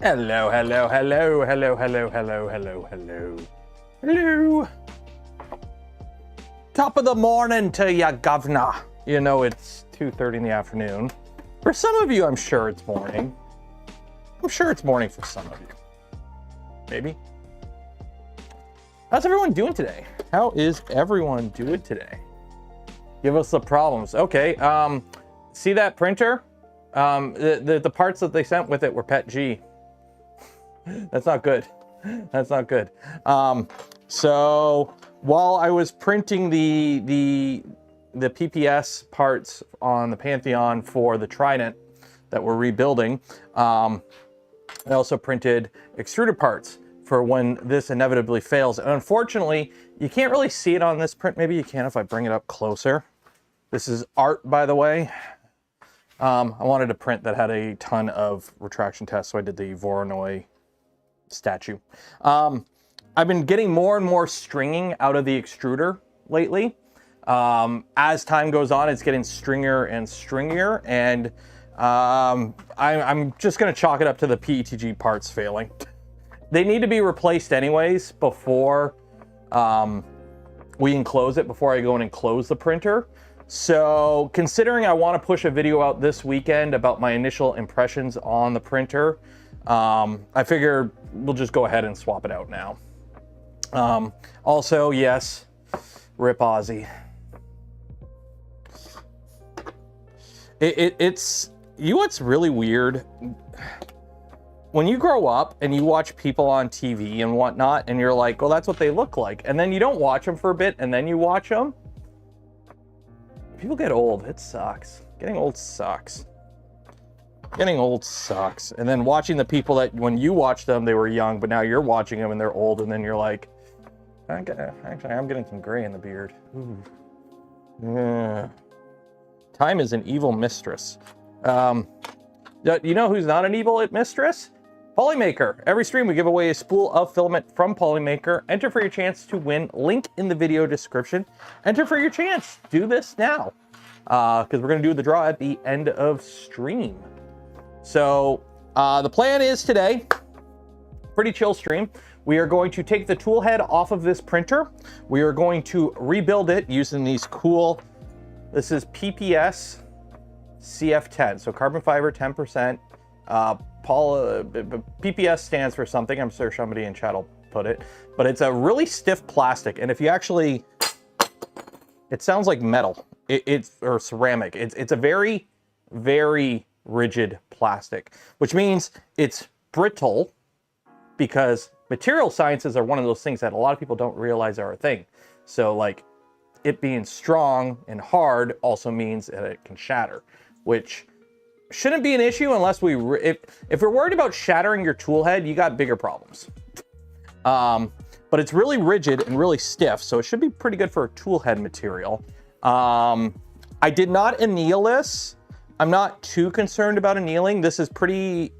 Hello, hello, hello, hello, hello, hello, hello, hello. Hello. Top of the morning to ya, governor. You know it's 2:30 in the afternoon. For some of you, I'm sure it's morning. I'm sure it's morning for some of you. Maybe. How's everyone doing today? How is everyone doing today? Give us the problems. Okay, see that printer? The parts that they sent with it were PETG. That's not good. That's not good. So while I was printing the PPS parts on the Pantheon for the Trident that we're rebuilding, I also printed extruder parts for when this inevitably fails. And unfortunately, you can't really see it on this print. Maybe you can if I bring it up closer. This is art, by the way. I wanted a print that had a ton of retraction tests, so I did the Voronoi statue. I've been getting more and more stringing out of the extruder lately. As time goes on, it's getting stringier and stringier, and I'm just going to chalk it up to the PETG parts failing. They need to be replaced anyways before we enclose it, before I go and enclose the printer. So considering I want to push a video out this weekend about my initial impressions on the printer, I figure we'll just go ahead and swap it out now. Also, yes, rip Aussie. It's, you know what's really weird? When you grow up and you watch people on TV and whatnot, and you're like, well, that's what they look like. And then you don't watch them for a bit, and then you watch them. People get old, it sucks. Getting old sucks. Getting old sucks. And then watching the people that when you watched them, they were young, but now you're watching them and they're old, and then you're like, actually, I'm getting some gray in the beard. Ooh. Yeah. Time is an evil mistress. You know who's not an evil mistress? Polymaker. Every stream we give away a spool of filament from Polymaker. Enter for your chance to win. Link in the video description. Enter for your chance. Do this now. Because we're going to do the draw at the end of stream. So the plan is today, pretty chill stream. We are going to take the tool head off of this printer. We are going to rebuild it using these cool, this is PPS CF10. So carbon fiber 10%. PPS stands for something. I'm sure somebody in chat will put it, but it's a really stiff plastic. And if you actually, it sounds like metal. It's or ceramic. It's a very, very rigid plastic, which means it's brittle, because material sciences are one of those things that a lot of people don't realize are a thing. So like it being strong and hard also means that it can shatter, which shouldn't be an issue unless if you're worried about shattering your tool head, you got bigger problems. But it's really rigid and really stiff, so it should be pretty good for a tool head material. I did not anneal this. I'm not too concerned about annealing. This is pretty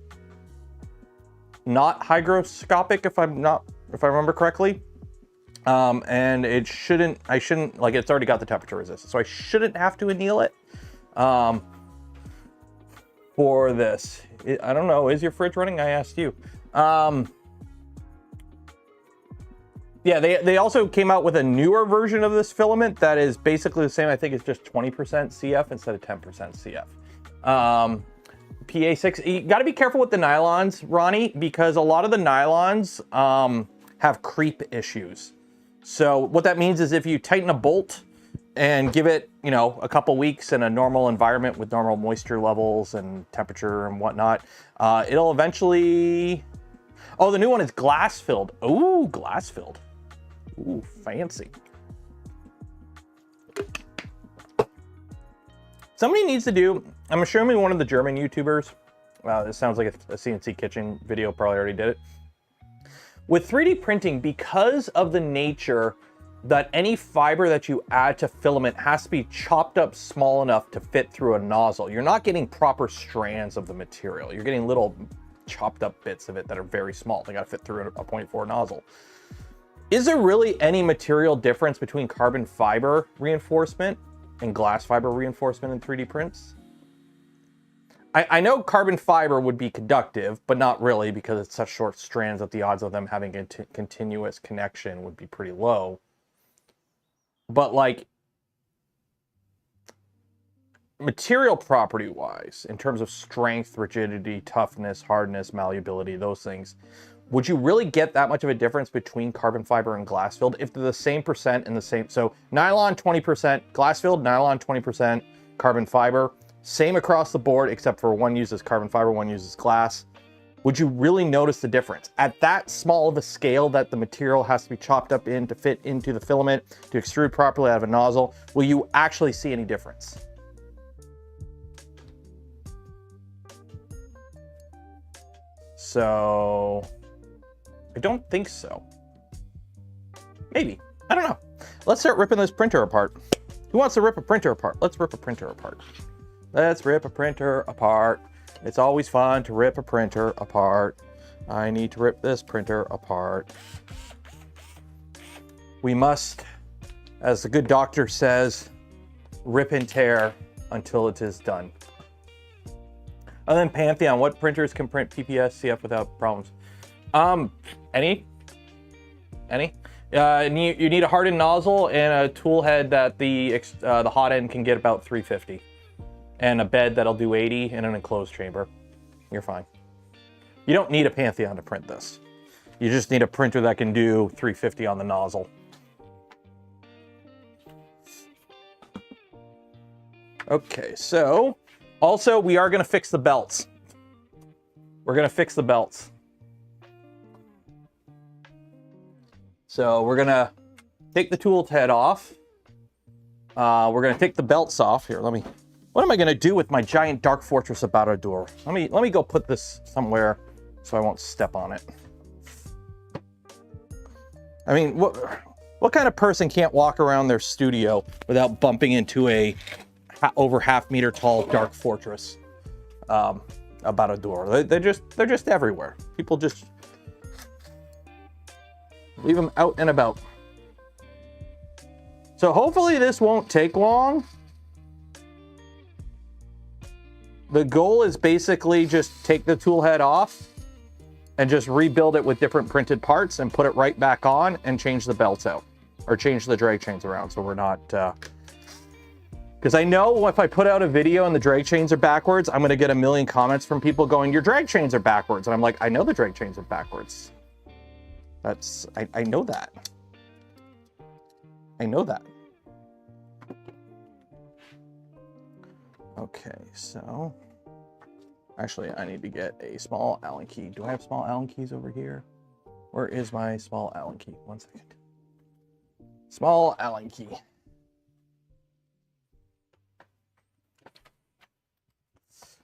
not hygroscopic, if I remember correctly. And it shouldn't, like, it's already got the temperature resistance, so I shouldn't have to anneal it. For this, I don't know, is your fridge running? I asked you. Yeah, they also came out with a newer version of this filament that is basically the same. I think it's just 20% CF instead of 10% CF. PA6, you got to be careful with the nylons, Ronnie, because a lot of the nylons have creep issues. So what that means is if you tighten a bolt and give it, you know, a couple weeks in a normal environment with normal moisture levels and temperature and whatnot, it'll eventually, oh, the new one is glass filled. Ooh, glass filled. Ooh, fancy. Somebody needs to do, I'm assuming one of the German YouTubers, this sounds like a CNC kitchen video, probably already did it. With 3D printing, because of the nature that any fiber that you add to filament has to be chopped up small enough to fit through a nozzle. You're not getting proper strands of the material. You're getting little chopped up bits of it that are very small. They got to fit through a 0.4 nozzle. Is there really any material difference between carbon fiber reinforcement and glass fiber reinforcement in 3D prints? I know carbon fiber would be conductive, but not really because it's such short strands that the odds of them having a continuous connection would be pretty low. But like material property wise, in terms of strength, rigidity, toughness, hardness, malleability, those things, would you really get that much of a difference between carbon fiber and glass filled if they're the same percent and the same? So nylon 20%, glass filled, nylon 20%, carbon fiber, same across the board except for one uses carbon fiber, one uses glass. Would you really notice the difference? At that small of a scale that the material has to be chopped up in to fit into the filament, to extrude properly out of a nozzle, will you actually see any difference? So I don't think so. Maybe. I don't know. Let's start ripping this printer apart. Who wants to rip a printer apart? Let's rip a printer apart. Let's rip a printer apart. It's always fun to rip a printer apart. I need to rip this printer apart. We must, as the good doctor says, rip and tear until it is done. And then Pantheon, what printers can print PPS CF without problems? Any. You need a hardened nozzle and a tool head that the hot end can get about 350. And a bed that'll do 80 in an enclosed chamber. You're fine. You don't need a Pantheon to print this. You just need a printer that can do 350 on the nozzle. Okay, so also we are going to fix the belts. We're going to fix the belts. So we're going to take the tool head off. We're going to take the belts off. Here, what am I going to do with my giant Dark Fortress Abattoir? Let me go put this somewhere so I won't step on it. I mean, what kind of person can't walk around their studio without bumping into a over half-meter tall Dark Fortress Abattoir? They're just everywhere. People just leave them out and about. So hopefully this won't take long. The goal is basically just take the tool head off and just rebuild it with different printed parts and put it right back on and change the belts out or change the drag chains around so we're not, because I know if I put out a video and the drag chains are backwards, I'm going to get a million comments from people going, your drag chains are backwards. And I'm like, I know the drag chains are backwards. I know that. I know that. Okay, so actually I need to get a small Allen key. Do I have small Allen keys over here? Where is my small Allen key? 1 second. Small Allen key.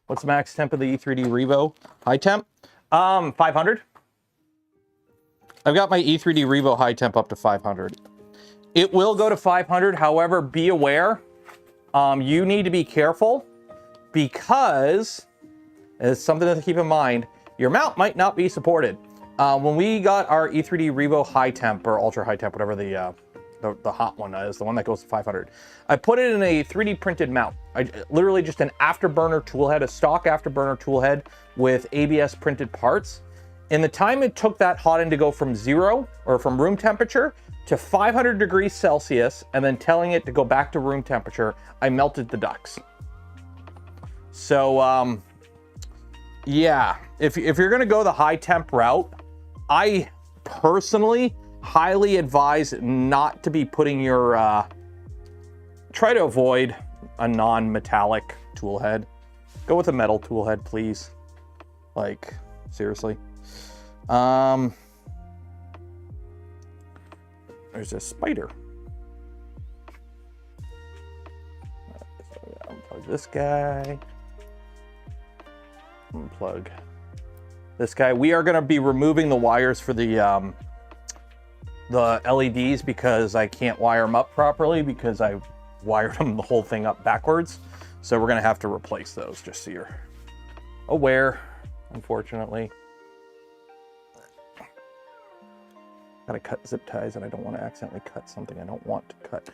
What's the max temp of the E3D Revo? High temp? 500. I've got my E3D Revo high temp up to 500. It will go to 500, however, be aware. You need to be careful because it's something to keep in mind. Your mount might not be supported. When we got our E3D Revo high temp or ultra high temp, whatever the hot one is, the one that goes to 500, I put it in a 3D printed mount. Literally just an afterburner tool head, a stock afterburner tool head with ABS printed parts. In the time it took that hot end to go from zero or from room temperature to 500 degrees Celsius and then telling it to go back to room temperature, I melted the ducts. So, yeah, if you're gonna go the high temp route, I personally highly advise not to be putting your, try to avoid a non-metallic tool head. Go with a metal tool head, please. Like, seriously. There's a spider. Unplug this guy. Unplug this guy. We are going to be removing the wires for the LEDs because I can't wire them up properly because I wired them the whole thing up backwards. So we're going to have to replace those, just so you're aware, unfortunately. Gotta cut zip ties and I don't want to accidentally cut something I don't want to cut.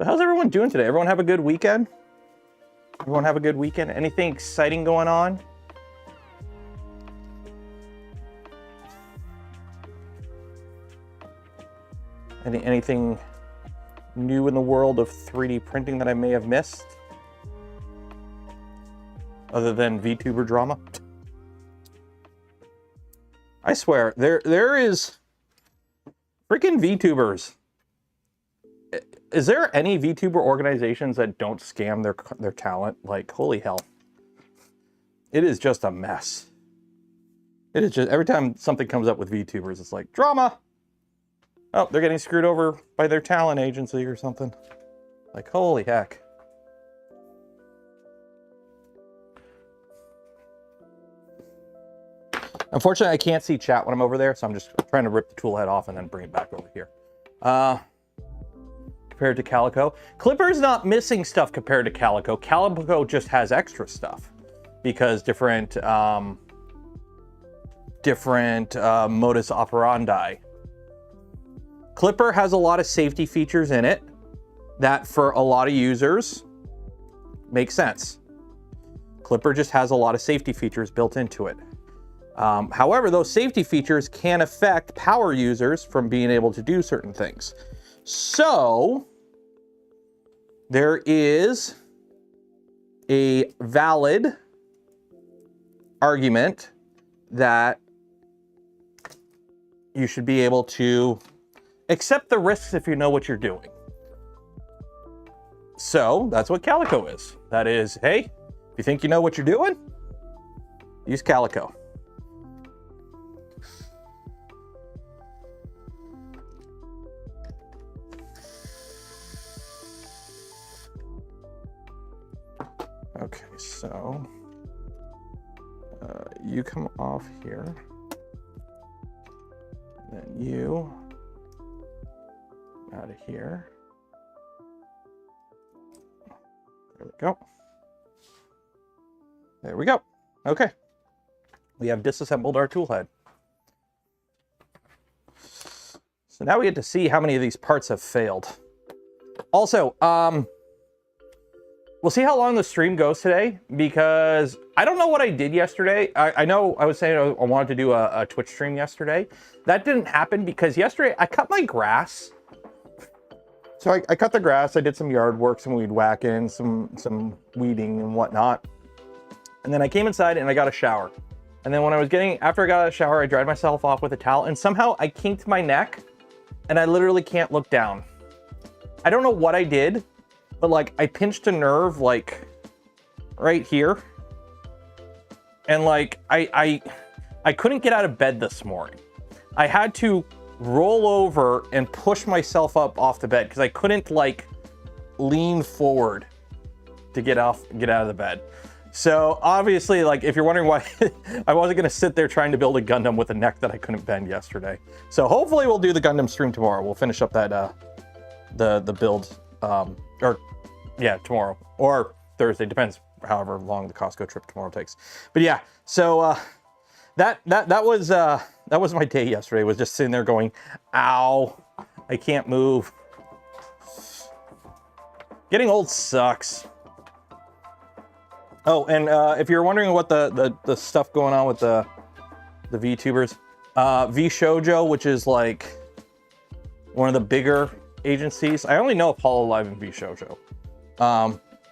So how's everyone doing today? Everyone have a good weekend? Everyone have a good weekend? Anything exciting going on? Anything new in the world of 3D printing that I may have missed? Other than VTuber drama? I swear, there is freaking VTubers. Is there any VTuber organizations that don't scam their talent? Like, holy hell. It is just a mess. It is just, every time something comes up with VTubers, it's like, drama! Oh, they're getting screwed over by their talent agency or something. Like, holy heck. Unfortunately, I can't see chat when I'm over there, so I'm just trying to rip the tool head off and then bring it back over here. Compared to Calico. Clipper's not missing stuff compared to Calico. Calico just has extra stuff because different modus operandi. Clipper has a lot of safety features in it that for a lot of users make sense. Clipper just has a lot of safety features built into it. However, those safety features can affect power users from being able to do certain things. So there is a valid argument that you should be able to accept the risks if you know what you're doing. So that's what Calico is. That is, hey, if you think you know what you're doing, use Calico. Okay, so you come off here, then you out of here. There we go. There we go. Okay. We have disassembled our tool head. So now we get to see how many of these parts have failed. Also, we'll see how long the stream goes today, because I don't know what I did yesterday. I know I was saying I wanted to do a Twitch stream yesterday. That didn't happen because yesterday I cut my grass. So I cut the grass, I did some yard work, some weed whacking, some weeding and whatnot. And then I came inside and I got a shower. And then when after I got out of the shower, I dried myself off with a towel and somehow I kinked my neck and I literally can't look down. I don't know what I did, but like I pinched a nerve like right here. And like I couldn't get out of bed this morning. I had to roll over and push myself up off the bed because I couldn't like lean forward to get out of the bed. So obviously, like if you're wondering why I wasn't gonna sit there trying to build a Gundam with a neck that I couldn't bend yesterday. So hopefully we'll do the Gundam stream tomorrow. We'll finish up that the build or yeah, tomorrow or Thursday, depends however long the Costco trip tomorrow takes. But yeah, so that was my day yesterday, was just sitting there going, ow, I can't move. Getting old sucks. Oh, and if you're wondering what the stuff going on with the VTubers, VShojo, which is like one of the bigger agencies. I only know of Hololive and VShojo.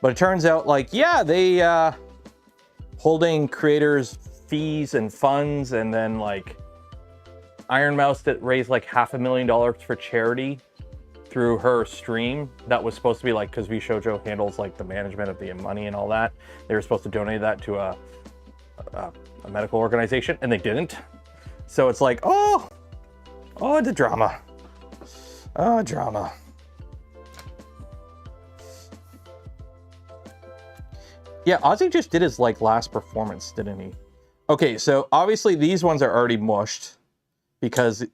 But it turns out like, yeah, they holding creators fees and funds, and then like Iron Mouse that raised like $500,000 for charity through her stream. That was supposed to be like, because VShojo handles like the management of the money and all that. They were supposed to donate that to a medical organization, and they didn't. So it's like, oh, the drama. Oh, drama. Yeah, Ozzy just did his like last performance, didn't he? Okay, so obviously these ones are already mushed because,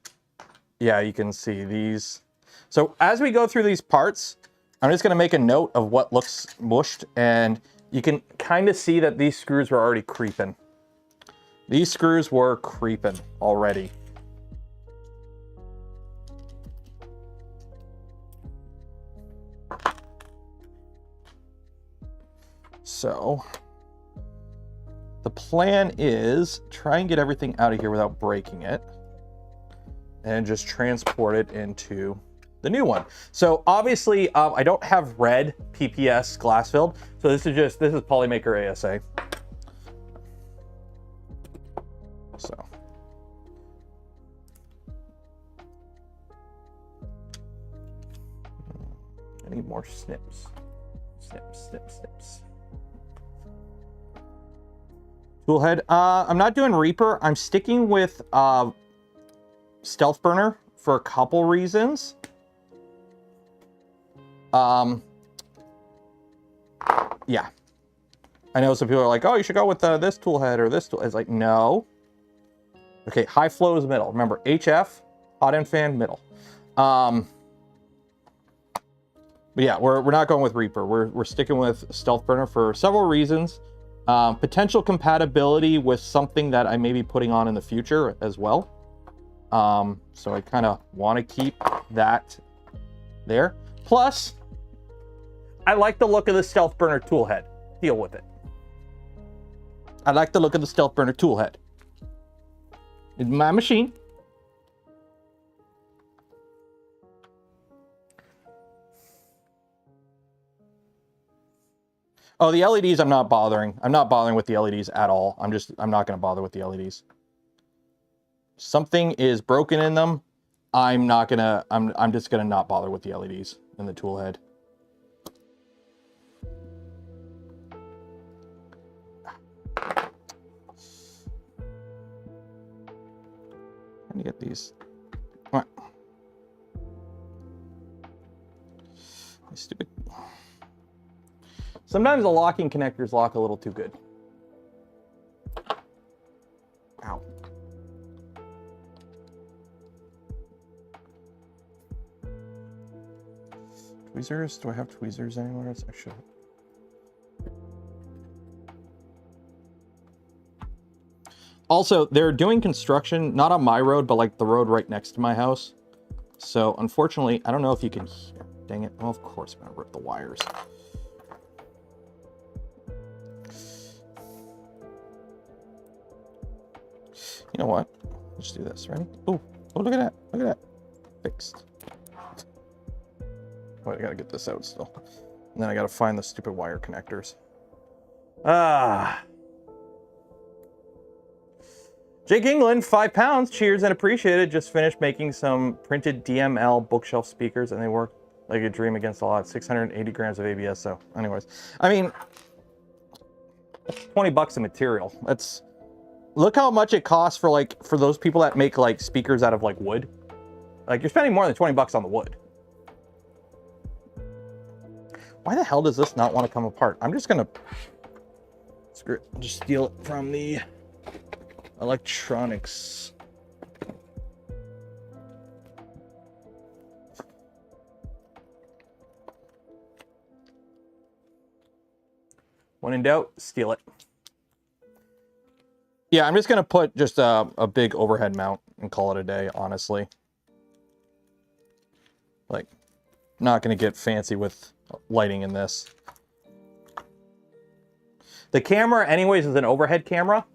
yeah, you can see these. So as we go through these parts, I'm just gonna make a note of what looks mushed, and you can kind of see that these screws were already creeping. These screws were creeping already. So the plan is try and get everything out of here without breaking it and just transport it into the new one. So obviously I don't have red PPS glass filled. So this is polymaker ASA. So I need more snips. Snips, snips, snips. Tool head. I'm not doing Reaper. I'm sticking with Stealth Burner for a couple reasons. Yeah. I know some people are like, oh, you should go with this tool head or this tool. It's like, no. Okay, high flow is middle. Remember, HF, hot end fan, middle. But yeah, we're not going with Reaper. We're sticking with Stealth Burner for several reasons. Potential compatibility with something that I may be putting on in the future as well. So I kind of want to keep that there. Plus, I like the look of the Stealth Burner tool head. Deal with it. I like the look of the Stealth Burner tool head. It's my machine. Oh, the LEDs, I'm not bothering. I'm not bothering with the LEDs at all. I'm not going to bother with the LEDs. Something is broken in them. I'm just going to not bother with the LEDs in the tool head. Trying to get these. All right. Stupid. Sometimes the locking connectors lock a little too good. Ow. Tweezers? Do I have tweezers anywhere? I should. Also, they're doing construction, not on my road, but like the road right next to my house. So unfortunately, I don't know if you can hear. Dang it. Well, of course, I'm gonna rip the wires. You know what? Let's do this. Ready? Oh, look at that. Look at that. Fixed. Wait, I gotta get this out still. And then I gotta find the stupid wire connectors. Jake England, £5. Cheers and appreciated. Just finished making some printed DML bookshelf speakers and they work like a dream against a lot. 680 grams of ABS. So anyways, I mean, $20 a material. That's, look how much it costs for those people that make like speakers out of like wood. Like you're spending more than $20 on the wood. Why the hell does this not want to come apart? I'm just gonna screw it. Just steal it from the electronics. When in doubt, steal it. Yeah, I'm just gonna put just a big overhead mount and call it a day, honestly. Like, not gonna get fancy with lighting in this. The camera anyways is an overhead camera.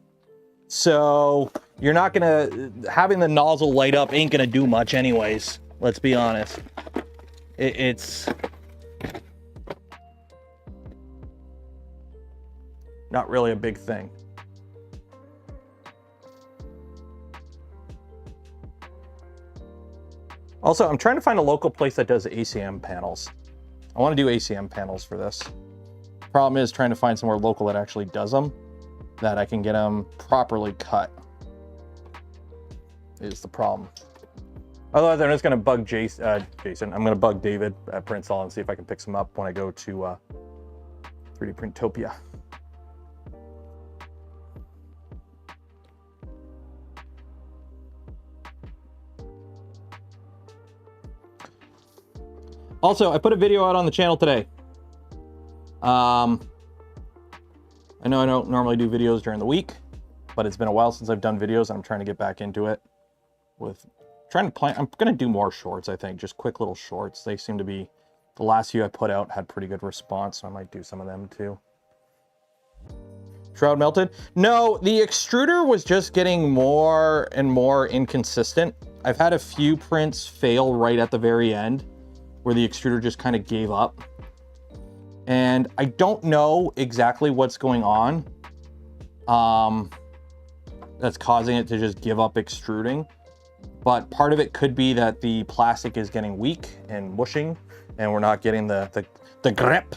So you're not gonna, having the nozzle light up ain't gonna do much anyways. Let's be honest. It's not really a big thing. Also, I'm trying to find a local place that does ACM panels. I want to do ACM panels for this. Problem is trying to find somewhere local that actually does them, that I can get them properly cut, is the problem. Otherwise, I'm just going to bug Jason. I'm going to bug David at Princeall and see if I can pick some up when I go to 3D Printopia. Also, I put a video out on the channel today. I know I don't normally do videos during the week, but it's been a while since I've done videos and I'm trying to get back into it with trying to plan. I'm going to do more shorts, I think, just quick little shorts. They seem to be, the last few I put out had pretty good response, so I might do some of them too. Shroud melted? No, the extruder was just getting more and more inconsistent. I've had a few prints fail right at the very end where the extruder just kind of gave up. And I don't know exactly what's going on that's causing it to just give up extruding. But part of it could be that the plastic is getting weak and mushing and we're not getting the grip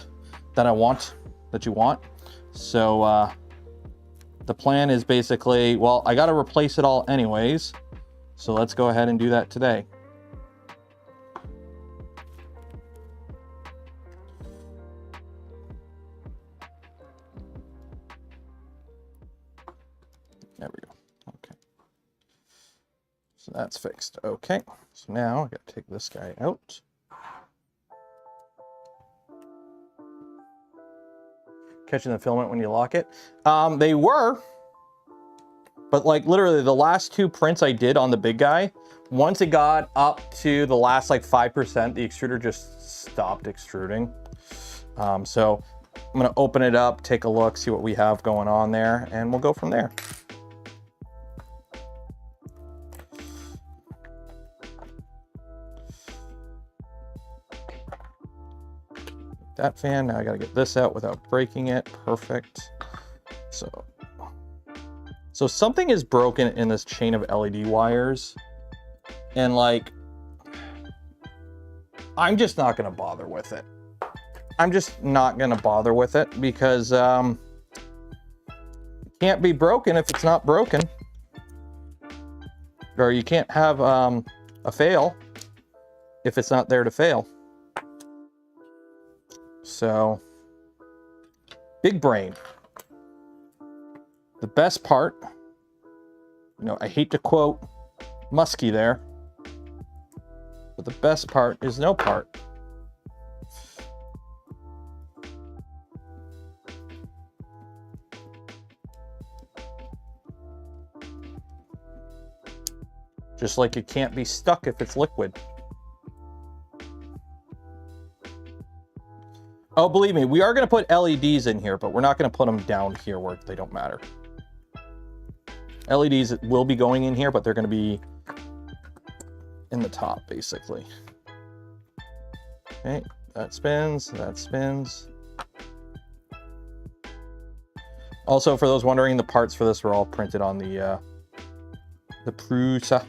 that you want. So the plan is basically, well, I got to replace it all anyways. So let's go ahead and do that today. There we go. Okay. So that's fixed. Okay. So now I got to take this guy out. Catching the filament when you lock it. They were, but like literally the last 2 prints I did on the big guy, once it got up to the last like 5%, the extruder just stopped extruding. So I'm gonna open it up, take a look, see what we have going on there, and we'll go from there. That fan, now I gotta get this out without breaking it. Perfect. So something is broken in this chain of LED wires, and like, I'm just not gonna bother with it. I'm just not gonna bother with it because it can't be broken if it's not broken. Or you can't have a fail if it's not there to fail. So, big brain. The best part, you know, I hate to quote Muskie there, but the best part is no part. Just like it can't be stuck if it's liquid. Oh, believe me, we are going to put LEDs in here, but we're not going to put them down here where they don't matter. LEDs will be going in here, but they're going to be in the top, basically. Okay, that spins, that spins. Also, for those wondering, the parts for this were all printed on the Prusa.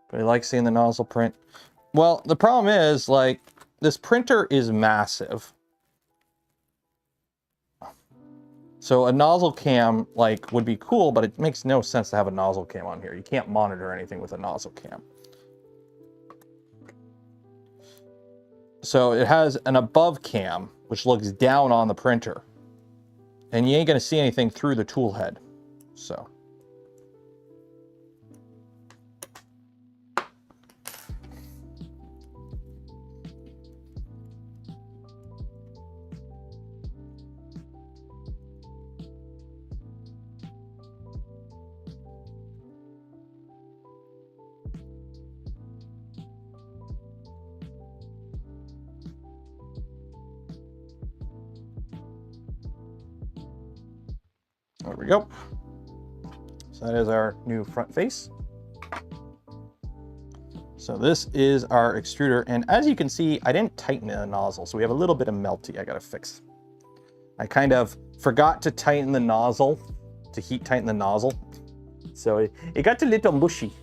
But I like seeing the nozzle print. Well, the problem is, like, this printer is massive. So a nozzle cam, like, would be cool, but it makes no sense to have a nozzle cam on here. You can't monitor anything with a nozzle cam. So it has an above cam, which looks down on the printer. And you ain't gonna see anything through the tool head, so. There we go. So that is our new front face. So this is our extruder, and as you can see, I didn't tighten the nozzle, so we have a little bit of melty I gotta fix. I kind of forgot to tighten the nozzle, to heat tighten the nozzle, so it got a little mushy.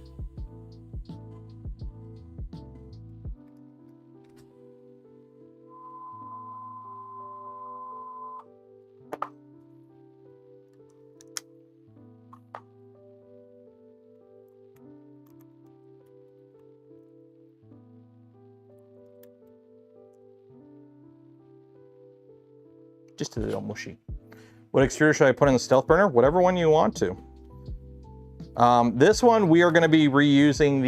Just a little mushy. What extruder should I put in the stealth burner? Whatever one you want to. This one we are going to be reusing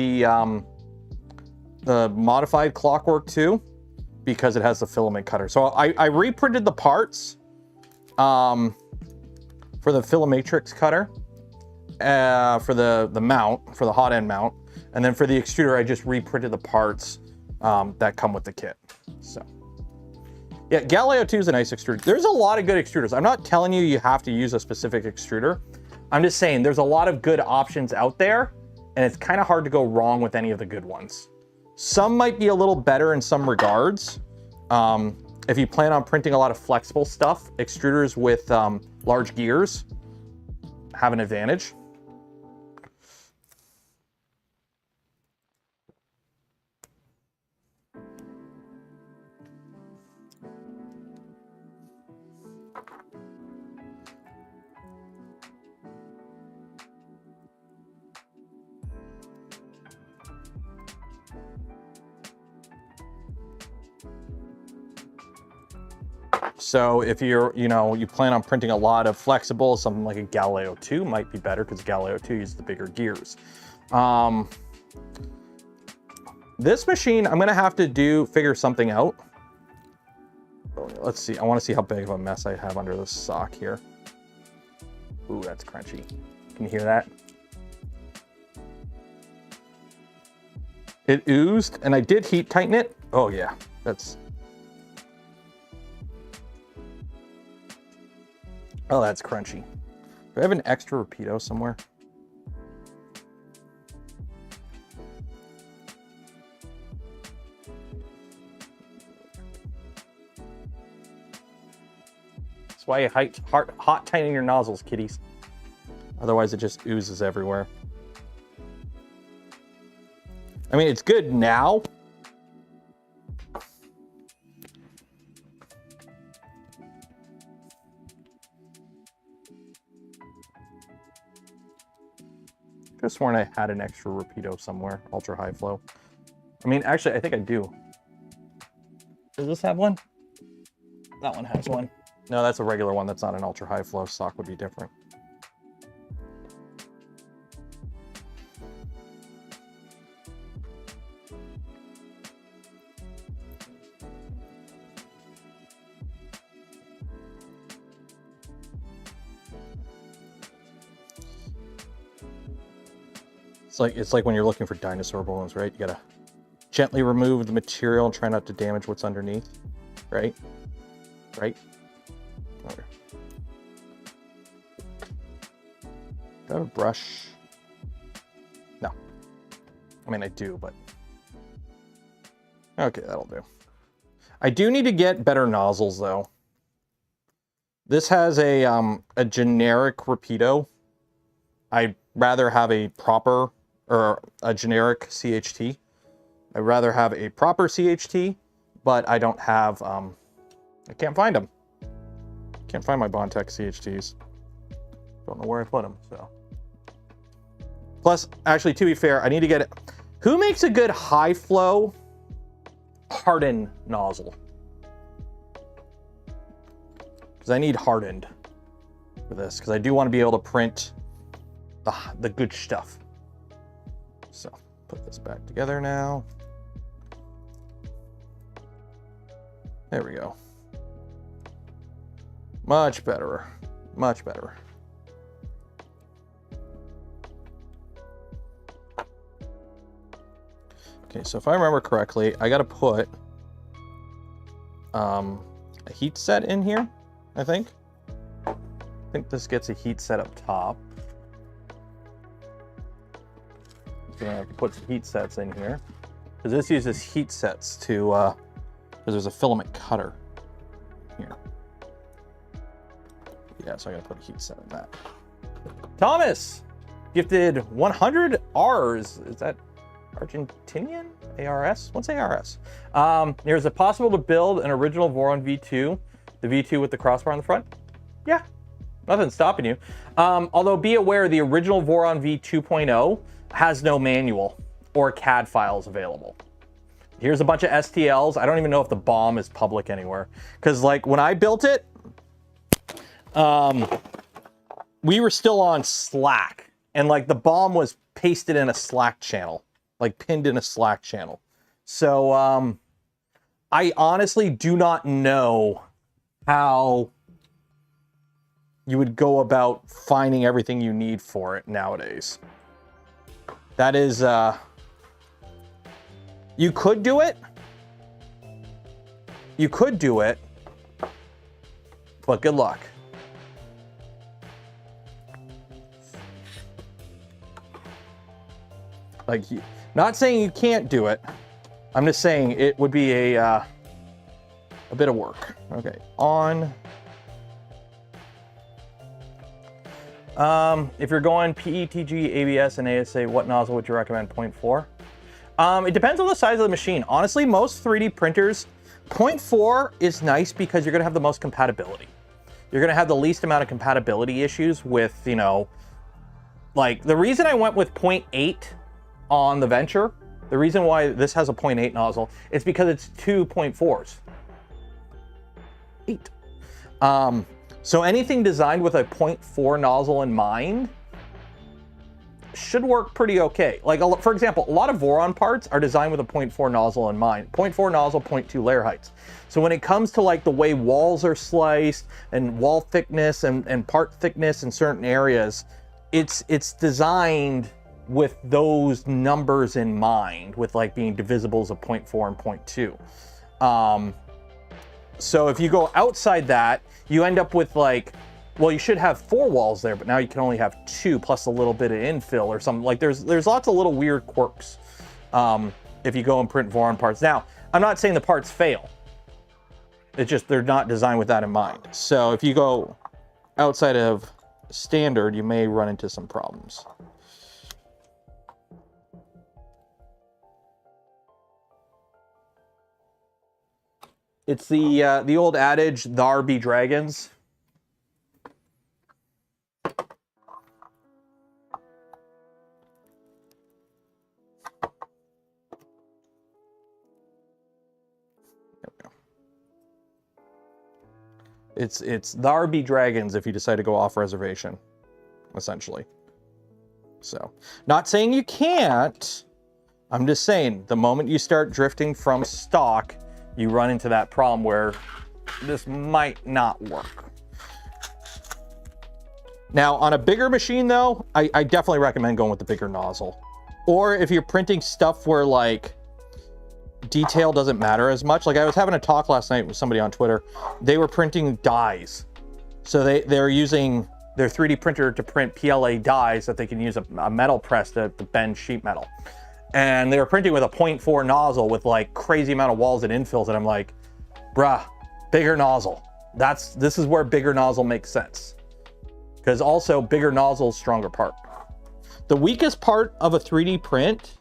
the modified Clockwork 2 because it has the filament cutter. So I reprinted the parts for the Filamatrix cutter, for the mount, for the hot end mount, and then for the extruder I just reprinted the parts that come with the kit. So. Yeah, Galileo 2 is a nice extruder. There's a lot of good extruders. I'm not telling you you have to use a specific extruder. I'm just saying there's a lot of good options out there, and it's kind of hard to go wrong with any of the good ones. Some might be a little better in some regards. If you plan on printing a lot of flexible stuff, extruders with large gears have an advantage. So if you're, you plan on printing a lot of flexible, something like a Galileo 2 might be better because Galileo 2 uses the bigger gears. This machine, I'm gonna have to figure something out. Let's see, I wanna see how big of a mess I have under this sock here. Ooh, that's crunchy. Can you hear that? It oozed, and I did heat tighten it. Oh yeah, that's... Oh, that's crunchy. Do I have an extra Rapido somewhere? That's why you hot tighten your nozzles, kiddies. Otherwise, it just oozes everywhere. I mean, it's good now. Could have sworn I had an extra Rapido somewhere, ultra high flow. I mean, actually, I think I do. Does this have one? That one has one. No, that's a regular one. That's not an ultra high flow. Sock would be different. It's like when you're looking for dinosaur bones, right? You gotta gently remove the material and try not to damage what's underneath, right? Right? Okay. Do I have a brush? No. I mean, I do, but... Okay, that'll do. I do need to get better nozzles, though. This has a generic Rapido. I'd rather have a proper... or a generic CHT. I'd rather have a proper CHT, but I don't have, I can't find them. Can't find my Bondtech CHTs. Don't know where I put them, so. Plus, actually, to be fair, I need to get it. Who makes a good high flow hardened nozzle? Because I need hardened for this, because I do want to be able to print the good stuff. So, put this back together now. There we go. Much better. Much better. Okay, so if I remember correctly, I gotta put a heat set in here, I think. I think this gets a heat set up top. So I have to put some heat sets in here because this uses heat sets to because there's a filament cutter here. Yeah, so I gotta put a heat set in that. Thomas gifted 100 R's. Is that Argentinian? ARS? What's ARS? Is it possible to build an original Voron V2, the V2 with the crossbar on the front? Yeah, nothing's stopping you. Although be aware, the original Voron V 2.0 has no manual or CAD files available. Here's a bunch of STLs. I don't even know if the BOM is public anywhere. Because like when I built it, we were still on Slack. And like the BOM was pasted in a Slack channel. Like pinned in a Slack channel. So I honestly do not know how you would go about finding everything you need for it nowadays. That is, you could do it. You could do it, but good luck. Like, not saying you can't do it. I'm just saying it would be a bit of work. Okay, on. If you're going PETG, ABS, and ASA, what nozzle would you recommend? 0.4? It depends on the size of the machine. Honestly, most 3D printers, 0.4 is nice because you're gonna have the most compatibility. You're gonna have the least amount of compatibility issues with, you know, like the reason I went with 0.8 on the Venture, the reason why this has a 0.8 nozzle is because it's two 0.4s. 8. So anything designed with a 0.4 nozzle in mind should work pretty okay. Like, for example, a lot of Voron parts are designed with a 0.4 nozzle in mind. 0.4 nozzle, 0.2 layer heights. So when it comes to like the way walls are sliced and wall thickness and part thickness in certain areas, it's designed with those numbers in mind, with like being divisibles of 0.4 and 0.2. So if you go outside that, you end up with like, well, you should have 4 walls there, but now you can only have 2 plus a little bit of infill or something. Like there's lots of little weird quirks if you go and print Voron parts. Now, I'm not saying the parts fail. It's just they're not designed with that in mind. So if you go outside of standard, you may run into some problems. It's the old adage, "Thar be dragons." It's "Thar be dragons" if you decide to go off reservation, essentially. So, not saying you can't. I'm just saying the moment you start drifting from stock, you run into that problem where this might not work. Now, on a bigger machine though, I definitely recommend going with the bigger nozzle. Or if you're printing stuff where like detail doesn't matter as much. Like I was having a talk last night with somebody on Twitter. They were printing dies. So they're using their 3D printer to print PLA dies that they can use a metal press to bend sheet metal. And they were printing with a 0.4 nozzle with like crazy amount of walls and infills. And I'm like, bruh, bigger nozzle. This is where bigger nozzle makes sense. Because also bigger nozzle, stronger part. The weakest part of a 3D print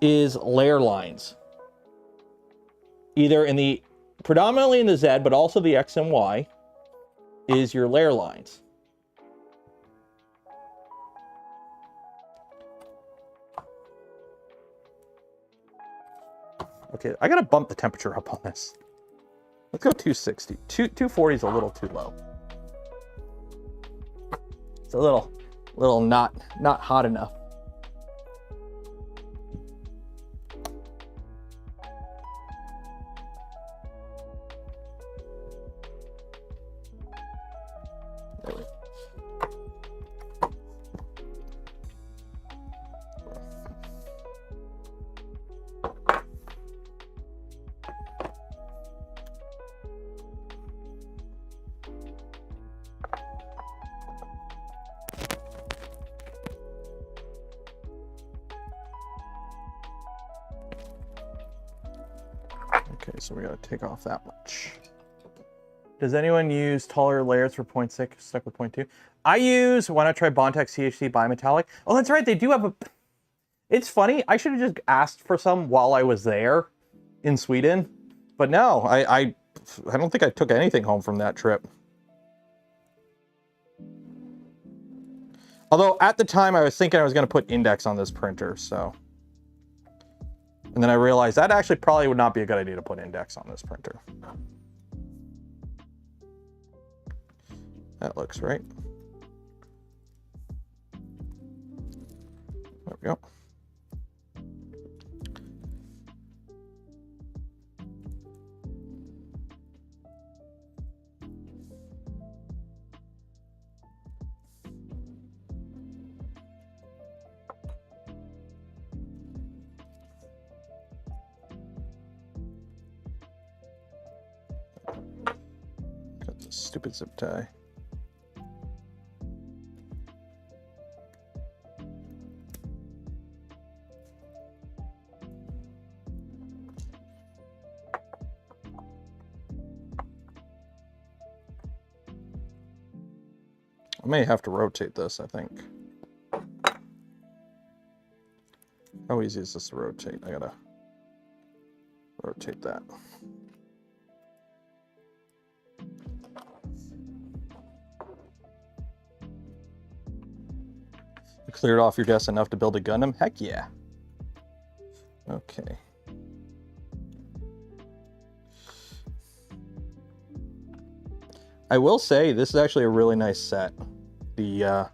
is layer lines. Either predominantly in the Z, but also the X and Y, is your layer lines. Okay, I gotta bump the temperature up on this. Let's go 260. 240 is a little too low. It's a little not hot enough. There we go. Okay, so we gotta take off that much. Does anyone use taller layers for 0.6 stuck with 0.2? I use, why not try Bondtech CHC bimetallic? Oh, that's right, they do have a, it's funny, I should have just asked for some while I was there in Sweden. But no, I don't think I took anything home from that trip. Although at the time I was thinking I was gonna put index on this printer, so. And then I realized that actually probably would not be a good idea to put index on this printer. That looks right. There we go. Stupid zip tie. I may have to rotate this, I think. How easy is this to rotate? I gotta rotate that. You cleared off your desk enough to build a Gundam? Heck yeah. Okay. I will say, this is actually a really nice set. The,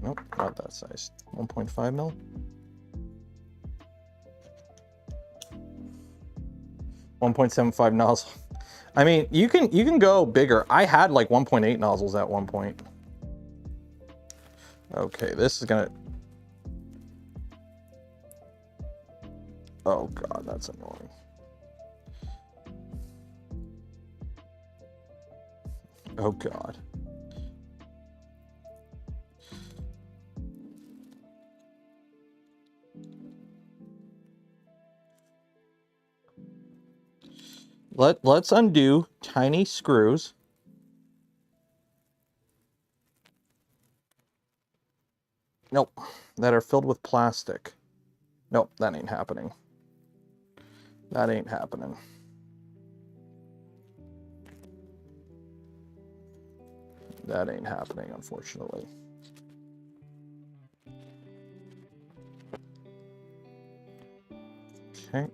nope, not that size. 1.5 mil? 1.75 nozzle. I mean, you can go bigger. I had like 1.8 nozzles at one point. Okay, this is gonna... Oh god, that's annoying. Oh god. Let's undo tiny screws. Nope, that are filled with plastic. Nope, that ain't happening. That ain't happening. That ain't happening, unfortunately. Okay.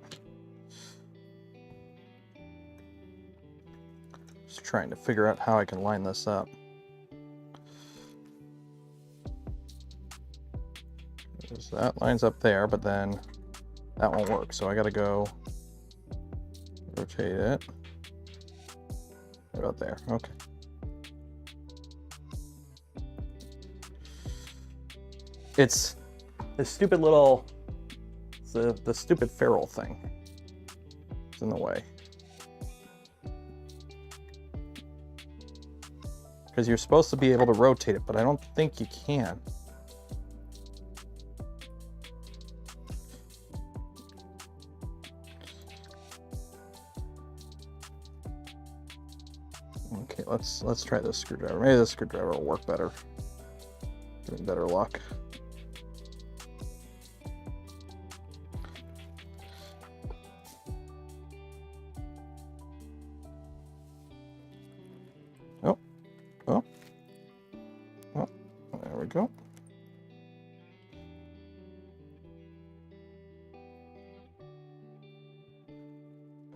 Just trying to figure out how I can line this up. So that lines up there, but then that won't work. So I gotta go rotate it. About there, okay. It's this stupid little, it's the stupid ferrule thing. It's in the way. Because you're supposed to be able to rotate it, but I don't think you can. Okay, let's try this screwdriver. Maybe this screwdriver will work better. Give me better luck. Go.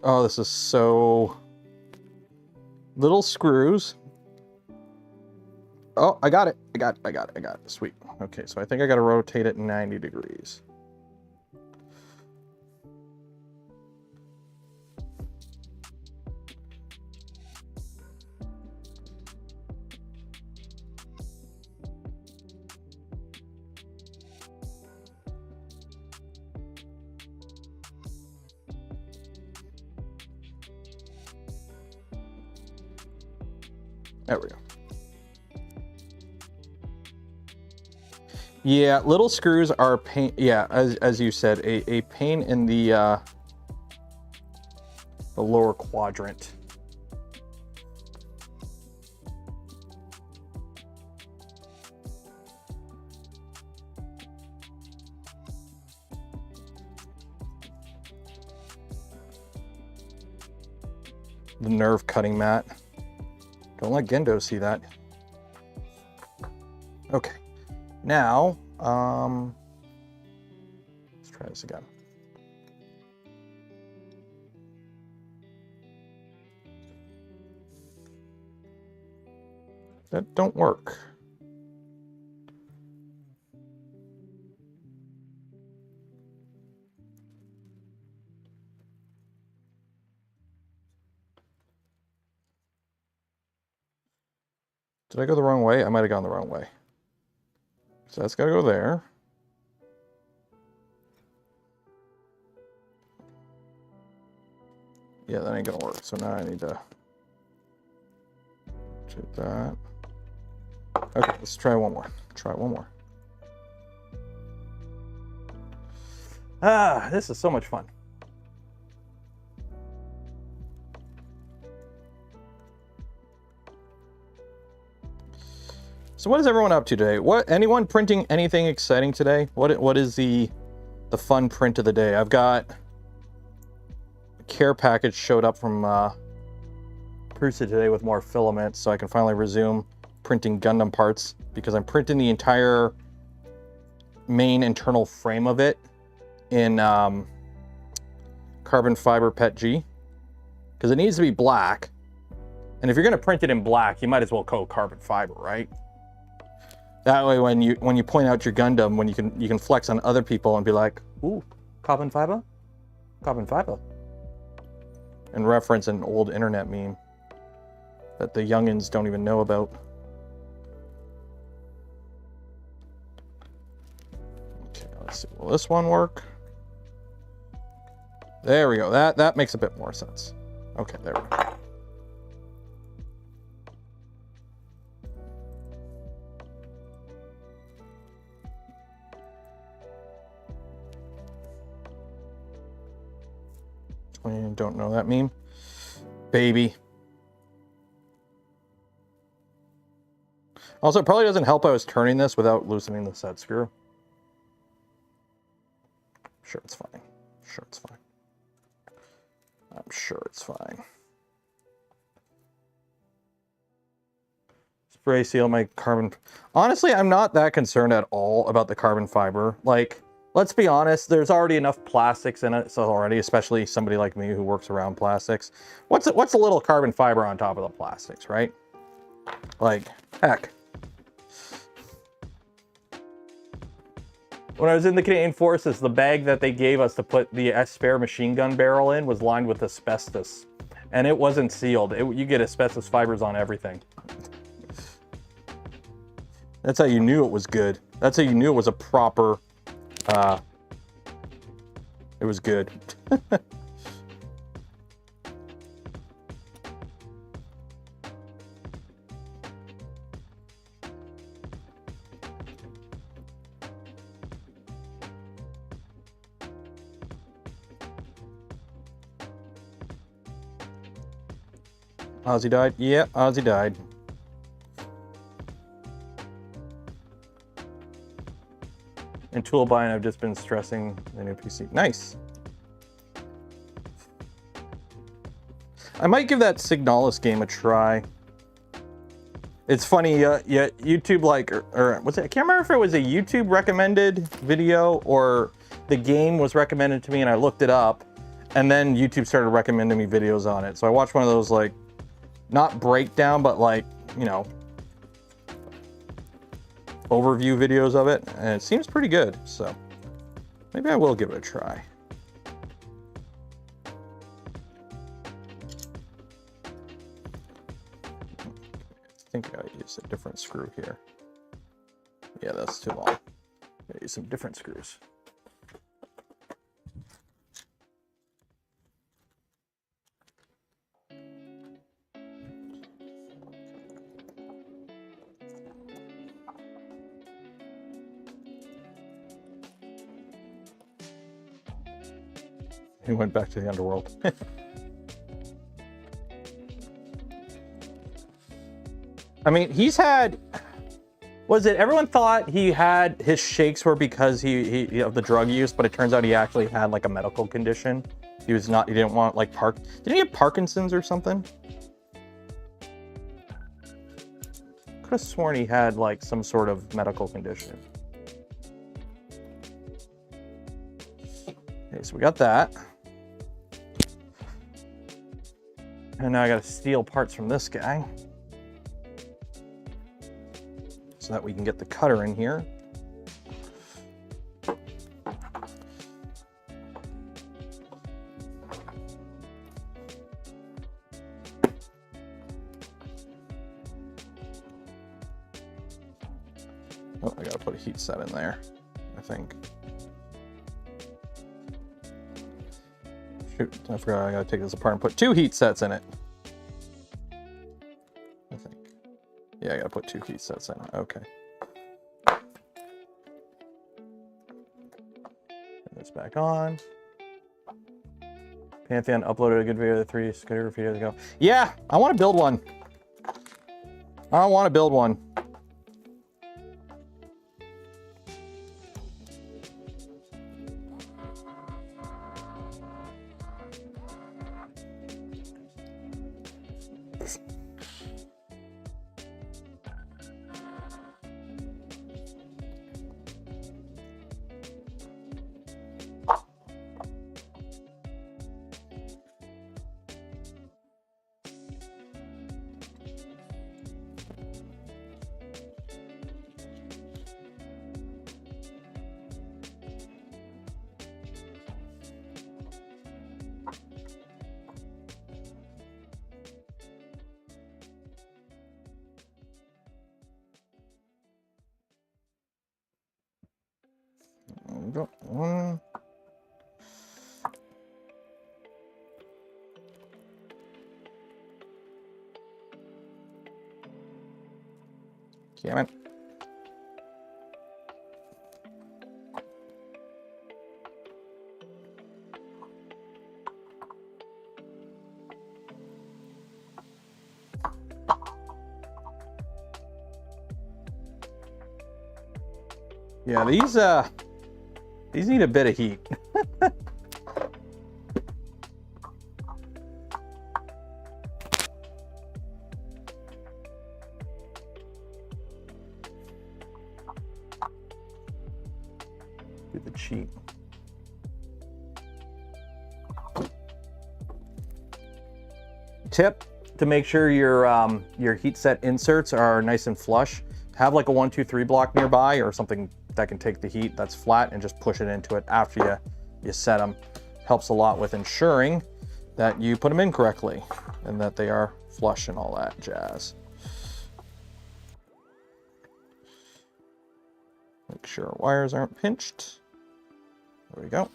Oh, this is so... Little screws. Oh, I got it. I got it. Sweet. Okay, so I think I got to rotate it 90 degrees. There we go. Yeah, little screws are a pain. Yeah, as you said, a pain in the lower quadrant. The nerve cutting mat. Don't let Gendo see that. Okay, now let's try this again. That don't work. Did I go the wrong way? I might have gone the wrong way. So that's got to go there. Yeah, that ain't gonna work. So now I need to do that. Okay, let's try one more. Try one more. Ah, this is so much fun. So what is everyone up to today? Anyone printing anything exciting today? What is the fun print of the day? I've got a care package showed up from Prusa today with more filaments, so I can finally resume printing Gundam parts, because I'm printing the entire main internal frame of it in carbon fiber PETG, because it needs to be black. And if you're going to print it in black, you might as well go carbon fiber, right? That way, when you point out your Gundam, when you can flex on other people and be like, "Ooh, carbon fiber, and reference an old internet meme that the youngins don't even know about. Okay, let's see. Will this one work? There we go. That makes a bit more sense. Okay, there we go. Don't know that meme. Baby. Also, it probably doesn't help I was turning this without loosening the set screw. Sure, it's fine. Sure, it's fine. I'm sure it's fine. Spray seal my carbon. Honestly, I'm not that concerned at all about the carbon fiber. Like, let's be honest, there's already enough plastics in it, so already, especially somebody like me who works around plastics. What's a little carbon fiber on top of the plastics, right? Like, heck. When I was in the Canadian Forces, the bag that they gave us to put the spare machine gun barrel in was lined with asbestos. And it wasn't sealed. You get asbestos fibers on everything. That's how you knew it was good. That's how you knew it was a proper... it was good. Ozzy died? Yeah, Ozzy died. And tool buying, I've just been stressing the new PC. Nice. I might give that Signalis game a try. It's funny, yeah, YouTube or was it? I can't remember if it was a YouTube recommended video or the game was recommended to me and I looked it up, and then YouTube started recommending me videos on it. So I watched one of those, like, not breakdown, but like, you know, overview videos of it, and it seems pretty good, so maybe I will give it a try. I think I gotta use a different screw here. Yeah, that's too long. Gotta use some different screws. He went back to the underworld. I mean, he's had, was it, everyone thought he had, his shakes were because he of the drug use, but it turns out he actually had like a medical condition. He didn't want like didn't he have Parkinson's or something? Could have sworn he had like some sort of medical condition. Okay, so we got that. And now I gotta steal parts from this guy so that we can get the cutter in here. Oh, I gotta put a heat set in there, I think. I forgot I gotta take this apart and put 2 heat sets in it. I think. Yeah, I gotta put 2 heat sets in it. Okay. Put this back on. Pantheon uploaded a good video of the 3D scooter a few years ago. Yeah, I want to build one. I want to build one. One. Damn it. Yeah, these need a bit of heat. Do the cheat. Tip to make sure your heat set inserts are nice and flush. Have like a 1, 2, 3 block nearby or something that can take the heat that's flat and just push it into it after you set them. Helps a lot with ensuring that you put them in correctly and that they are flush and all that jazz. Make sure our wires aren't pinched. There we go.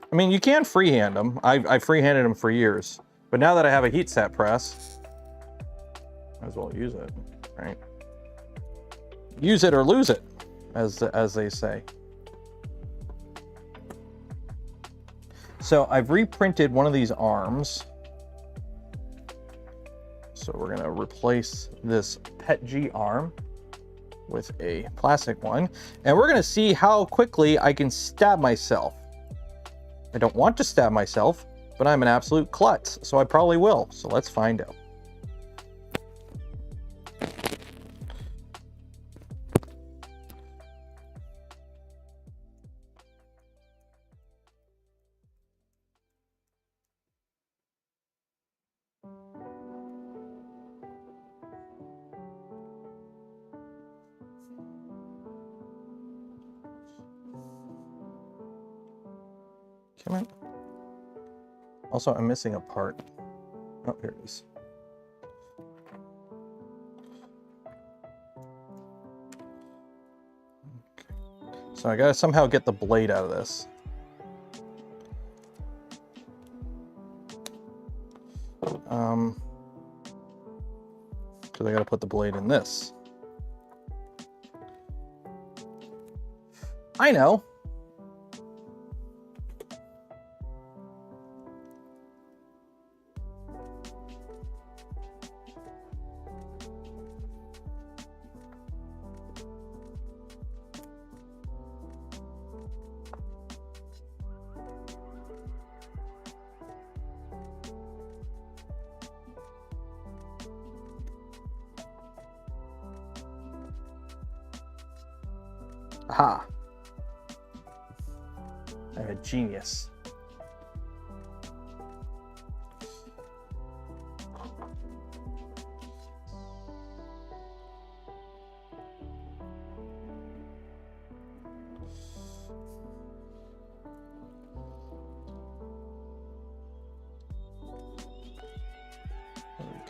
I mean, you can freehand them. I freehanded them for years. But now that I have a heat set press, might as well use it, right? Use it or lose it, as they say. So I've reprinted one of these arms. So we're gonna replace this PETG arm with a plastic one. And we're gonna see how quickly I can stab myself. I don't want to stab myself, but I'm an absolute klutz, so I probably will. So let's find out. Come on. Also, I'm missing a part. Oh, here it is. Okay. So I gotta somehow get the blade out of this. Because I gotta put the blade in this. I know. Aha. I'm a genius.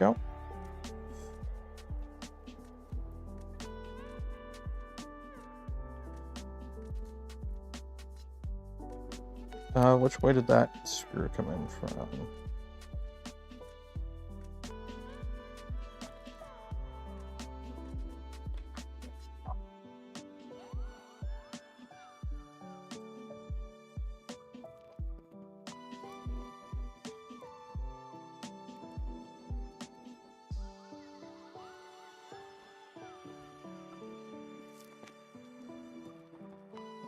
go. Which way did that screw come in from?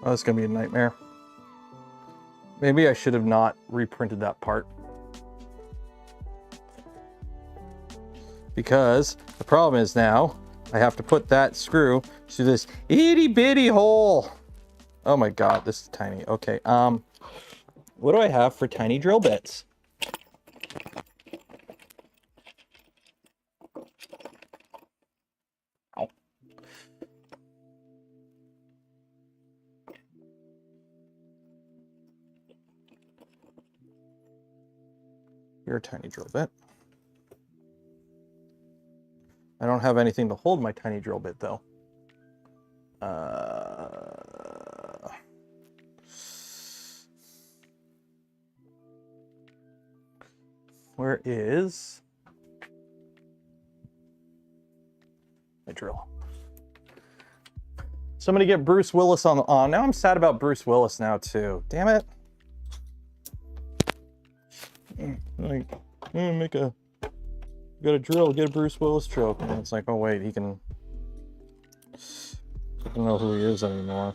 Oh, it's gonna be a nightmare. Maybe I should have not reprinted that part. Because the problem is now I have to put that screw through this itty bitty hole. Oh my god, this is tiny. Okay, what do I have for tiny drill bits? Ow. You're a tiny drill bit. I don't have anything to hold my tiny drill bit though. Where is my drill? Somebody get Bruce Willis on. Now I'm sad about Bruce Willis now too. Damn it. Like, make a, got a drill, get a Bruce Willis drill. And it's like, oh wait, he can, I don't know who he is anymore.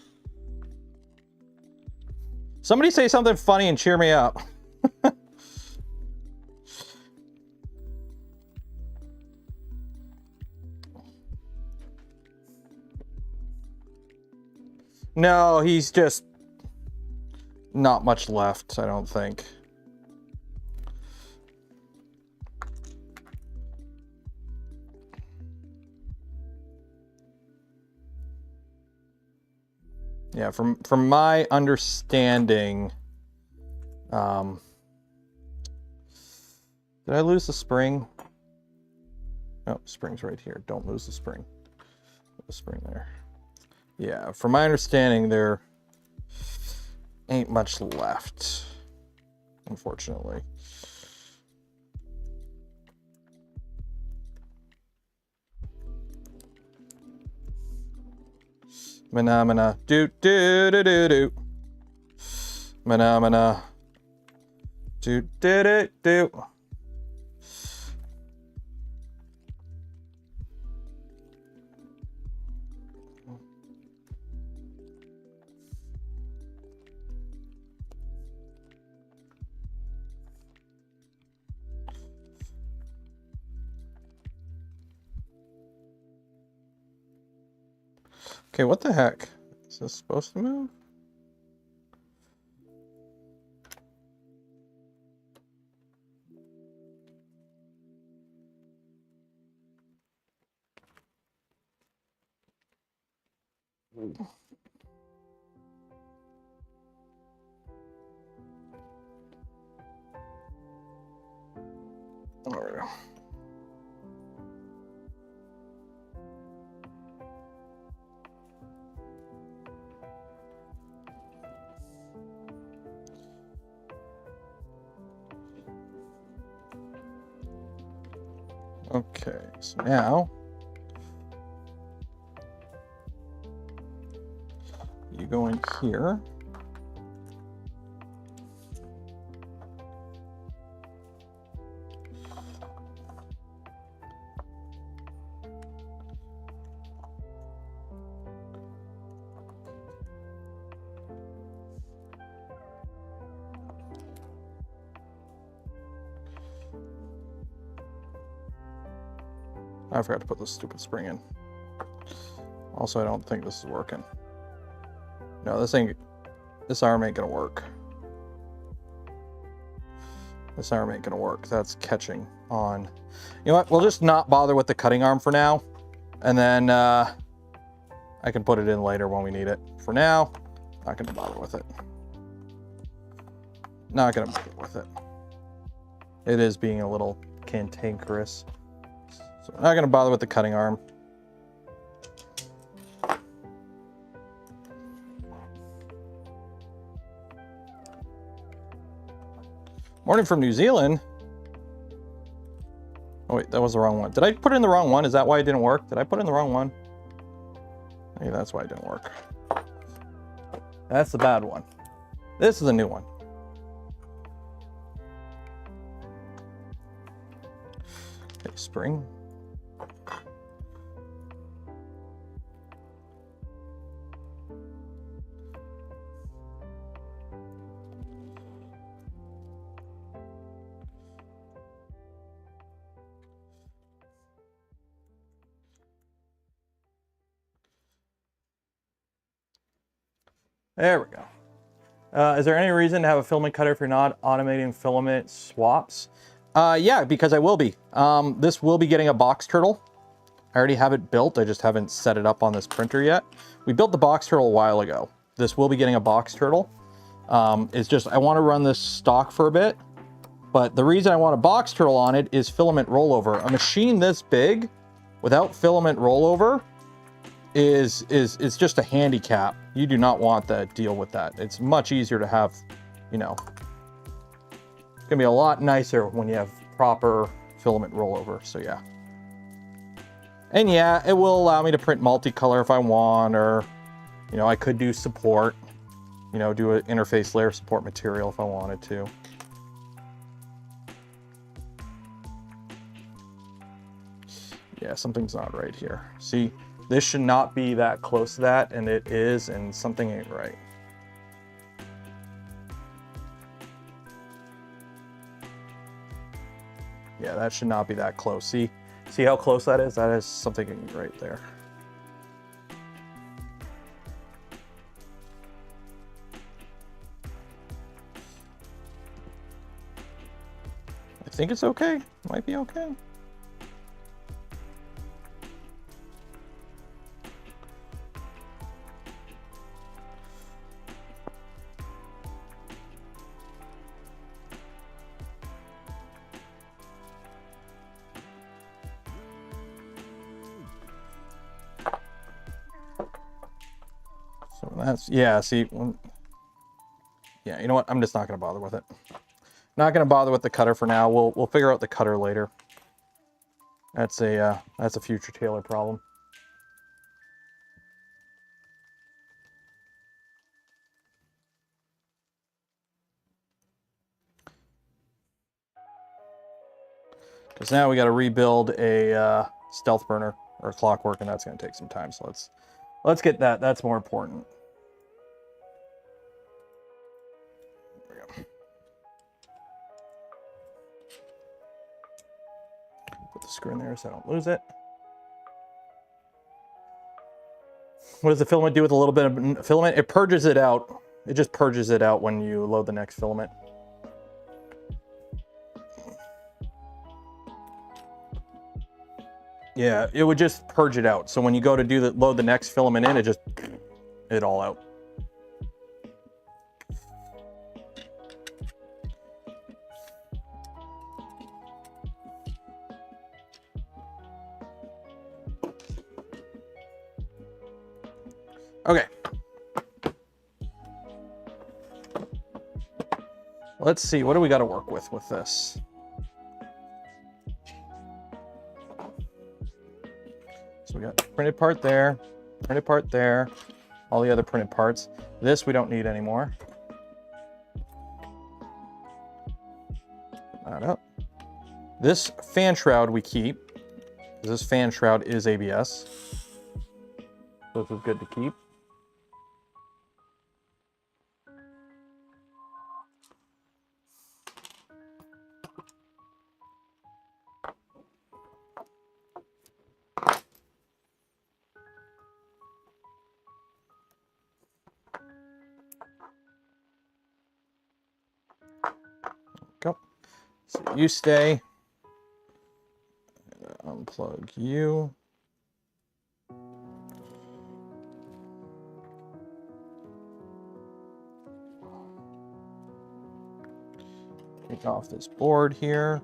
Somebody say something funny and cheer me up. No, he's just not much left, I don't think. Yeah, from my understanding, did I lose the spring? Oh, spring's right here. Don't lose the spring. Put the spring there. Yeah, from my understanding, there ain't much left, unfortunately. Mana do do do do do. Mana do do do do. Okay, what the heck? Is this supposed to move? There we go. Okay, so now you go in here. I forgot to put this stupid spring in. Also, I don't think this is working. No, this arm ain't gonna work. This arm ain't gonna work. That's catching on. You know what? We'll just not bother with the cutting arm for now. And then I can put it in later when we need it. For now, not gonna bother with it. Not gonna bother with it. It is being a little cantankerous. So we're not going to bother with the cutting arm. Morning from New Zealand. Oh wait, that was the wrong one. Did I put in the wrong one? Is that why it didn't work? Did I put in the wrong one? Maybe that's why it didn't work. That's the bad one. This is a new one. Okay, spring. There we go. Is there any reason to have a filament cutter if you're not automating filament swaps? Yeah, because I will be. This will be getting a box turtle. I already have it built. I just haven't set it up on this printer yet. We built the box turtle a while ago. This will be getting a box turtle. It's just, I want to run this stock for a bit. But the reason I want a box turtle on it is filament rollover. A machine this big without filament rollover is just a handicap. You do not want to deal with that. It's much easier to have, you know, it's gonna be a lot nicer when you have proper filament rollover. So yeah. And yeah, it will allow me to print multicolor if I want, or, you know, I could do support, you know, do an interface layer support material if I wanted to. Yeah, something's not right here. See, this should not be that close to that, and it is, and something ain't right. Yeah, that should not be that close. See how close that is? That is something right there. I think it's okay. Might be okay. So that's, yeah, see, yeah, you know what? I'm just not going to bother with it. Not going to bother with the cutter for now. We'll figure out the cutter later. That's a future Taylor problem. Because now we got to rebuild a stealth burner or clockwork, and that's going to take some time. So let's get that. That's more important. There we go. Put the screw in there so I don't lose it. What does the filament do with a little bit of filament? It purges it out. It just purges it out when you load the next filament. Yeah, it would just purge it out. So when you go to do load the next filament in, it all out. Okay. Let's see, what do we got to work with this? So we got printed part there, all the other printed parts. This we don't need anymore. Put that up. This fan shroud we keep. This fan shroud is ABS. So this is good to keep. Go. So you stay. Unplug you. Take off this board here.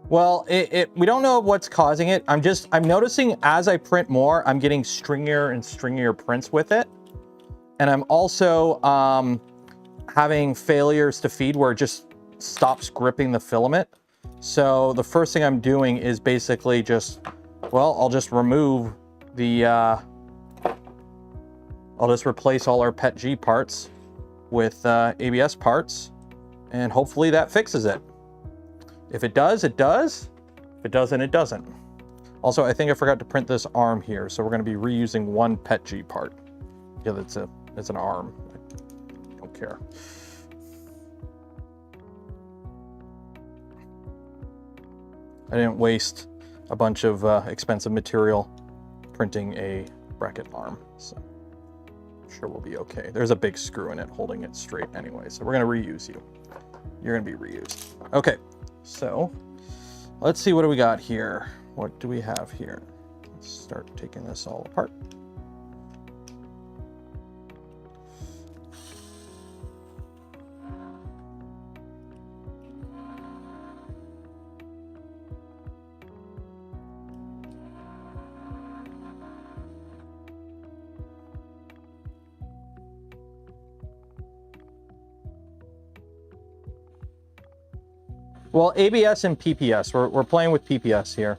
Well, we don't know what's causing it. I'm noticing as I print more, I'm getting stringier and stringier prints with it. And I'm also having failures to feed where it just stops gripping the filament. So the first thing I'm doing is basically just, well, I'll just remove the, I'll just replace all our PETG parts with ABS parts, and hopefully that fixes it. If it does, it does. If it doesn't, it doesn't. Also, I think I forgot to print this arm here, so we're going to be reusing one PETG part. Yeah, it's an arm. I don't care. I didn't waste a bunch of expensive material printing a bracket arm, so I'm sure we'll be okay. There's a big screw in it holding it straight anyway, so we're going to reuse you. You're going to be reused. Okay. So let's see, what do we got here? What do we have here? Let's start taking this all apart. Well, ABS and PPS. We're playing with PPS here.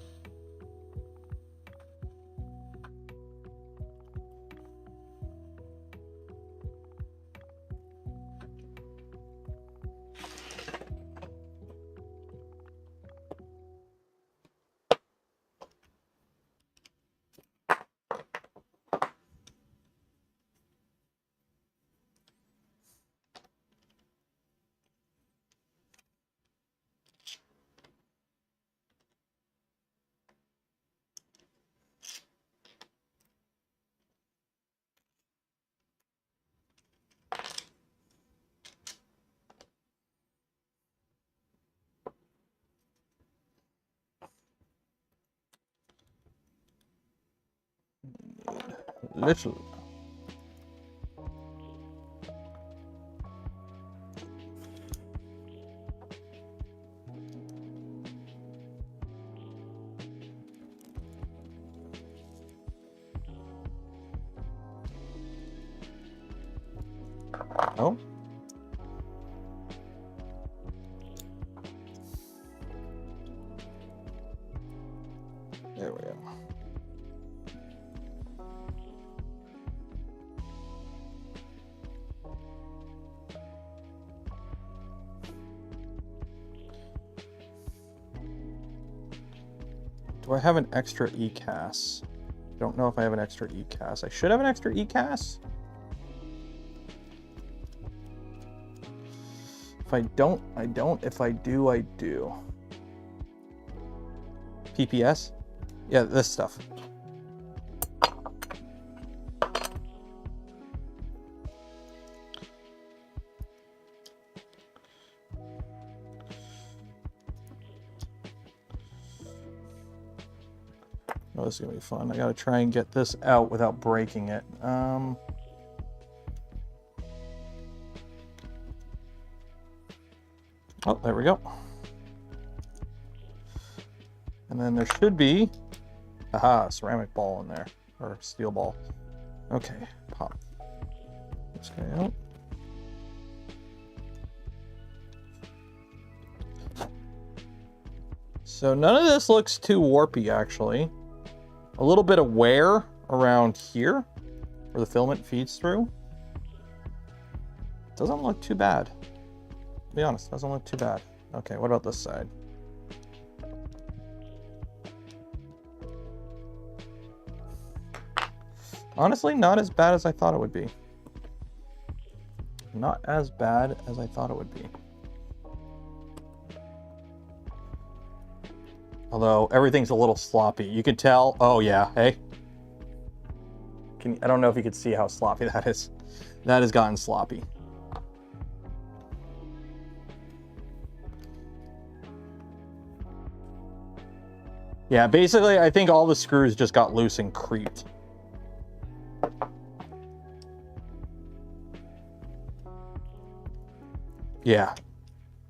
Literally. Oh. There we go. Do I have an extra ECAS? I don't know if I have an extra ECAS. I should have an extra ECAS. If I don't, I don't. If I do, I do. PPS? Yeah, this stuff. Oh, this is gonna be fun. I gotta try and get this out without breaking it. Oh, there we go. And then there should be, aha, ceramic ball in there, or steel ball. Okay, pop this guy out. So none of this looks too warpy, actually. A little bit of wear around here, where the filament feeds through. Doesn't look too bad. To be honest, doesn't look too bad. Okay, what about this side? Honestly, not as bad as I thought it would be. Not as bad as I thought it would be. Although everything's a little sloppy. You can tell, oh yeah, hey. I don't know if you can see how sloppy that is. That has gotten sloppy. Yeah, basically, I think all the screws just got loose and creeped. Yeah.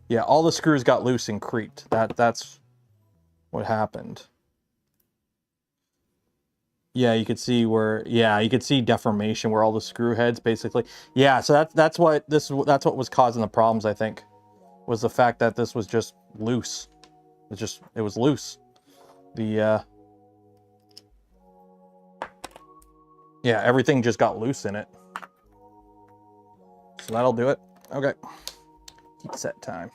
Yeah, all the screws got loose and creaked. That's what happened. Yeah, you could see where, yeah, you could see deformation where all the screw heads basically. Yeah, so that's what was causing the problems, I think, was the fact that this was just loose. It was loose. The yeah, everything just got loose in it. So that'll do it. Okay. Heat set time.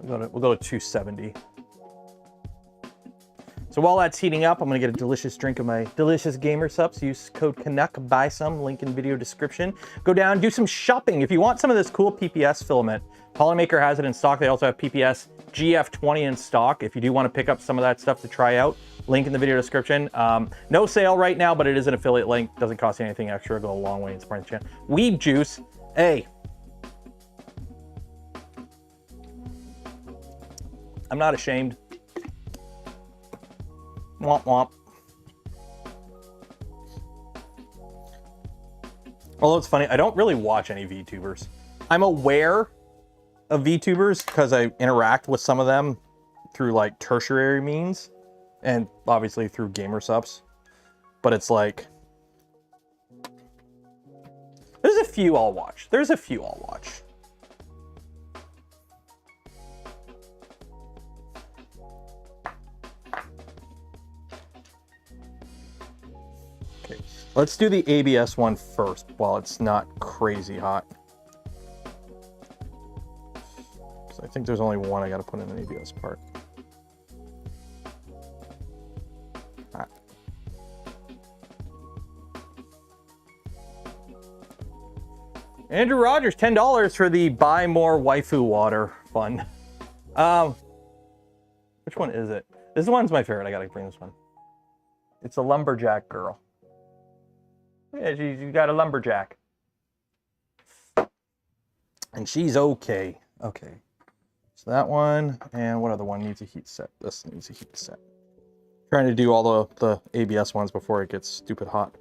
We'll go to 270. So while that's heating up, I'm gonna get a delicious drink of my delicious gamer subs. Use code Canuck, buy some, link in video description. Go down, do some shopping. If you want some of this cool PPS filament, Polymaker has it in stock. They also have PPS GF20 in stock. If you do want to pick up some of that stuff to try out, link in the video description. No sale right now, but it is an affiliate link. Doesn't cost you anything extra. Go a long way in supporting the channel. Weeb juice, hey. I'm not ashamed. Womp womp. Although it's funny, I don't really watch any VTubers. I'm aware of VTubers because I interact with some of them through like tertiary means and obviously through gamer subs. But it's like, there's a few I'll watch. Okay, let's do the ABS one first while it's not crazy hot. Because I think there's only one I got to put in an ABS part. Hot. Andrew Rogers, $10 for the buy more waifu water fund. Which one is it? This one's my favorite. I gotta bring this one. It's a lumberjack girl. Yeah, you got a lumberjack. And she's okay. Okay. So that one, and what other one needs a heat set? This needs a heat set. Trying to do all the ABS ones before it gets stupid hot.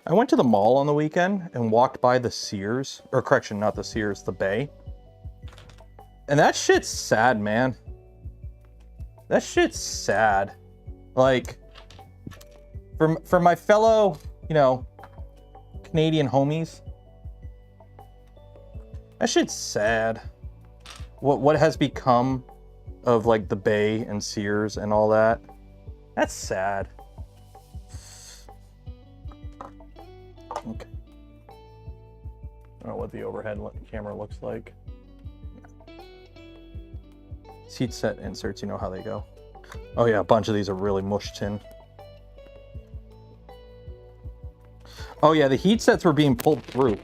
I went to the mall on the weekend and walked by the Sears, or correction, not the Sears, the Bay. And that shit's sad, man. That shit's sad. Like, for my fellow, you know, Canadian homies, that shit's sad. What has become of like the Bay and Sears and all that. That's sad. Okay. I don't know what the overhead camera looks like. Heat set inserts, you know how they go. Oh yeah, a bunch of these are really mushed in. Oh yeah, the heat sets were being pulled through.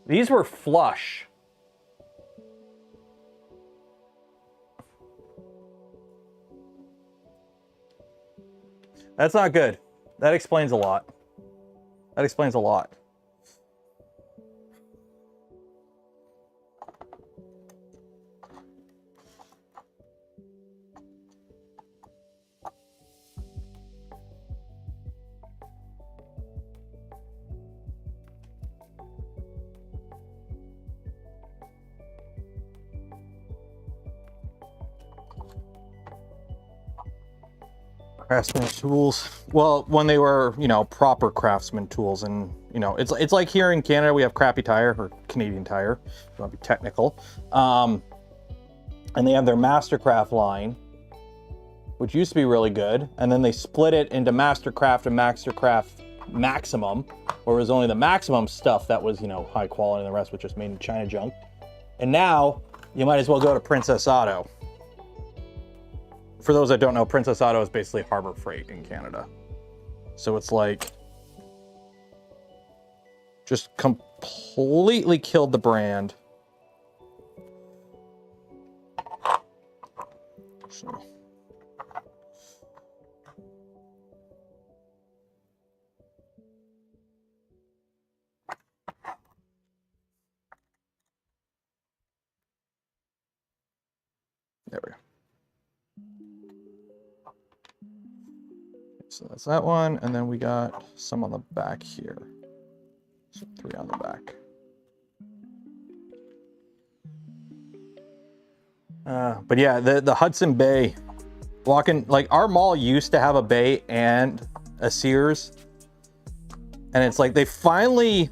These were flush. That's not good. That explains a lot. That explains a lot. Craftsman tools. Well, when they were, you know, proper craftsman tools, and you know, it's like here in Canada we have Crappy Tire, or Canadian Tire, if you want to be technical, and they have their Mastercraft line, which used to be really good, and then they split it into Mastercraft and Mastercraft Maximum, where it was only the Maximum stuff that was, you know, high quality, and the rest was just made in China junk. And now you might as well go to Princess Auto. For those that don't know, Princess Auto is basically Harbor Freight in Canada. So it's like, just completely killed the brand. So. There we go. So that's that one, and then we got some on the back here. So 3 on the back. But yeah, the Hudson Bay, walking, like our mall used to have a bay and a Sears, and it's like they finally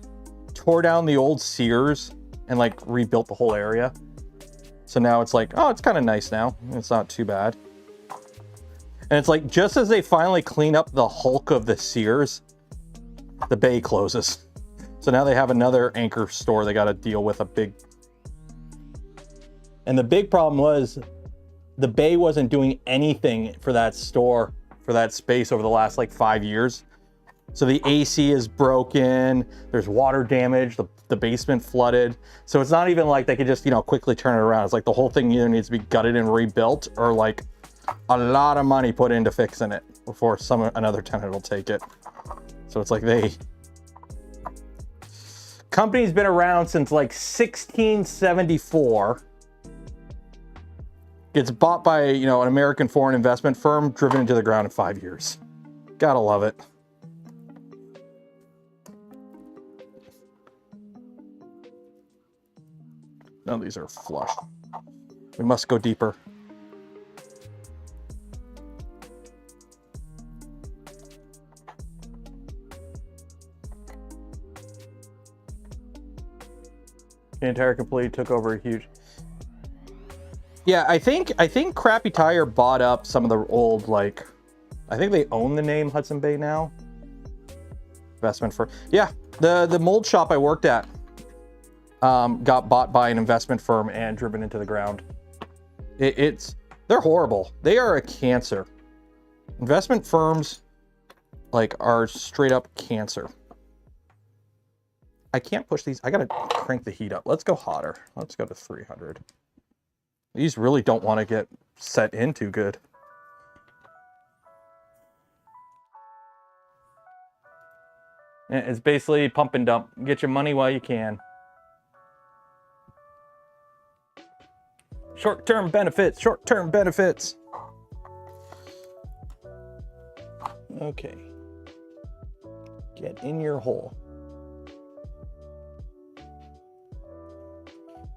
tore down the old Sears and like rebuilt the whole area. So now it's like, oh, it's kind of nice now. It's not too bad. And it's like, just as they finally clean up the hulk of the Sears, the bay closes. So now they have another anchor store they got to deal with, a big. And the big problem was the bay wasn't doing anything for that store, for that space over the last like 5 years. So the AC is broken, there's water damage, the basement flooded. So it's not even like they could just, you know, quickly turn it around. It's like the whole thing either needs to be gutted and rebuilt, or like a lot of money put into fixing it before another tenant will take it. So it's like company's been around since like 1674. Gets bought by, you know, an American foreign investment firm, driven into the ground in 5 years. Gotta love it. None of these are flush. We must go deeper. The entire completely took over a huge. Yeah, I think Crappy Tire bought up some of the old, like, I think they own the name Hudson Bay now. Investment firm. Yeah, the mold shop I worked at got bought by an investment firm and driven into the ground. They're horrible. They are a cancer. Investment firms, like, are straight up cancer. I can't push these. I gotta crank the heat up. Let's go hotter. Let's go to 300. These really don't want to get set in too good. It's basically pump and dump. Get your money while you can. Short-term benefits, short-term benefits. Okay. Get in your hole.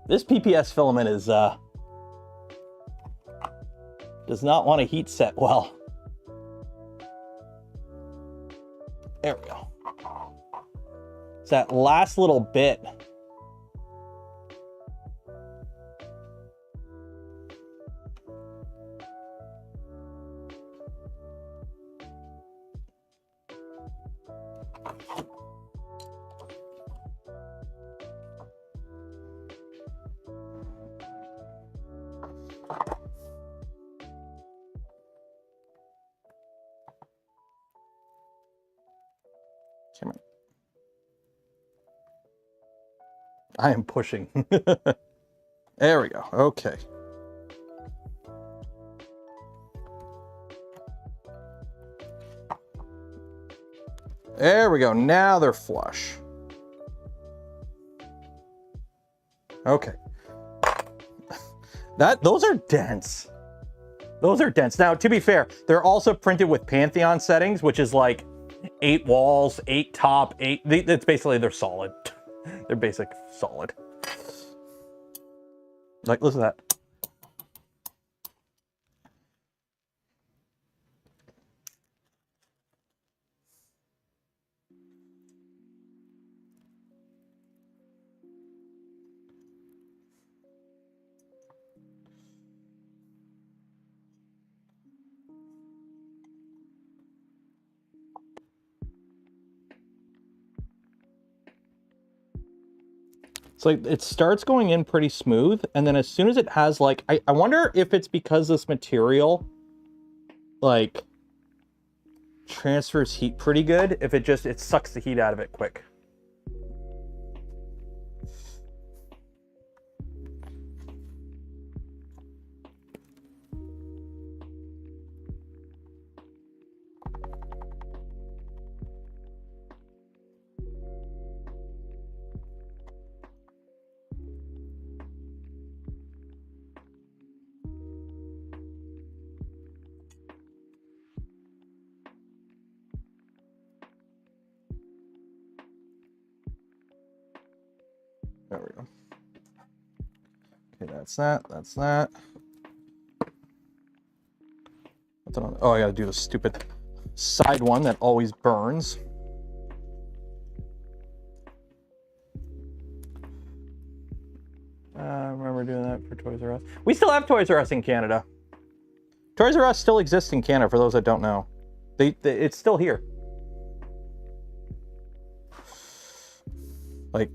This PPS filament is does not want to heat set well. There we go. It's that last little bit. I am pushing. There we go. Okay. There we go. Now they're flush. Okay. Those are dense. Those are dense. Now, to be fair, they're also printed with Pantheon settings, which is like 8 walls, 8 top, 8. It's basically, they're solid. They're basic solid. Like, listen to that. It's like, it starts going in pretty smooth, and then as soon as it has, like, I wonder if it's because this material, like, transfers heat pretty good, if it sucks the heat out of it quick. There we go. Okay, that's that. That's that. Oh, I gotta do the stupid side one that always burns. I remember doing that for Toys R Us. We still have Toys R Us in Canada. Toys R Us still exists in Canada, for those that don't know. It's still here. Like,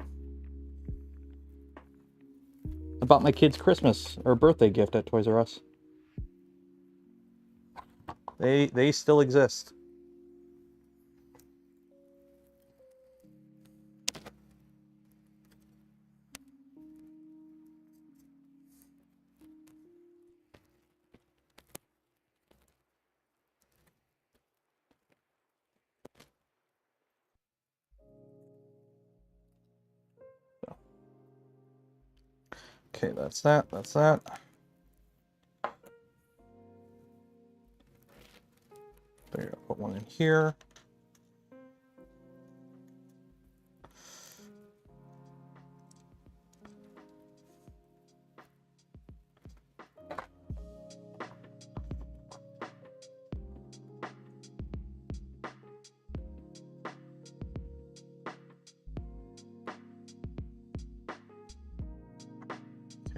I bought my kids Christmas or birthday gift at Toys R Us. They still exist. Okay, that's that. That's that. There you go. Put one in here.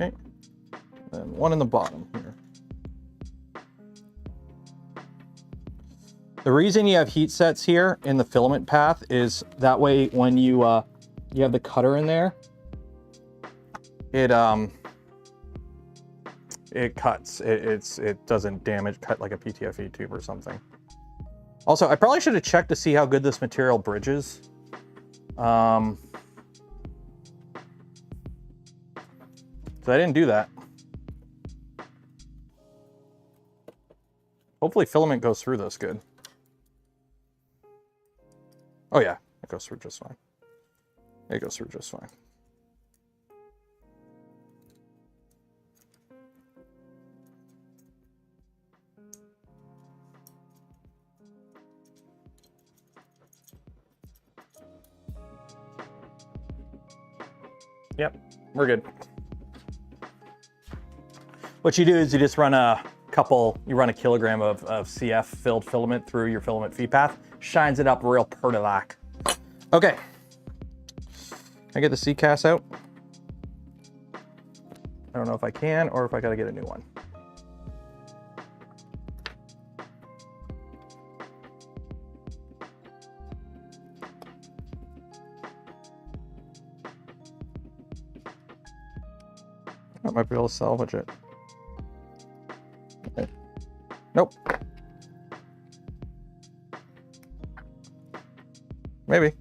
Okay, and one in the bottom here. The reason you have heat sets here in the filament path is that way when you have the cutter in there, it cuts. It doesn't cut like a PTFE tube or something. Also, I probably should have checked to see how good this material bridges. So I didn't do that. Hopefully filament goes through this good. Oh yeah, it goes through just fine. It goes through just fine. Yep, we're good. What you do is you just run a kilogram of CF filled filament through your filament feed path, shines it up real pretty-like. Okay. Can I get the CCAS out? I don't know if I can or if I gotta get a new one. I might be able to salvage it. Okay. Nope. Maybe.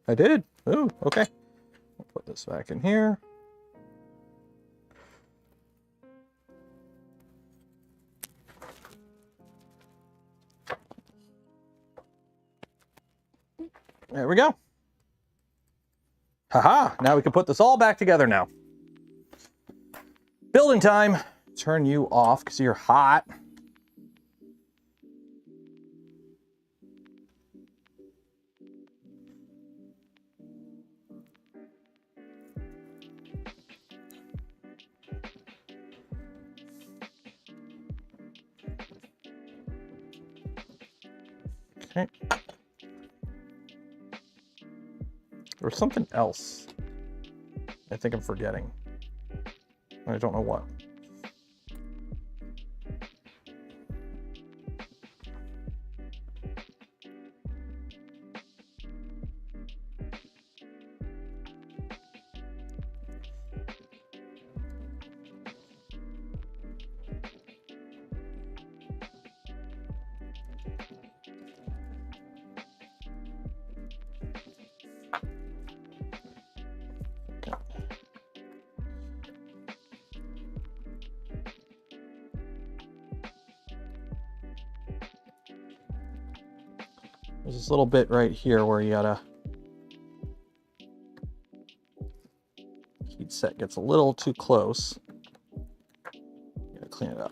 I did. Ooh, okay. I'll put this back in here. There we go. Haha, now we can put this all back together now. Building time. Turn you off because you're hot. Okay. There's something else I think I'm forgetting. I don't know what. There's this little bit right here where you gotta heat set gets a little too close. You gotta clean it up.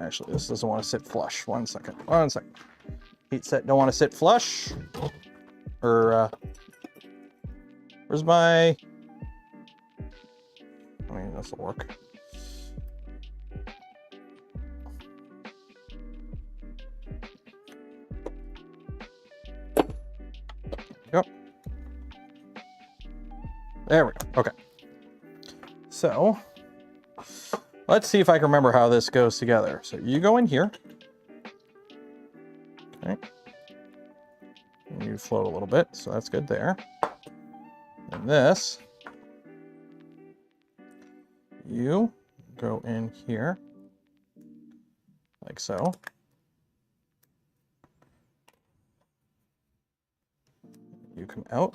Actually, this doesn't want to sit flush. One second. Heat set don't want to sit flush. Or, where's my... I mean, this will work. Yep. There we go. Okay. So, let's see if I can remember how this goes together. So you go in here. Okay. And you float a little bit, so that's good there. And this, you go in here, like so. You come out.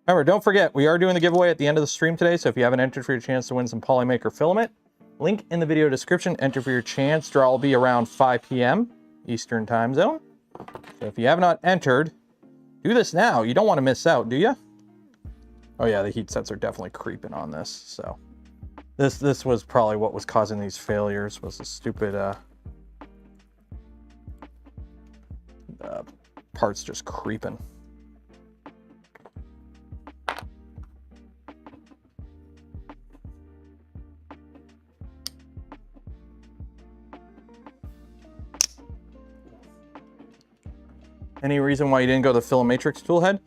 Remember, don't forget, we are doing the giveaway at the end of the stream today, so if you haven't entered for your chance to win some Polymaker filament, link in the video description, enter for your chance. Draw will be around 5 p.m. Eastern time zone. So if you have not entered, do this now. You don't want to miss out, do you? Oh yeah, the heat sets are definitely creeping on this, so. This was probably what was causing these failures, was the stupid parts just creeping. Any reason why you didn't go the Filomatrix tool head?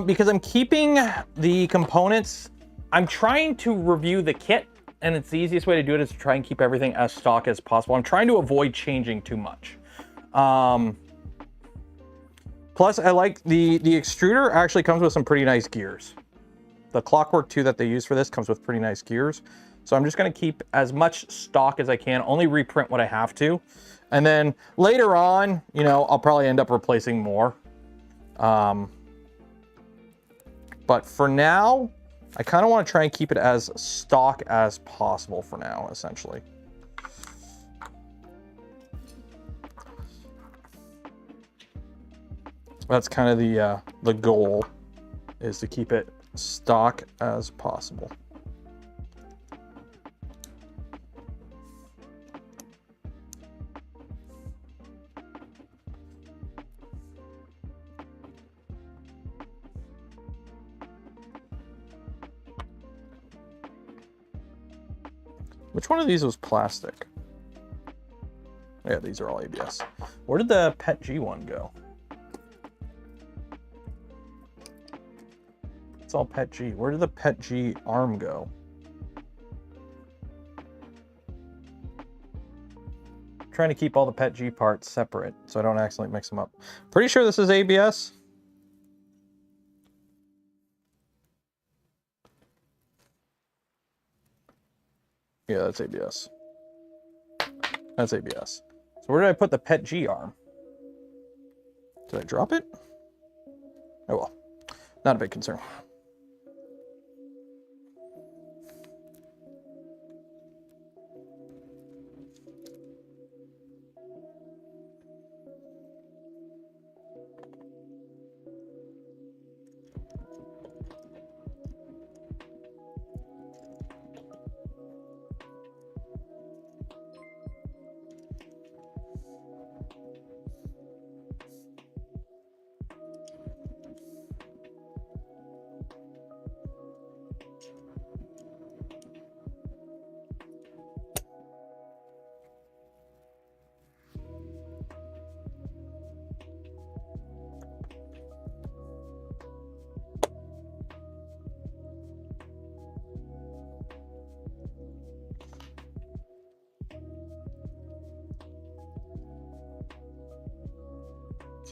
Because I'm keeping the components. I'm trying to review the kit, and it's the easiest way to do it is to try and keep everything as stock as possible. I'm trying to avoid changing too much. Plus, I like the extruder actually comes with some pretty nice gears. The Clockwork 2 that they use for this comes with pretty nice gears. So I'm just gonna keep as much stock as I can, only reprint what I have to. And then later on, you know, I'll probably end up replacing more. But for now, I kind of want to try and keep it as stock as possible for now, essentially. That's kind of the goal, is to keep it stock as possible. Which one of these was plastic? Yeah, these are all ABS. Where did the PETG one go? It's all PETG. Where did the PETG arm go? I'm trying to keep all the PETG parts separate so I don't accidentally mix them up. Pretty sure this is ABS. Yeah, that's ABS. That's ABS. So where did I put the PETG arm? Did I drop it? Oh well, not a big concern.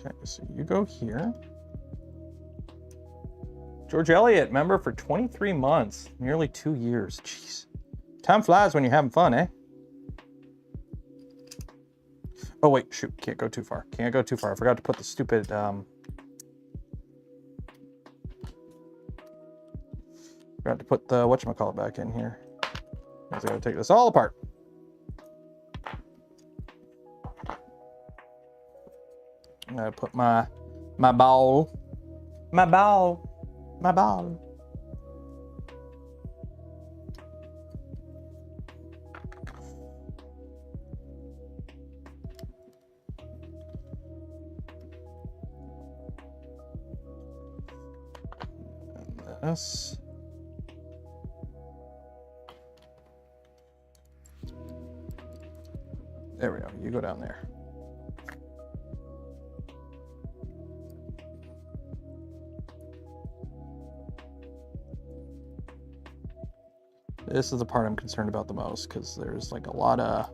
Okay, so you go here. George Elliott, member for 23 months, nearly 2 years. Jeez. Time flies when you're having fun, eh? Oh wait, shoot, can't go too far. Can't go too far. I forgot to put the stupid, forgot to put the whatchamacallit back in here. I gotta take this all apart. I'm gonna put my ball. this. There we go. You go down there. This is the part I'm concerned about the most because there's like a lot of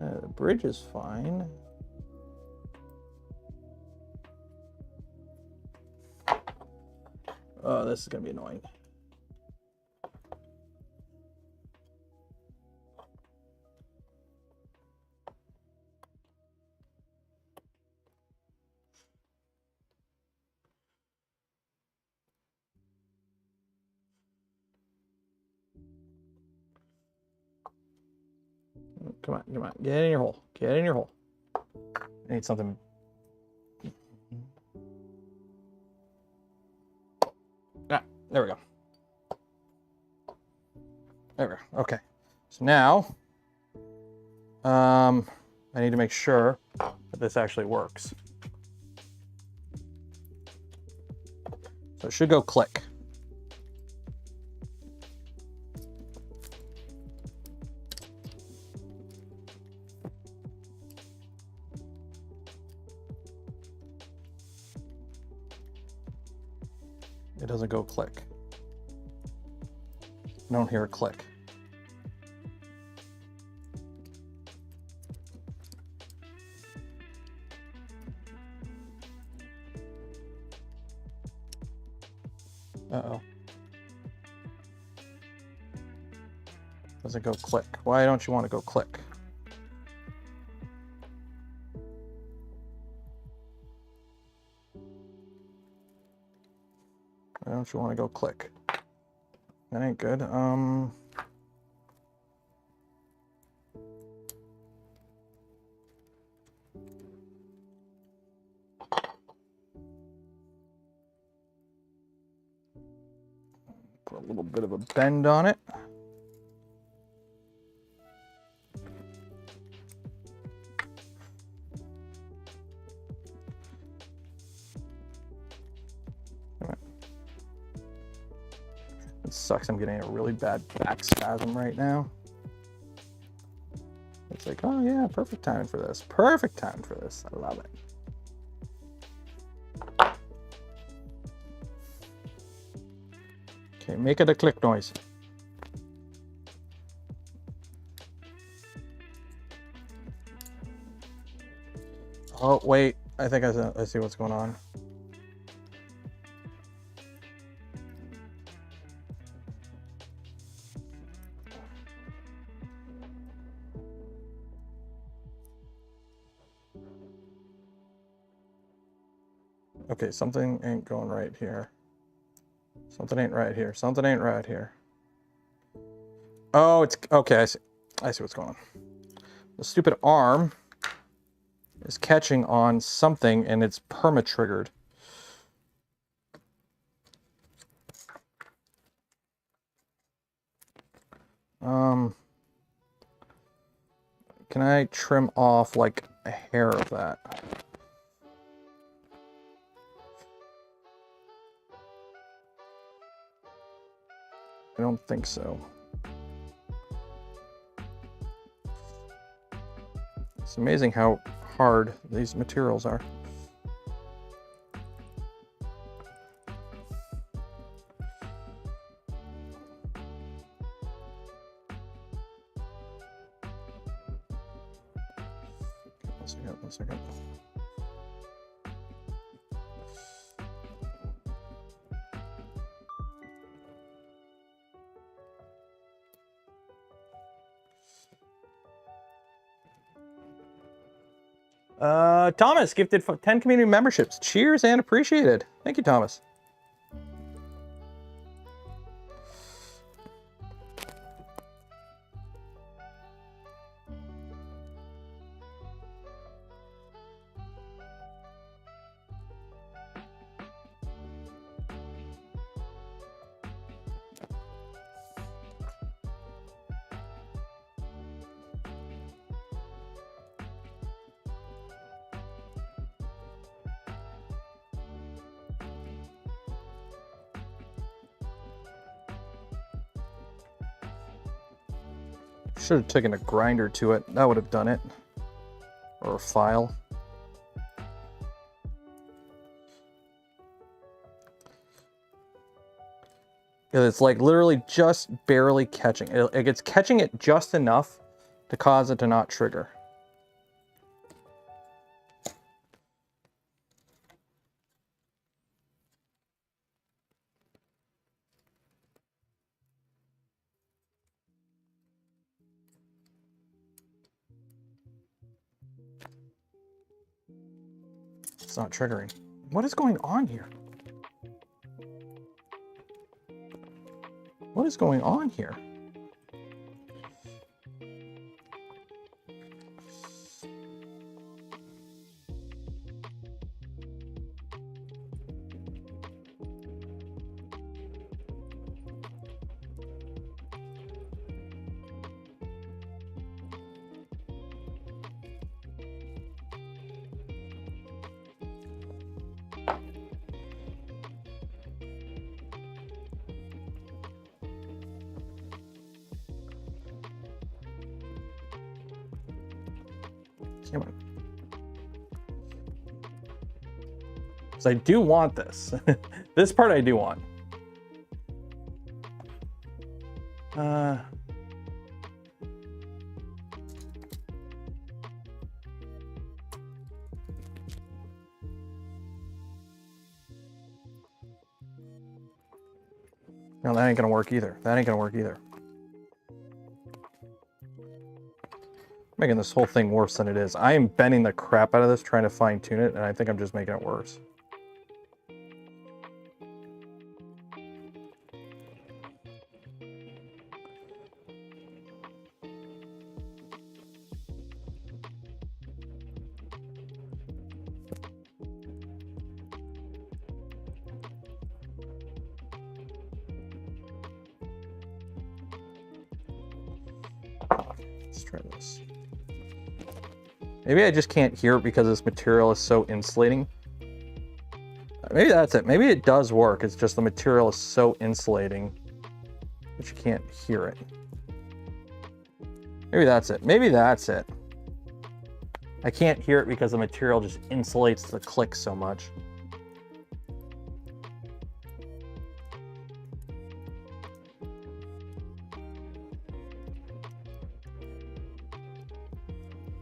the bridge is fine. Oh, this is gonna be annoying. Come on, come on. Get in your hole. Get in your hole. I need something. Ah, there we go. There we go. Okay. So now, I need to make sure that this actually works. So it should go click. It doesn't go click. I don't hear a click. Uh-oh. Doesn't go click. Why don't you want to go click? Why don't you want to go click? That ain't good. Put a little bit of a bend on it. It sucks, I'm getting a really bad back spasm right now. It's like, oh yeah, perfect timing for this. Perfect time for this. I love it. Okay, make it a click noise. Oh, wait. I think I see what's going on. Okay, something ain't going right here. Something ain't right here. Something ain't right here. Oh, it's okay. I see. I see what's going on. The stupid arm is catching on something and it's perma-triggered. Can I trim off like a hair of that? I don't think so. It's amazing how hard these materials are. One second. Thomas gifted 10 community memberships. Cheers and appreciated. Thank you, Thomas. Should have taken a grinder to it. That would have done it. Or a file. It's like literally just barely catching. It's catching it just enough to cause it to not trigger. It's not triggering. What is going on here? What is going on here? Come on. So I do want this. This part I do want. No, that ain't gonna work either. That ain't gonna work either. Making this whole thing worse than it is. I am bending the crap out of this trying to fine tune it, and I think I'm just making it worse. Let's try this. Maybe I just can't hear it because this material is so insulating. Maybe that's it. Maybe it does work. It's just the material is so insulating that you can't hear it. Maybe that's it. Maybe that's it. I can't hear it because the material just insulates the click so much.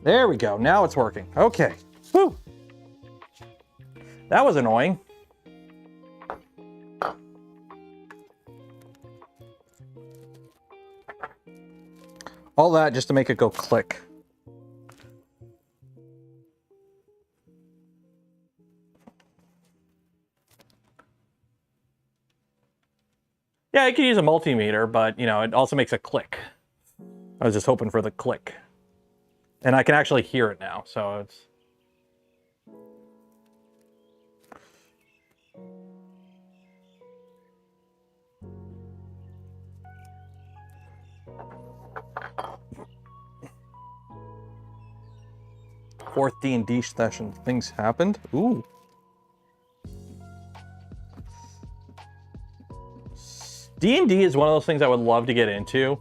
There we go. Now it's working. Okay. Woo. That was annoying. All that just to make it go click. Yeah, I could use a multimeter, but you know, it also makes a click. I was just hoping for the click. And I can actually hear it now, so it's... Fourth D&D session. Things happened. Ooh. D&D is one of those things I would love to get into.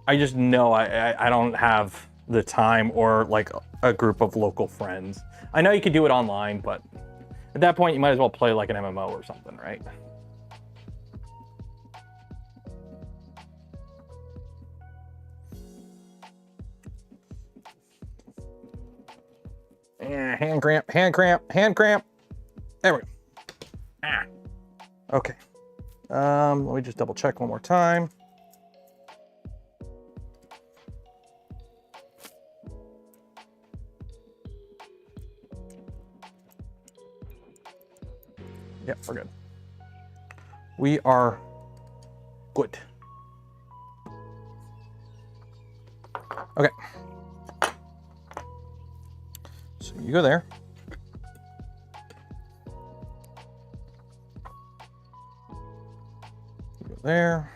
I just know I don't have the time or like a group of local friends. I know you could do it online, but at that point you might as well play like an MMO or something, right? Yeah, hand cramp, hand cramp, hand cramp. There we go. Ah. Okay. Let me just double check one more time. Yep, we're good. We are good. Okay. So you go there. You go there.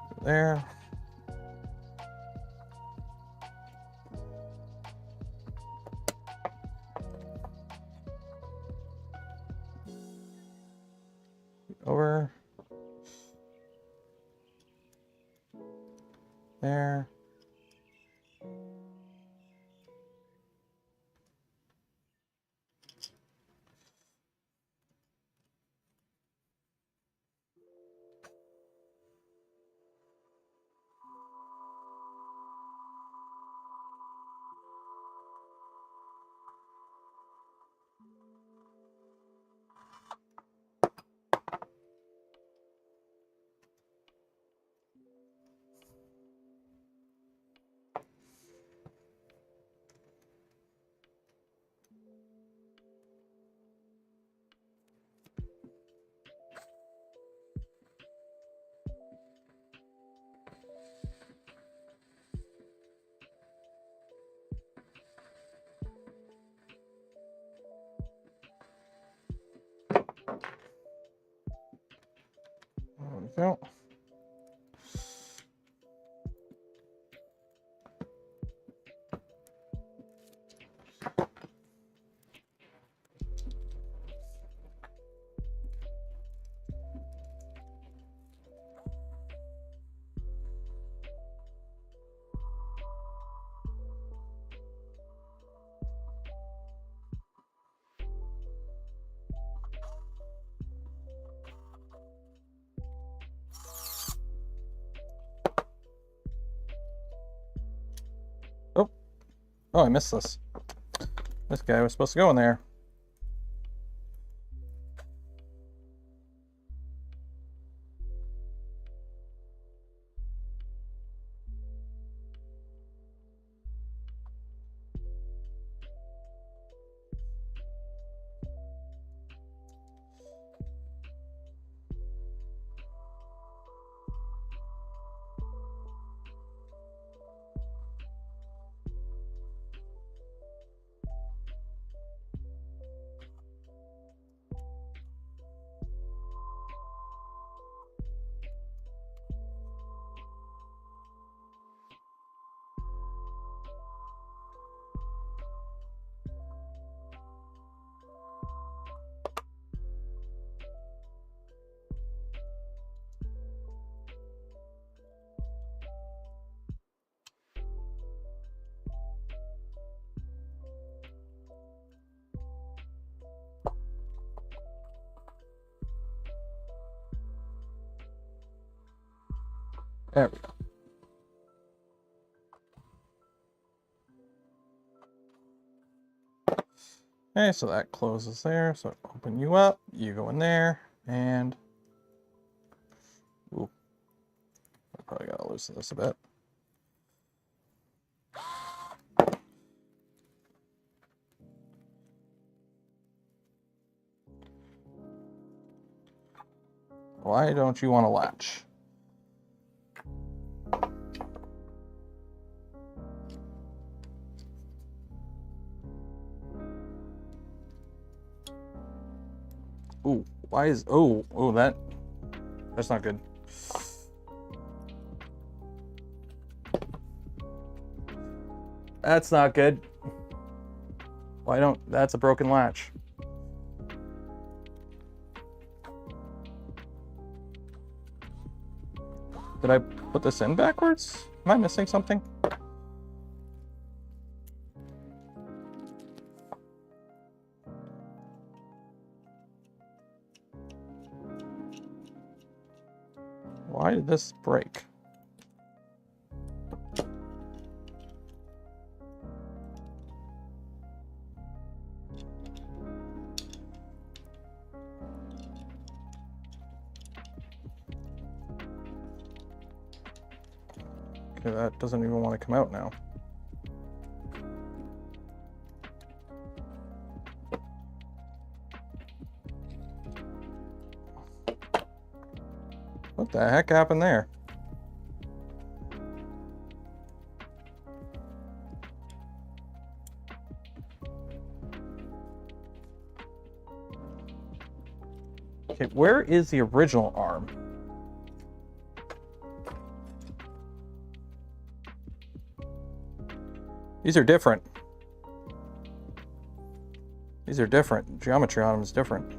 Go there. Over. There we go. Oh, I missed this. This guy was supposed to go in there. There we go. Okay, so that closes there. So open you up, you go in there, and ooh, I probably gotta loosen this a bit. Why don't you want to latch? Ooh, why is, oh, that's not good. That's not good. Why don't, that's a broken latch. Did I put this in backwards? Am I missing something? Why did this break? Okay, that doesn't even want to come out now. What the heck happened there? Okay, where is the original arm? These are different. These are different. Geometry on them is different.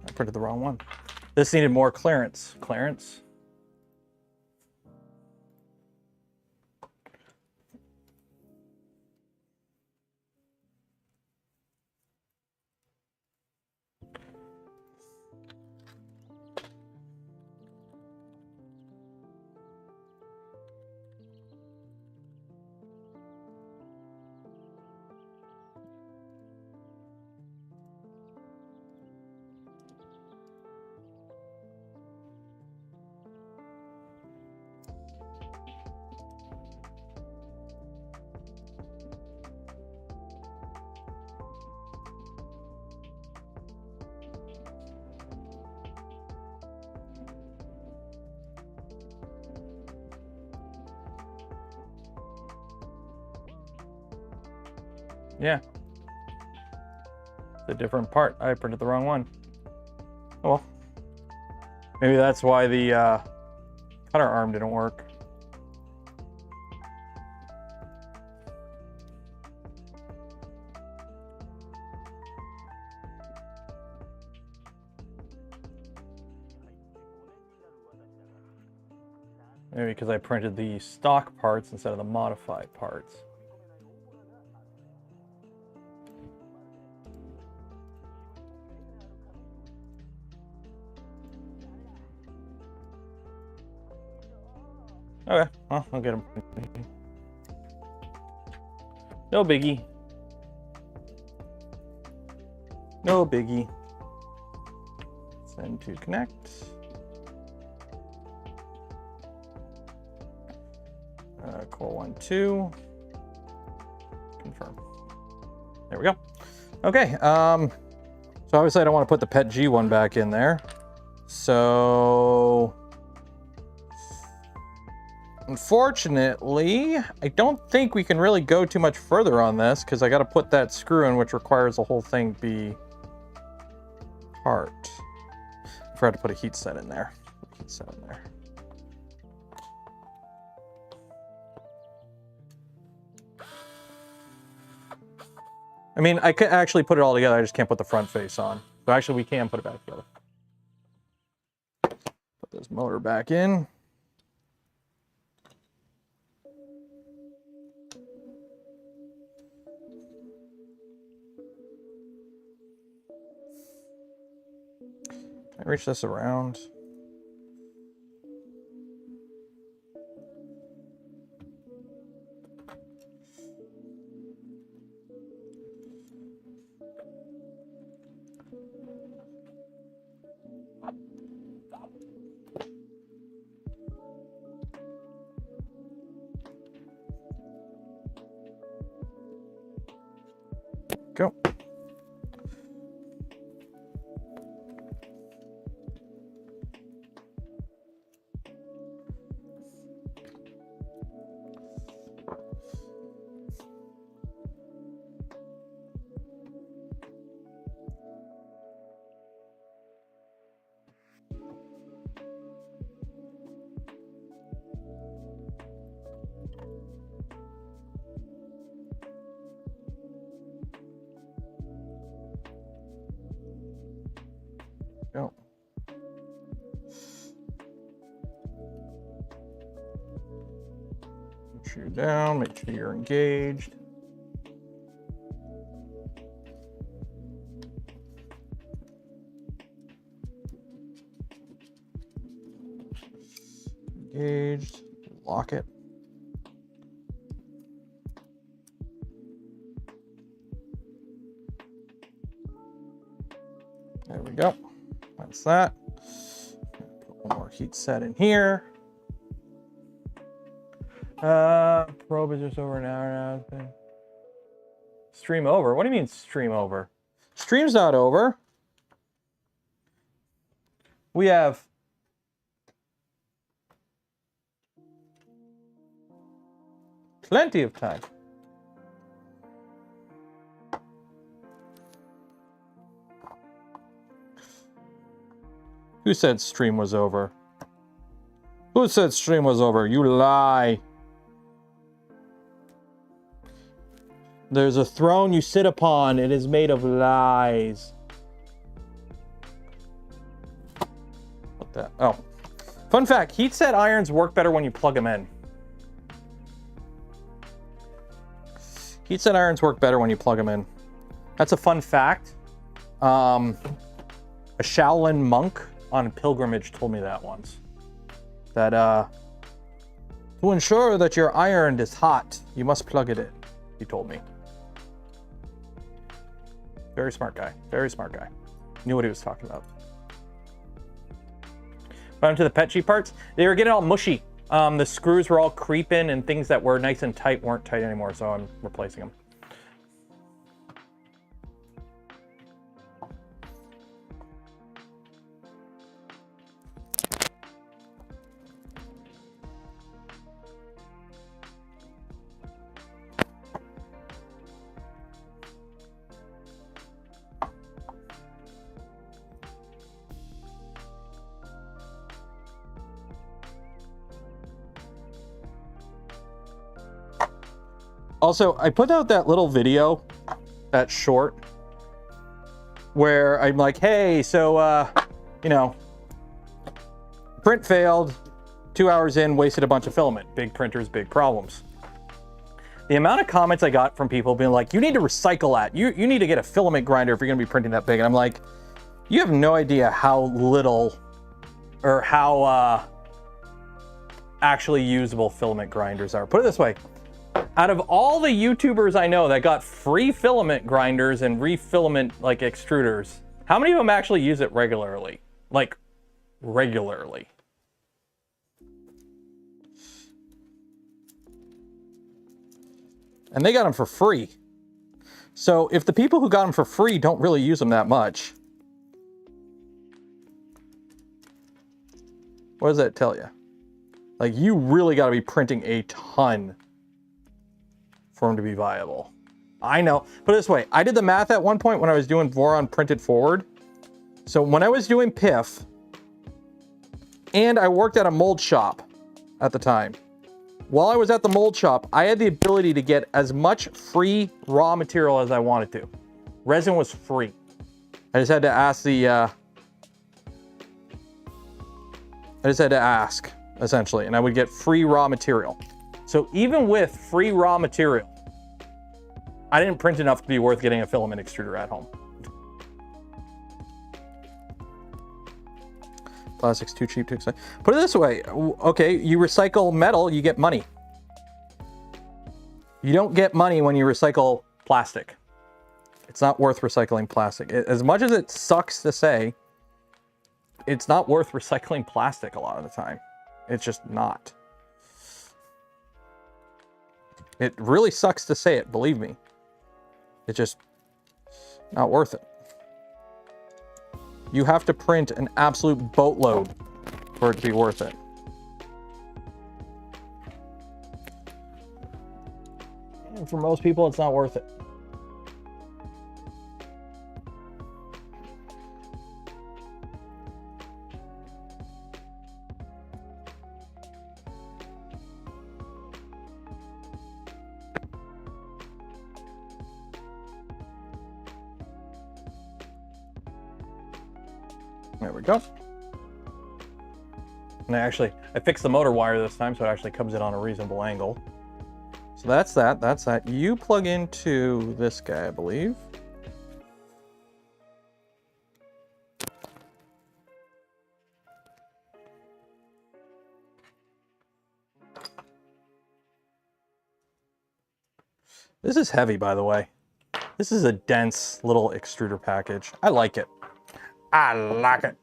I printed the wrong one. This needed more clearance. Clearance? Yeah. It's a different part. I printed the wrong one. Oh well. Maybe that's why the cutter arm didn't work. Maybe because I printed the stock parts instead of the modified parts. Okay, well, I'll get them. No biggie. No biggie. Send to connect. Core 1, 2. Confirm. There we go. Okay. So obviously I don't want to put the PETG one back in there. So unfortunately, I don't think we can really go too much further on this because I got to put that screw in, which requires the whole thing be hard. I forgot to put a heat set in there. Heat set in there. I mean, I could actually put it all together. I just can't put the front face on. So actually, we can put it back together. Put this motor back in. Can I reach this around? Go. Go. Make sure you're down, make sure you're engaged. Engaged, lock it. There we go. That's that. Put one more heat set in here. Probe is just over an hour now. Stream over? What do you mean stream over? Stream's not over. We have plenty of time. Who said stream was over? Who said stream was over? You lie. There's a throne you sit upon. It is made of lies. What the? Oh. Fun fact, heat set irons work better when you plug them in. Heat set irons work better when you plug them in. That's a fun fact. A Shaolin monk on pilgrimage told me that once. That to ensure that your iron is hot, you must plug it in. He told me. Very smart guy. Very smart guy. Knew what he was talking about. Went to the PETG parts. They were getting all mushy. The screws were all creeping and things that were nice and tight weren't tight anymore, so I'm replacing them. Also, I put out that little video, that short, where I'm like, hey, so, you know, print failed, 2 hours in, wasted a bunch of filament. Big printers, big problems. The amount of comments I got from people being like, you need to recycle that. You need to get a filament grinder if you're gonna be printing that big. And I'm like, you have no idea how little or how actually usable filament grinders are. Put it this way, out of all the YouTubers I know that got free filament grinders and refilament like extruders, how many of them actually use it regularly? Like, regularly. And they got them for free. So if the people who got them for free don't really use them that much, what does that tell you? Like, you really got to be printing a ton for them to be viable. I know. Put it this way, I did the math at one point when I was doing Voron printed forward. So when I was doing PIF, and I worked at a mold shop at the time, while I was at the mold shop, I had the ability to get as much free raw material as I wanted to. Resin was free. I just had to ask essentially, and I would get free raw material. So even with free raw material, I didn't print enough to be worth getting a filament extruder at home. Plastic's too cheap to exciting. Put it this way, okay, you recycle metal, you get money. You don't get money when you recycle plastic. It's not worth recycling plastic. As much as it sucks to say, it's not worth recycling plastic a lot of the time. It's just not. It really sucks to say it, believe me. It's just not worth it. You have to print an absolute boatload for it to be worth it. And for most people, it's not worth it. There we go. And I fixed the motor wire this time, so it actually comes in on a reasonable angle. So that's that. You plug into this guy, I believe. This is heavy, by the way. This is a dense little extruder package. I like it. I like it.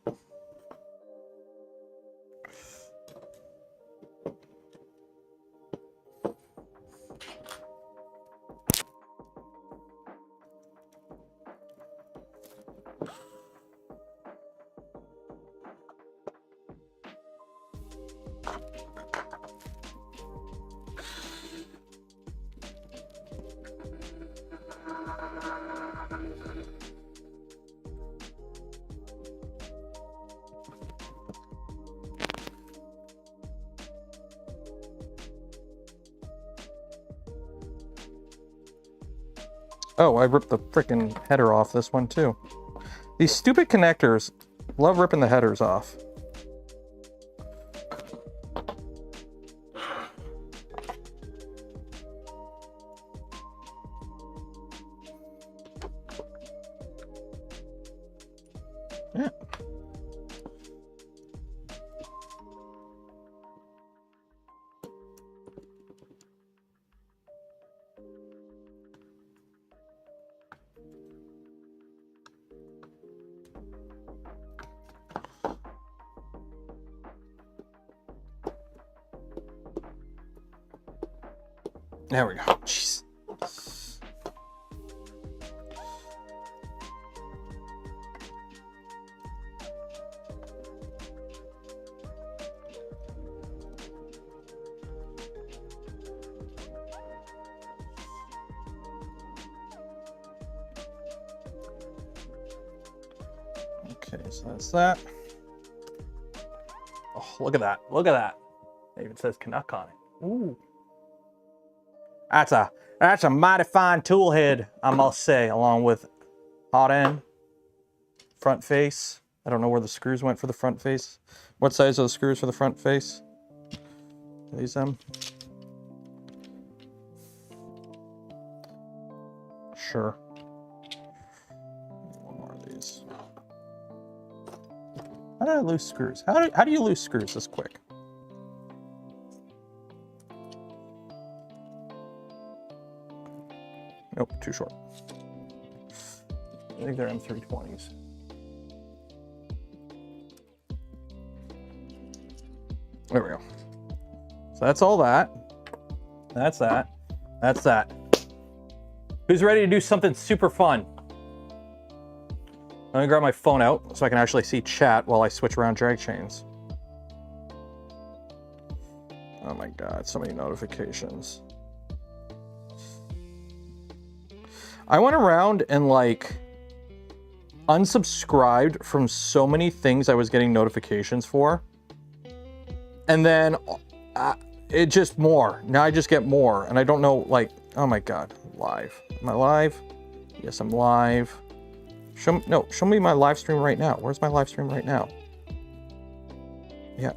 Oh, I ripped the frickin' header off this one too. These stupid connectors love ripping the headers off. Yeah. There we go. Jeez. Okay, so that's that. Oh, look at that. Look at that. It even says Canuck on it. Ooh. That's a mighty fine tool head, I must say, along with hot end, front face. I don't know where the screws went for the front face. What size are the screws for the front face? These them? Sure. One more of these. How did I lose screws? How do you lose screws this quick? Nope, too short. I think they're M320s. There we go. So that's all that. That's that. That's that. Who's ready to do something super fun? Let me grab my phone out so I can actually see chat while I switch around drag chains. Oh my God, so many notifications. I went around and like unsubscribed from so many things I was getting notifications for. And then it just more. Now I just get more and I don't know, like, oh my God, live. Am I live? Yes, I'm live. Show me my live stream right now. Where's my live stream right now? Yeah.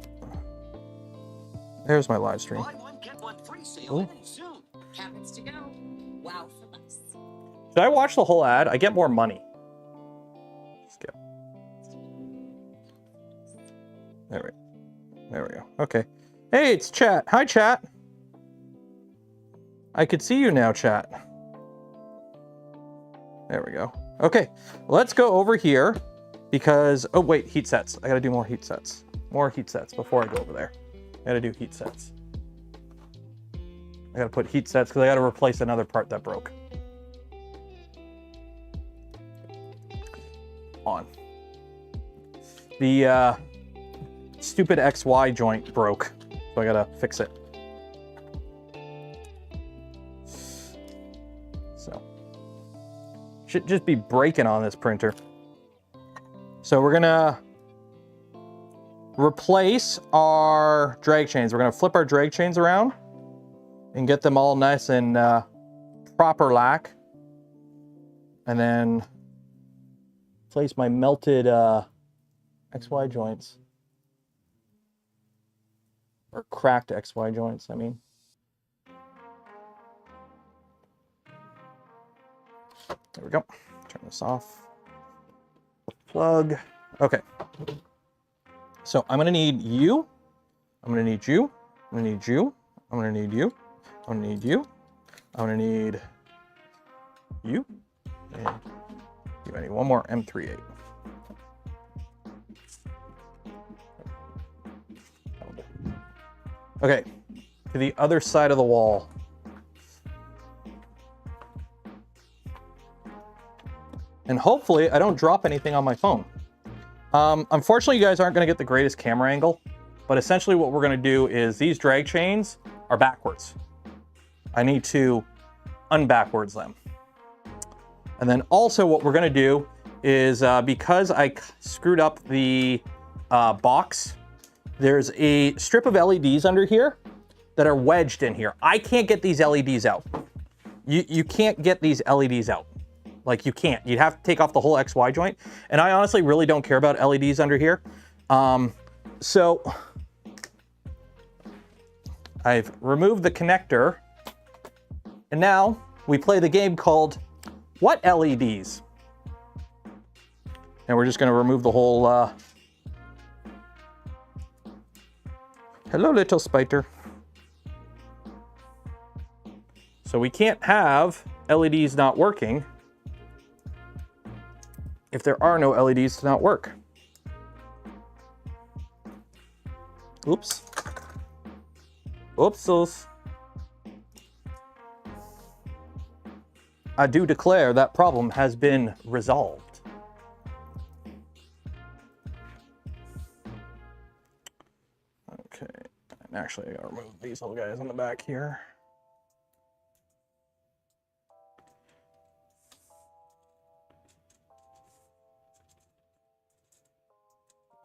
There's my live stream. Buy one, get one free sale soon. Happens to go. Wow for us. Should I watch the whole ad? I get more money. Skip. There we go. Okay. Hey, it's chat. Hi, chat. I could see you now, chat. There we go. Okay, let's go over here because, oh wait, heat sets. I gotta do more heat sets. More heat sets before I go over there. I gotta do heat sets. I gotta put heat sets because I gotta replace another part that broke. On. The stupid XY joint broke, so I gotta fix it. So, should just be breaking on this printer. So we're gonna replace our drag chains. We're gonna flip our drag chains around and get them all nice and proper lack. And then place my melted XY joints. Or cracked XY joints, I mean. There we go. Turn this off. Plug. Okay. So I'm gonna need you. I'm gonna need you. I'm gonna need you. I'm gonna need you. I'm gonna need you. I'm gonna need you. And you. I need one more M38. Okay, to the other side of the wall. And hopefully I don't drop anything on my phone. Unfortunately, you guys aren't gonna get the greatest camera angle, but essentially what we're gonna do is these drag chains are backwards. I need to unbackwards them. And then also what we're gonna do is because I screwed up the box, there's a strip of LEDs under here that are wedged in here. I can't get these LEDs out. You can't get these LEDs out. Like you can't. You'd have to take off the whole XY joint. And I honestly really don't care about LEDs under here. So I've removed the connector. And now we play the game called What LEDs? And we're just gonna remove the whole hello, little spider. So we can't have LEDs not working if there are no LEDs to not work. Oops. Oopsies. I do declare that problem has been resolved. Okay, and actually I gotta remove these little guys on the back here.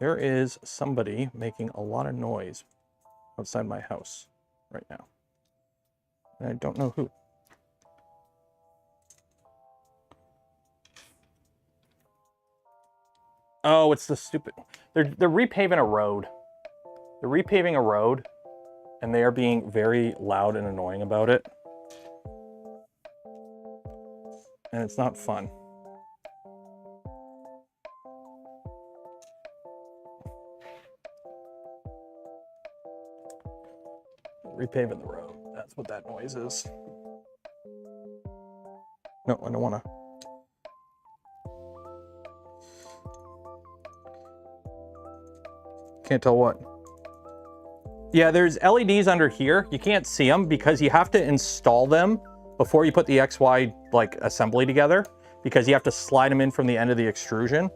There is somebody making a lot of noise outside my house right now. And I don't know who. Oh, it's the stupid. They're repaving a road. They're repaving a road, and they are being very loud and annoying about it. And it's not fun. Repaving the road. That's what that noise is. No, I don't want to. Can't tell what. Yeah, there's LEDs under here. You can't see them because you have to install them before you put the XY like assembly together, because you have to slide them in from the end of the extrusion.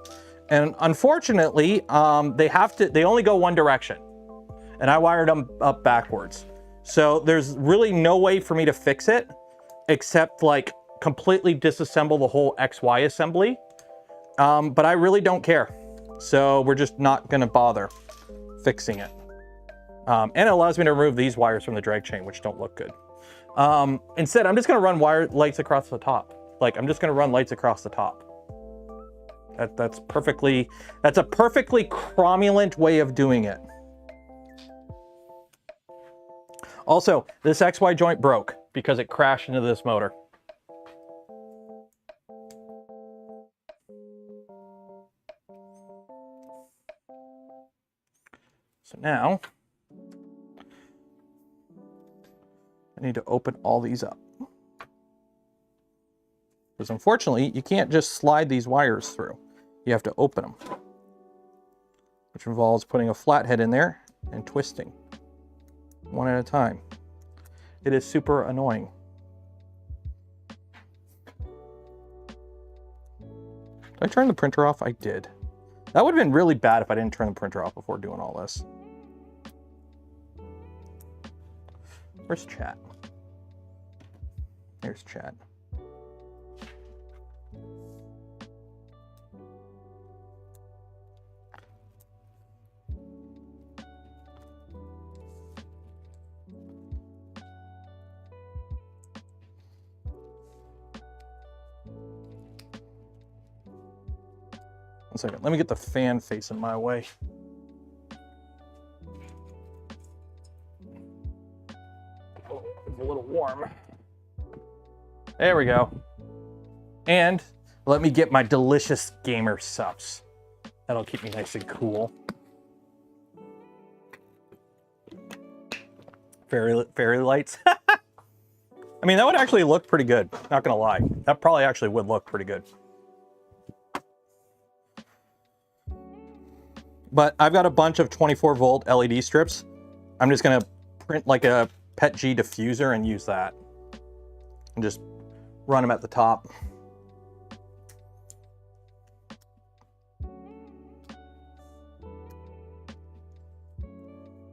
And unfortunately, they only go one direction. And I wired them up backwards. So there's really no way for me to fix it except like completely disassemble the whole XY assembly. But I really don't care. So we're just not gonna bother fixing it. And it allows me to remove these wires from the drag chain, which don't look good. Instead, I'm just gonna run lights across the top. Like, I'm just gonna run lights across the top. That's a perfectly cromulent way of doing it. Also, this XY joint broke because it crashed into this motor. So now, I need to open all these up. Because unfortunately, you can't just slide these wires through. You have to open them. Which involves putting a flathead in there and twisting. One at a time. It is super annoying. Did I turn the printer off? I did. That would have been really bad if I didn't turn the printer off before doing all this. Where's chat? Here's chat. One second, let me get the fan facing my way. Oh, it's a little warm. There we go. And let me get my delicious gamer sups. That'll keep me nice and cool. Fairy lights. I mean, that would actually look pretty good. Not gonna lie. That probably actually would look pretty good. But I've got a bunch of 24 volt LED strips. I'm just gonna print like a PETG diffuser and use that. And just run them at the top.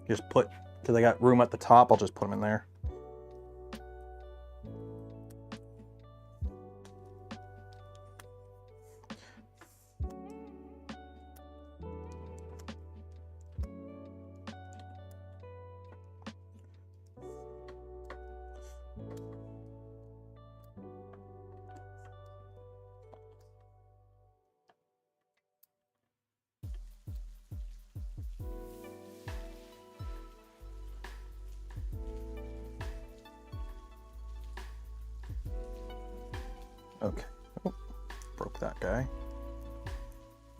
Just put, because I got room at the top, I'll just put them in there. Okay, oh, broke that guy.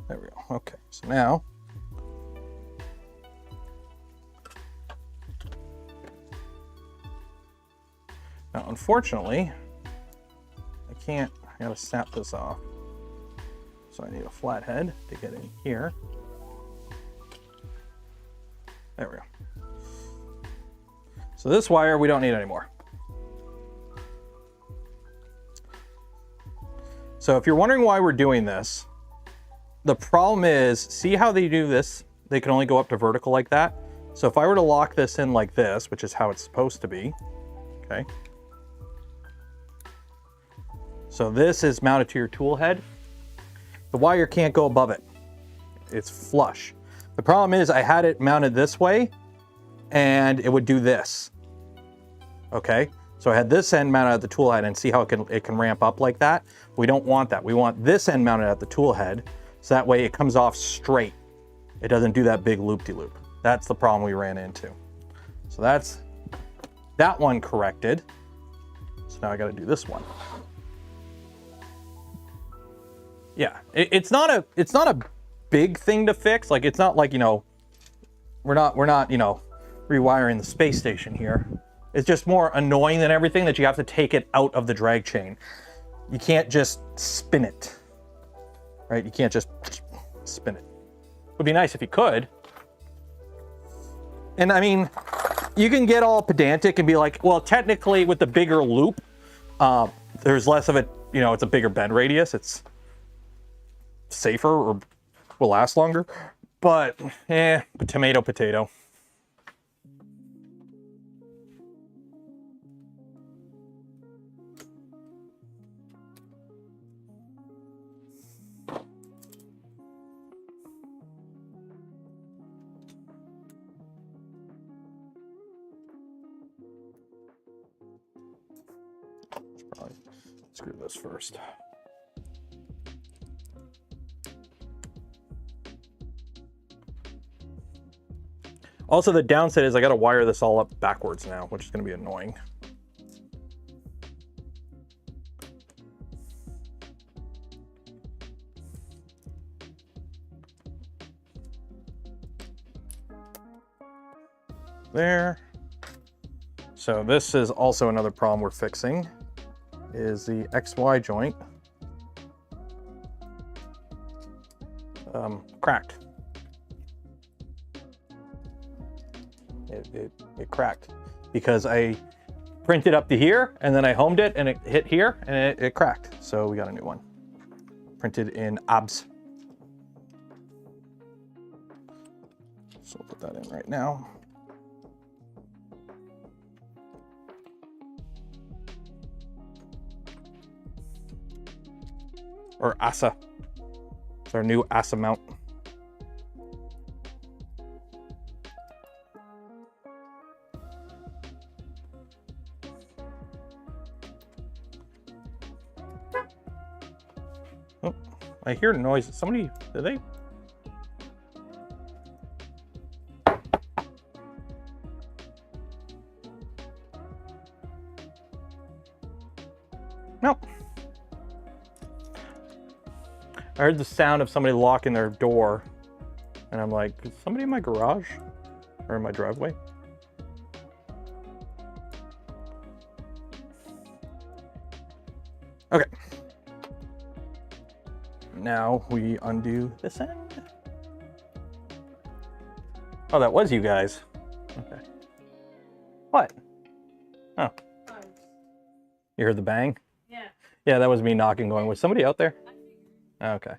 There we go. Okay, so now unfortunately, I gotta snap this off. So I need a flathead to get in here. There we go. So this wire we don't need anymore. So if you're wondering why we're doing this, the problem is, see how they do this? They can only go up to vertical like that. So if I were to lock this in like this, which is how it's supposed to be, okay? So this is mounted to your tool head. The wire can't go above it. It's flush. The problem is I had it mounted this way and it would do this, okay? So I had this end mounted at the tool head, and see how it can ramp up like that? We don't want that. We want this end mounted at the tool head So that way it comes off straight. It doesn't do that big loop-de-loop. That's the problem we ran into. So that's that one corrected. So now I got to do this one. Yeah, it's not a big thing to fix. Like, it's not like, you know, we're not, you know, rewiring the space station here. It's just more annoying than everything that you have to take it out of the drag chain. You can't just spin it, right? You can't just spin it. Would be nice if you could. And I mean, you can get all pedantic and be like, well, technically with the bigger loop, there's less of it, you know, it's a bigger bend radius. It's safer or will last longer, but tomato, potato. Probably screw this first. Also, the downside is I got to wire this all up backwards now, which is going to be annoying. There. So this is also another problem we're fixing, is the XY joint cracked. It cracked because I printed up to here and then I homed it and it hit here and it cracked. So we got a new one printed in ABS. So we'll put that in right now. Or ASA. It's our new ASA mount. Oh, I hear noise. Somebody, did they? Nope. I heard the sound of somebody locking their door, and I'm like, is somebody in my garage or in my driveway? Okay. Now we undo this end. Oh, that was you guys. Okay. What? Oh. You heard the bang? Yeah. Yeah, that was me knocking, going, was somebody out there? Okay.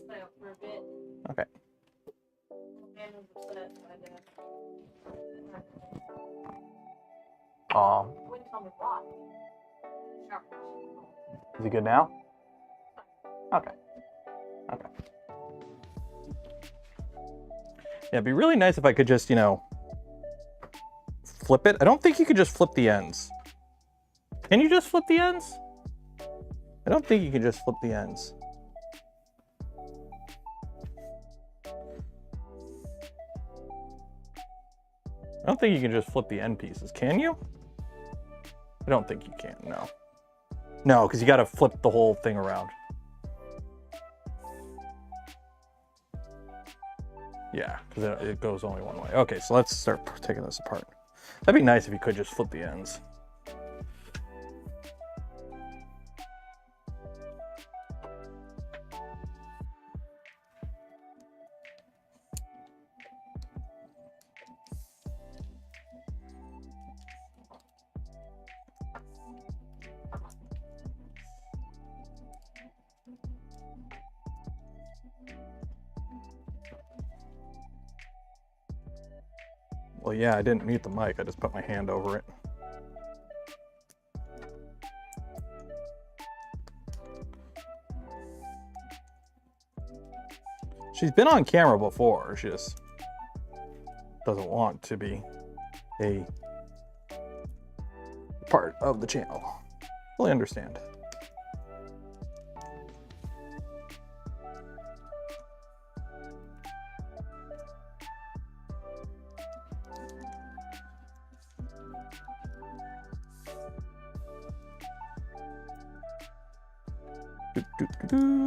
Play out for a bit. Okay. Man was upset, wouldn't tell me why. Sure. Is he good now? Okay. Okay. Yeah, it'd be really nice if I could just, you know, flip it. I don't think you could just flip the ends. Can you just flip the ends? I don't think you can just flip the ends. I don't think you can just flip the end pieces. Can you? I don't think you can, no. No, because you got to flip the whole thing around. Yeah, because it goes only one way. Okay, so let's start taking this apart. That'd be nice if you could just flip the ends. Well, yeah, I didn't mute the mic. I just put my hand over it. She's been on camera before. She just doesn't want to be a part of the channel. Fully understand.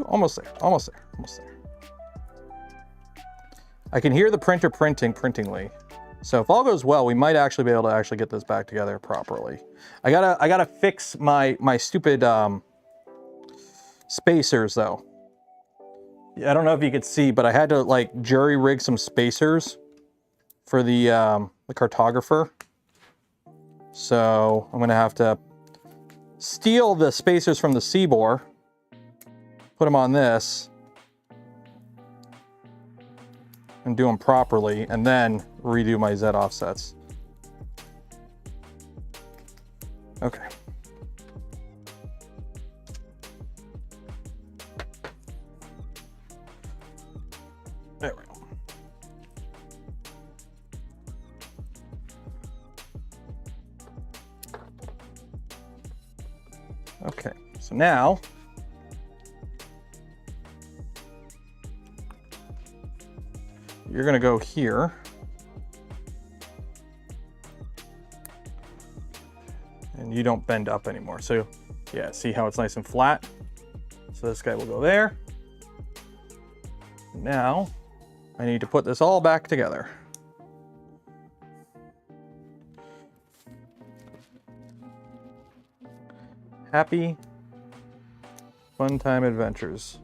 Almost there, almost there, almost there. I can hear the printer printingly. So if all goes well, we might actually be able to actually get this back together properly. I gotta fix my stupid spacers though. I don't know if you could see, but I had to like jury rig some spacers for the cartographer. So I'm gonna have to steal the spacers from the Seabor, put them on this, and do them properly, and then redo my Z offsets. Okay. There we go. Okay, so now you're gonna go here. And you don't bend up anymore. So yeah, see how it's nice and flat? So this guy will go there. Now I need to put this all back together. Happy fun time adventures.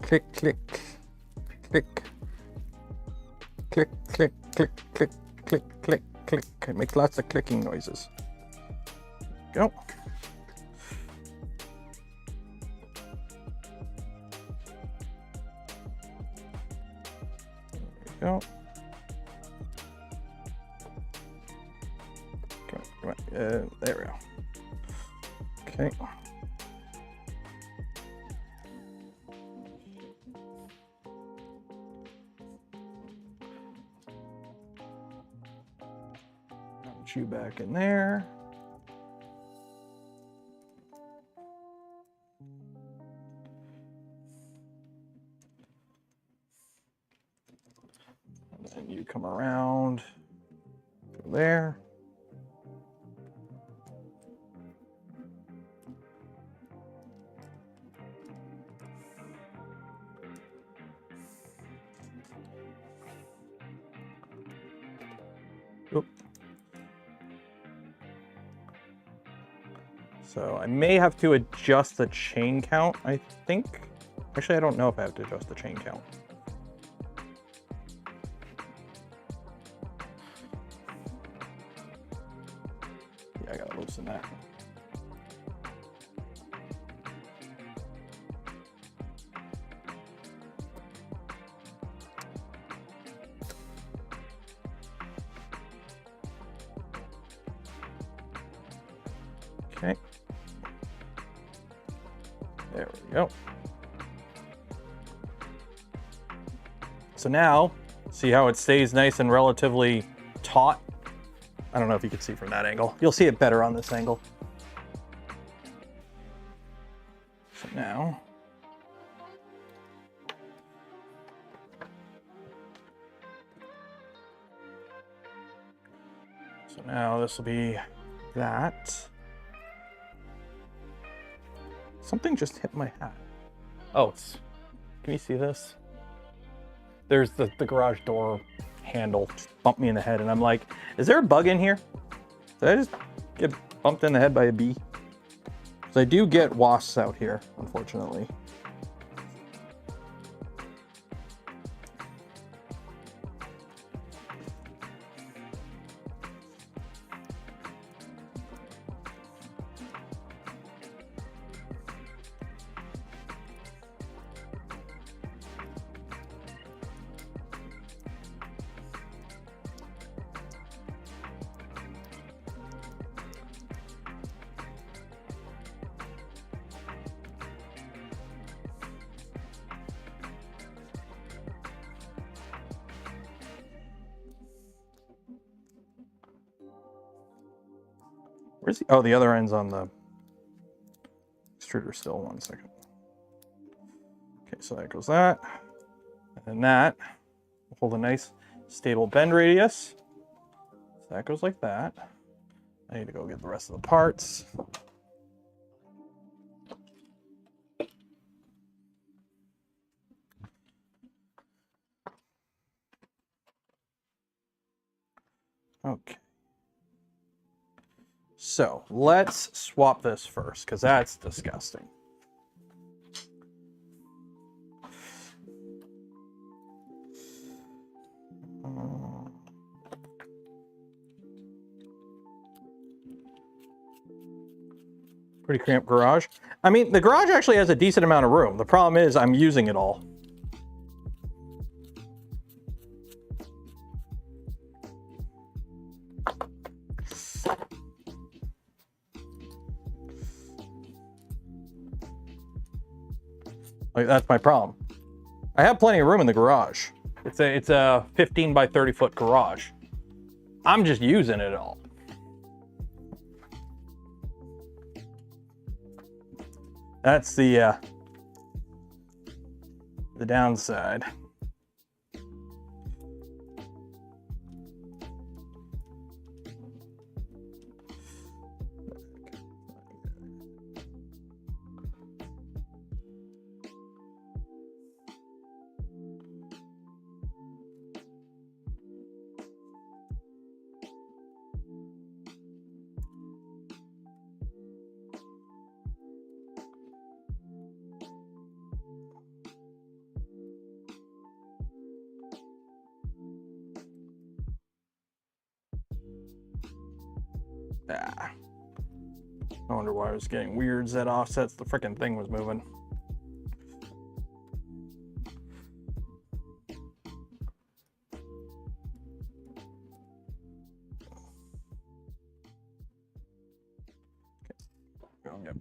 Click, click, click, click, click, click, click, click, click, click. It makes lots of clicking noises. Go. There you go. Come on, there we go. Okay. You back in there. And then you come around go there. Oop. So I may have to adjust the chain count, I think. Actually, I don't know if I have to adjust the chain count. Yeah, I gotta loosen that. Okay. There we go. So now, see how it stays nice and relatively taut? I don't know if you can see from that angle. You'll see it better on this angle. So now, this will be that. Something just hit my hat. Oh, can you see this? There's the garage door handle just bumped me in the head, and I'm like, is there a bug in here? Did I just get bumped in the head by a bee? Because I do get wasps out here, unfortunately. Where's the, oh, the other end's on the extruder still. 1 second. Okay, Okay, so that goes that. And then that will hold a nice stable bend radius. So that goes like that. I need to go get the rest of the parts. Okay. So let's swap this first, because that's disgusting. Pretty cramped garage. I mean, the garage actually has a decent amount of room. The problem is I'm using it all. Like, that's my problem. I have plenty of room in the garage. It's a 15 by 30 foot garage. I'm just using it all. That's the downside. Ah. I wonder why I was getting weird Z offsets. The freaking thing was moving. Go get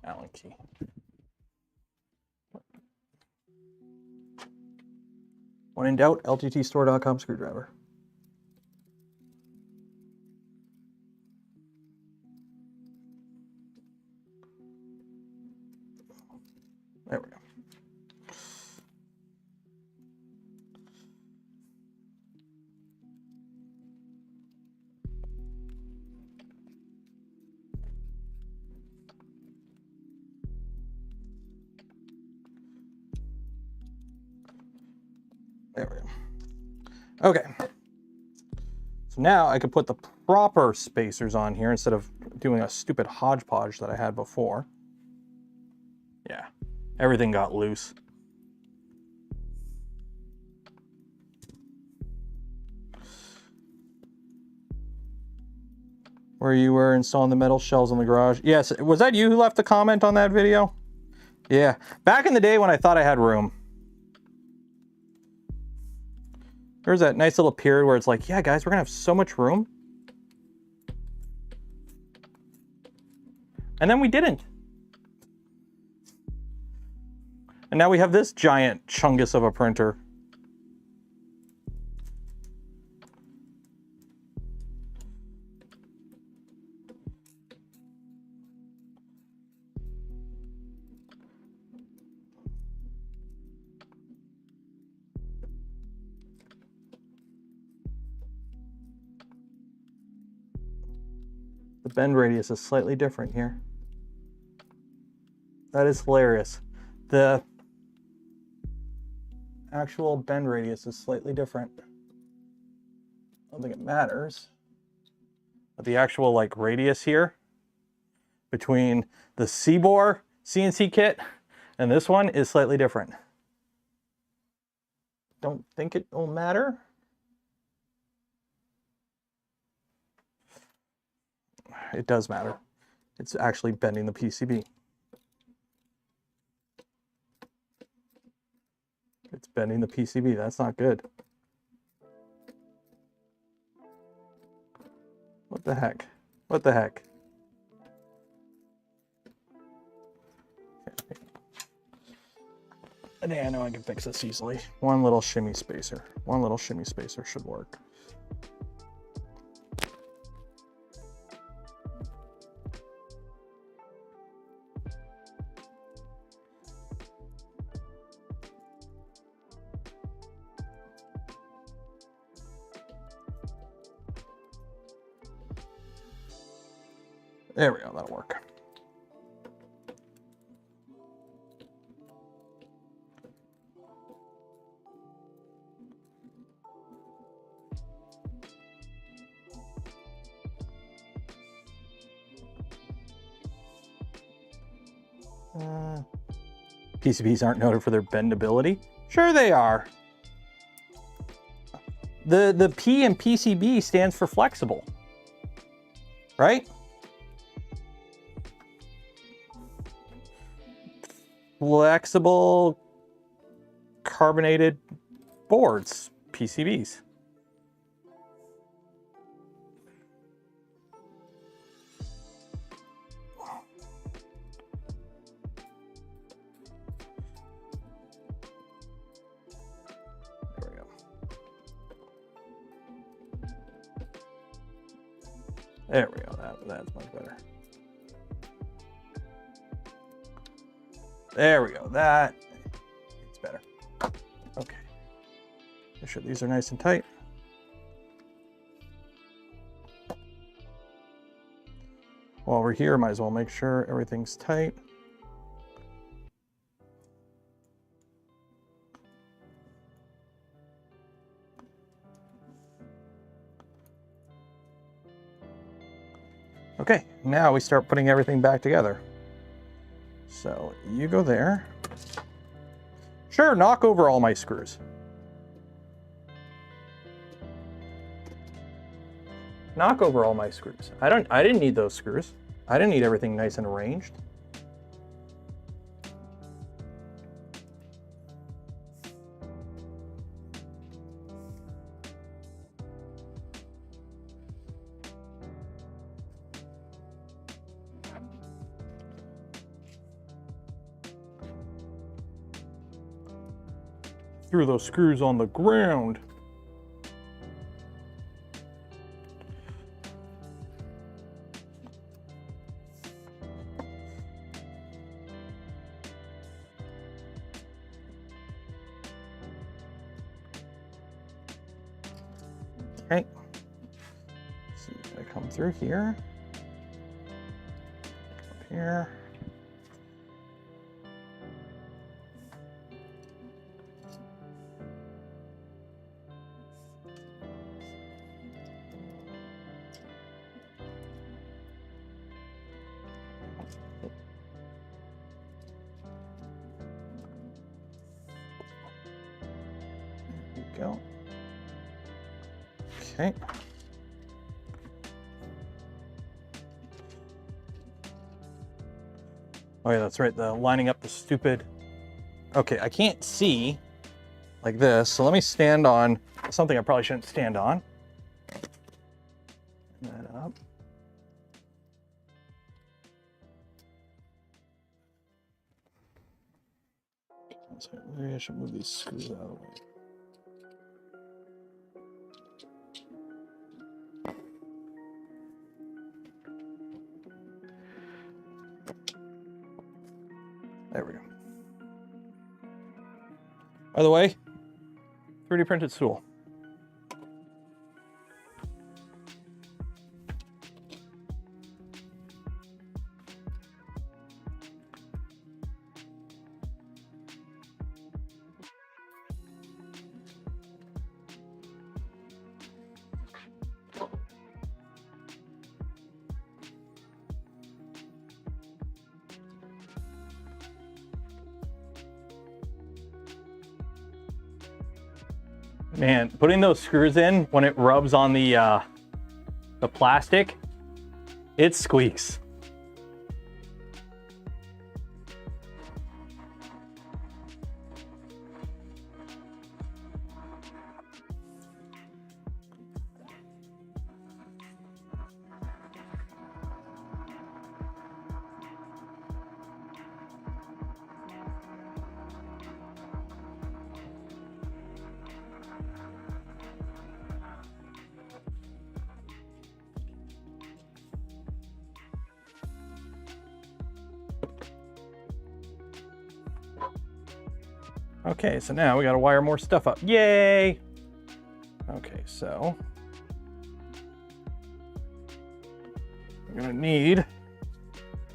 Allen key. When in doubt, lttstore.com screwdriver. There we go. There we go. Okay. So now I could put the proper spacers on here instead of doing a stupid hodgepodge that I had before. Yeah, everything got loose. Where you were installing the metal shells in the garage. Yes, was that you who left the comment on that video? Yeah, back in the day when I thought I had room. There's that nice little period where it's like, yeah, guys, we're gonna have so much room. And then we didn't. And now we have this giant chungus of a printer. The bend radius is slightly different here. That is hilarious. The actual bend radius is slightly different. I don't think it matters. But the actual like radius here between the C-bore CNC kit and this one is slightly different. Don't think it will matter. It does matter. It's actually bending the PCB. It's bending the PCB. That's not good. What the heck? What the heck? I think I know I can fix this easily. One little shimmy spacer. One little shimmy spacer should work. There we go, that'll work. PCBs aren't noted for their bendability. Sure they are. The P in PCB stands for flexible, right? Flexible carbonated boards, PCBs. There we go. That's much better. There we go. That it's better. Okay. Make sure these are nice and tight. While we're here, might as well make sure everything's tight. Okay, now we start putting everything back together. So you go there. Sure, knock over all my screws. Knock over all my screws. I didn't need those screws. I didn't need everything nice and arranged. Threw those screws on the ground. Okay. So I come through here. Up here. Go. Okay. Oh yeah, that's right. The lining up the stupid. Okay, I can't see like this, so let me stand on something I probably shouldn't stand on. That up. So maybe I should move these screws out of the way. There we go. By the way, 3D printed stool. Man, putting those screws in when it rubs on the plastic, it squeaks. Okay, so now we gotta wire more stuff up. Yay! Okay, so we're gonna need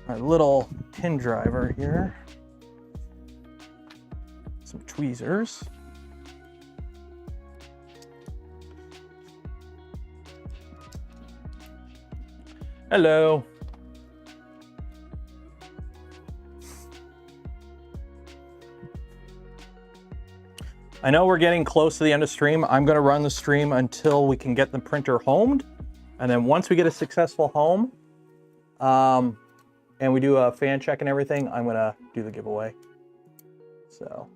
my little pin driver here. Some tweezers. Hello. I know we're getting close to the end of stream. I'm going to run the stream until we can get the printer homed. And then once we get a successful home, and we do a fan check and everything, I'm going to do the giveaway. So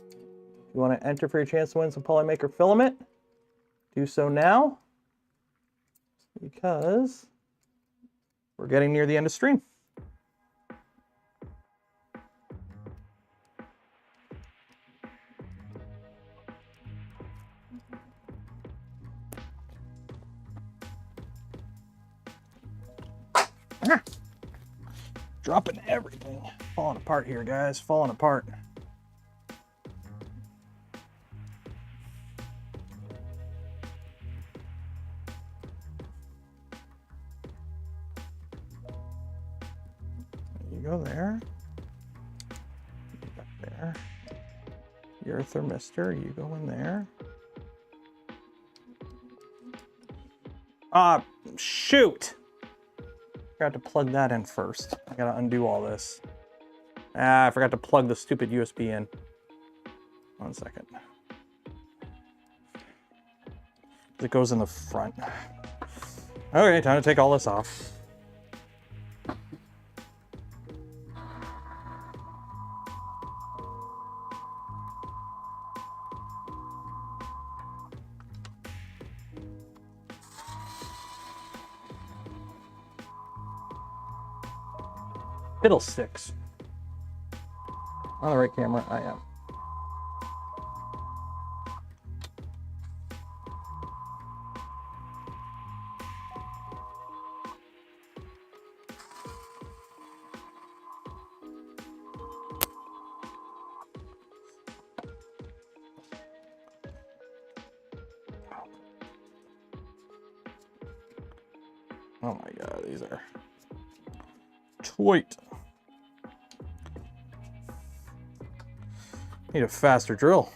if you want to enter for your chance to win some polymaker filament, do so now, because we're getting near the end of stream. Dropping everything. Falling apart here, guys. Falling apart. You go there. You go there. Your thermistor, you go in there. Ah, shoot! Forgot to plug that in first. I gotta undo all this. Ah, I forgot to plug the stupid USB in. 1 second. It goes in the front. Okay, time to take all this off. Fiddlesticks. On the right camera, I am. Oh my god, these are tight. Need a faster drill.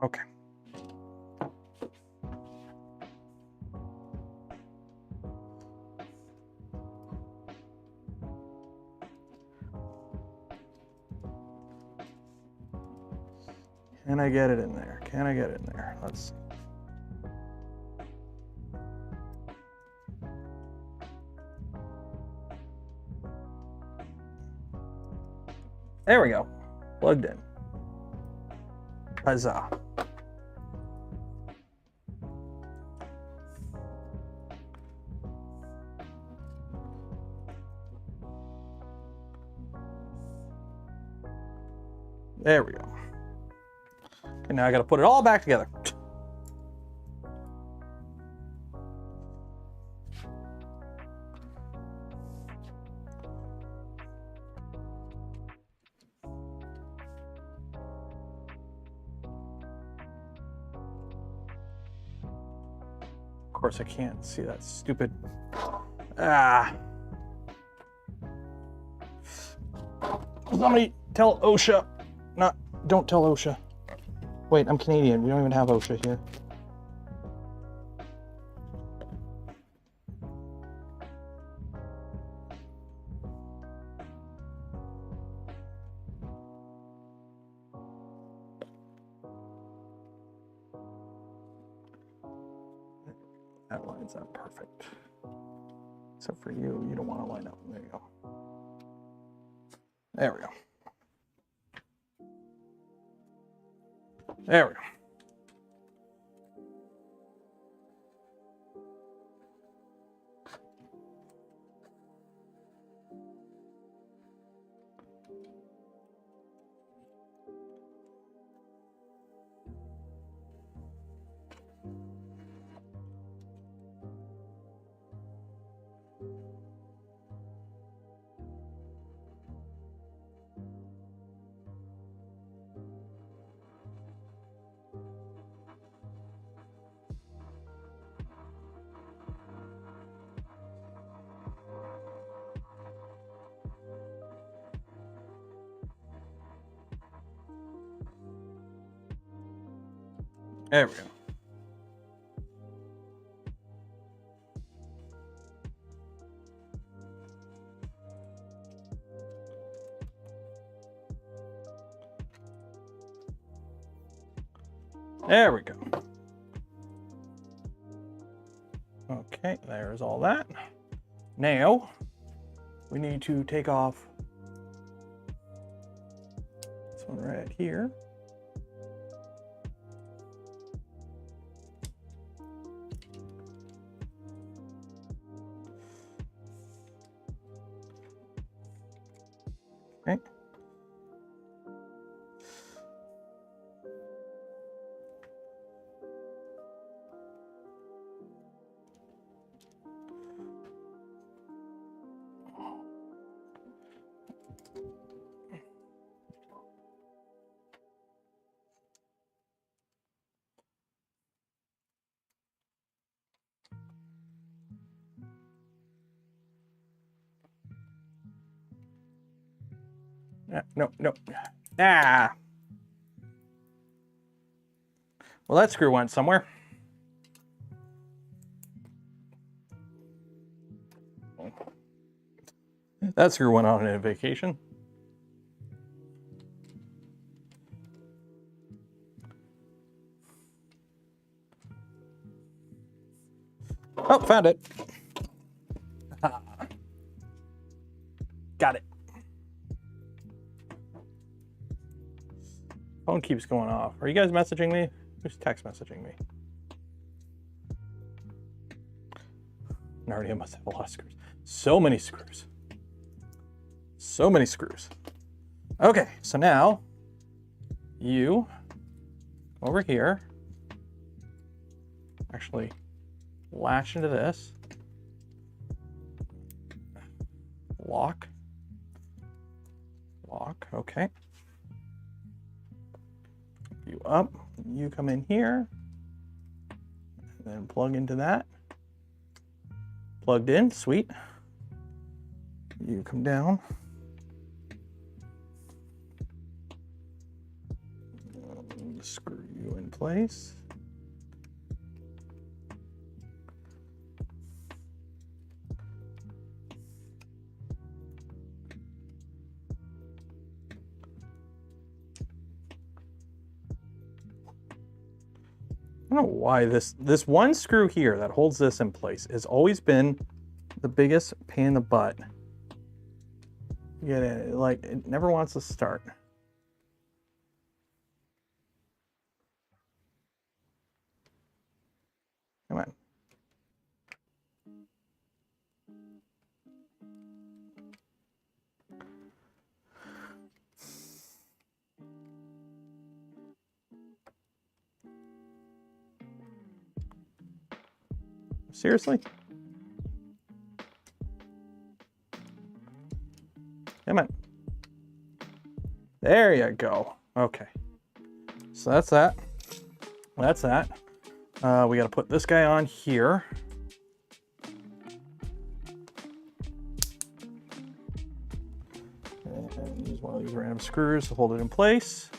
Okay. Can I get it in there? Can I get it in there? Let's see. There we go. Plugged in. Huzzah. There we go. Okay, now I got to put it all back together. Of course, I can't see that stupid. Ah. Somebody tell OSHA. Don't tell OSHA. Wait, I'm Canadian. We don't even have OSHA here. That lines up perfect. Except for you, you don't want to line up. There you go. There we go. There we go. There we go. There we go. Okay, there's all that. Now, we need to take off this one right here. Okay. No. Ah. Well, that screw went somewhere. That screw went on a vacation. Oh, found it. Got it. Phone keeps going off. Are you guys messaging me? Who's text messaging me? Narnia must have a lot of screws. So many screws. So many screws. Okay, so now you over here actually latch into this. Lock. Okay. You up, you come in here, and then plug into that. Plugged in, sweet. You come down. Screw you in place. I don't know why this one screw here that holds this in place has always been the biggest pain in the butt. Get it? Like, it never wants to start. Come on. Seriously? Come on. There you go. Okay. So that's that. That's that. We got to put this guy on here. And use one of these random screws to hold it in place.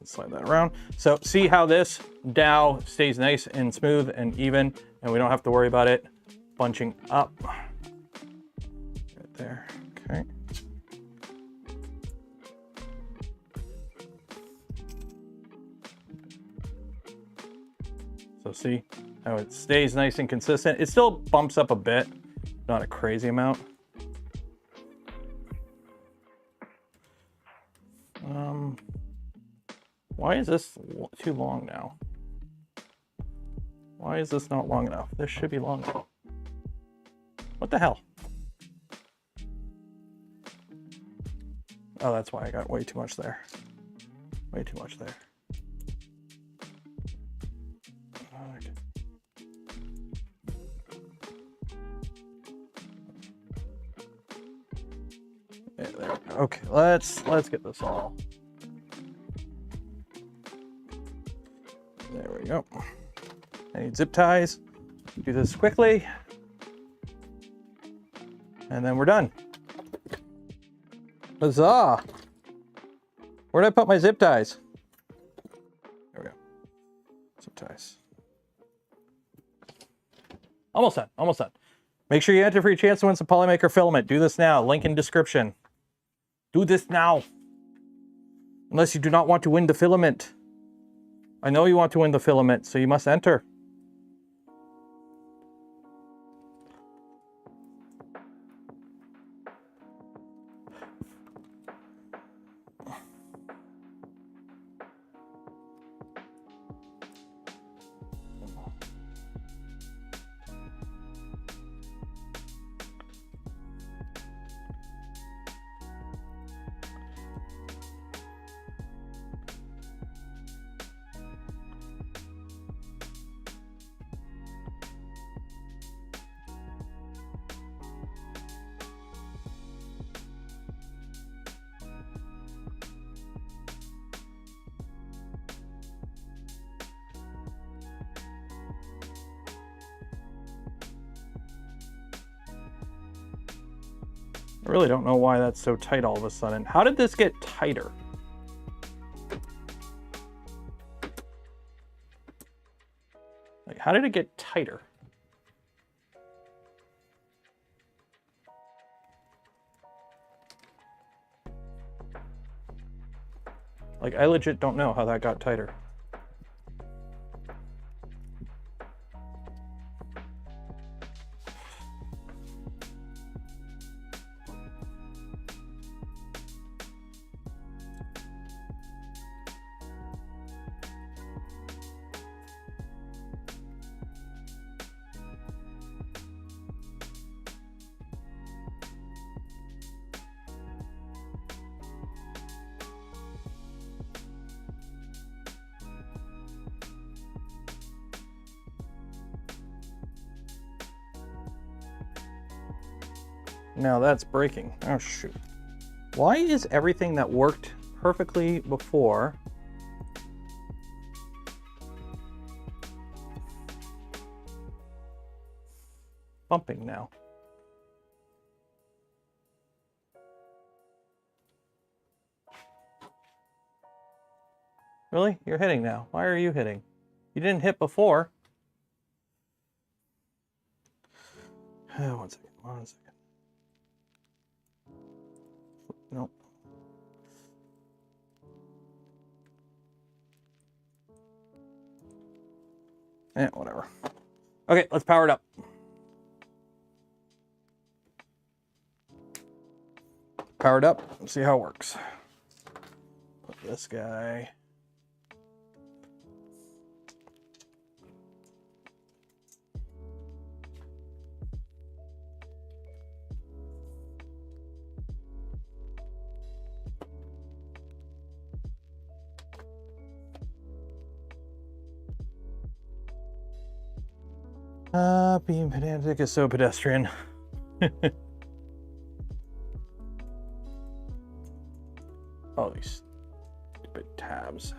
Slide that around. So see how this dowel stays nice and smooth and even, and we don't have to worry about it bunching up. Right there. Okay. So see how it stays nice and consistent. It still bumps up a bit, not a crazy amount. Why is this too long now? Why is this not long enough? This should be long enough. What the hell? Oh, that's why I got way too much there. Way too much there. Okay. Yeah, there we go. Okay, let's get this all. There we go. I need zip ties. Do this quickly. And then we're done. Huzzah! Where did I put my zip ties? There we go. Zip ties. Almost done. Almost done. Make sure you enter for your chance to win some Polymaker filament. Do this now. Link in description. Do this now. Unless you do not want to win the filament. I know you want to win the filament, so you must enter. I really don't know why that's so tight all of a sudden. How did this get tighter? Like, how did it get tighter? Like, I legit don't know how that got tighter. Now that's breaking. Oh shoot. Why is everything that worked perfectly before bumping now? Really? You're hitting now. Why are you hitting? You didn't hit before. One second. One second. Nope. Yeah, whatever. Okay, let's power it up. Power it up. Let's see how it works. Put this guy. Being pedantic is so pedestrian. Oh, these stupid tabs.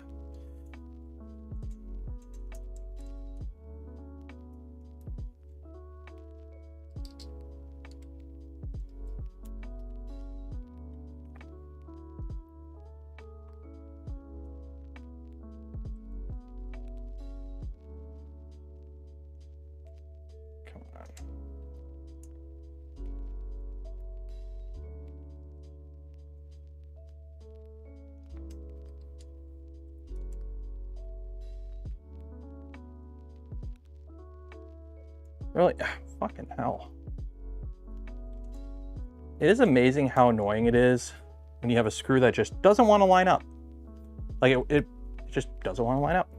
Really? Fucking hell. It is amazing how annoying it is when you have a screw that just doesn't want to line up. Like it just doesn't want to line up.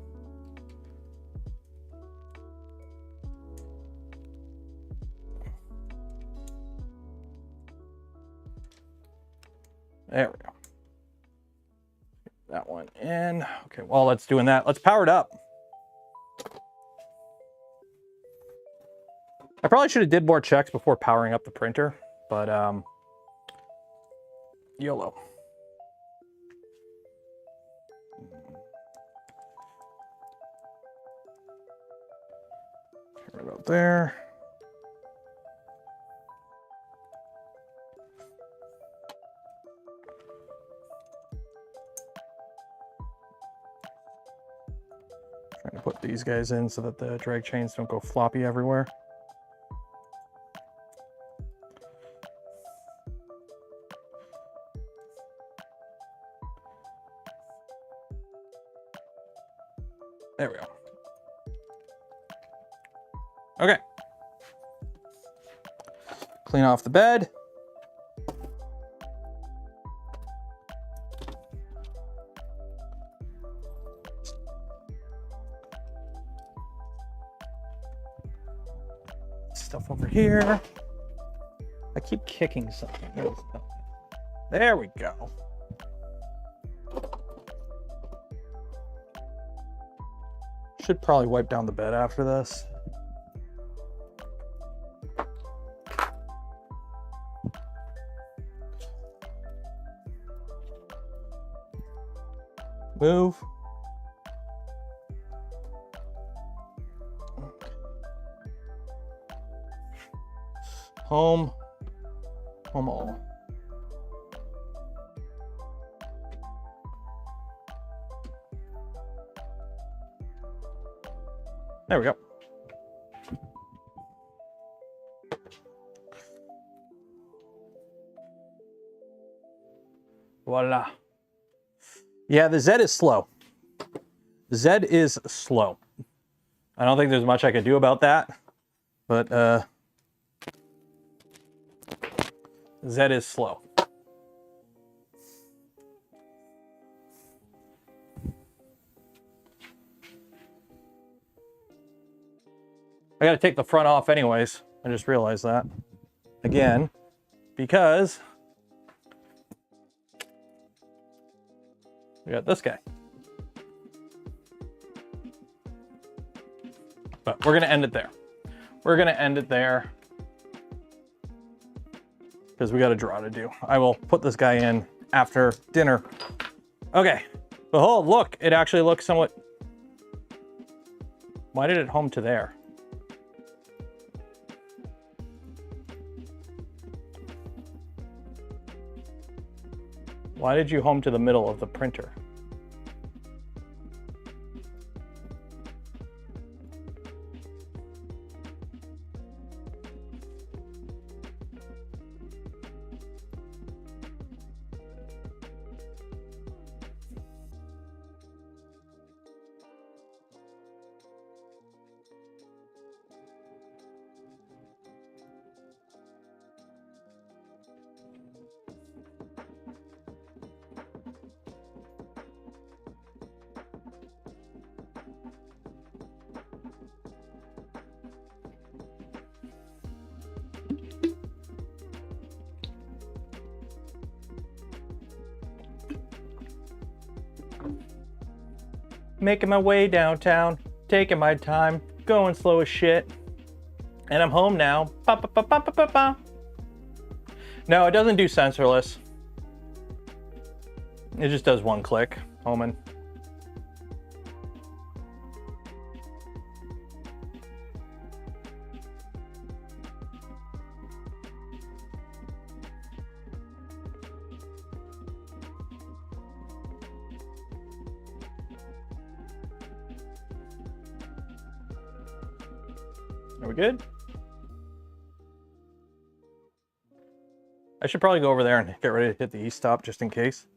There we go. Get that one in. Okay, while let's doing that, let's power it up. I probably should have did more checks before powering up the printer, but YOLO. Right about there. Trying to put these guys in so that the drag chains don't go floppy everywhere. There we go. Okay. Clean off the bed. Stuff over here. I keep kicking something. There we go. Should probably wipe down the bed after this. Move. Home. Home all. There we go. Voila. Yeah, the Z is slow. Z is slow. I don't think there's much I could do about that, but Z is slow. I gotta take the front off anyways. I just realized that. Again, because we got this guy. But we're gonna end it there. We're gonna end it there because we got a draw to do. I will put this guy in after dinner. Okay. Oh, look, it actually looks somewhat... Why did it home to there? Why did you home to the middle of the printer? Making my way downtown, taking my time, going slow as shit. And I'm home now. Ba, ba, ba, ba, ba, ba, ba. No, it doesn't do sensorless. It just does one click, homing. Are we good? I should probably go over there and get ready to hit the E-stop just in case.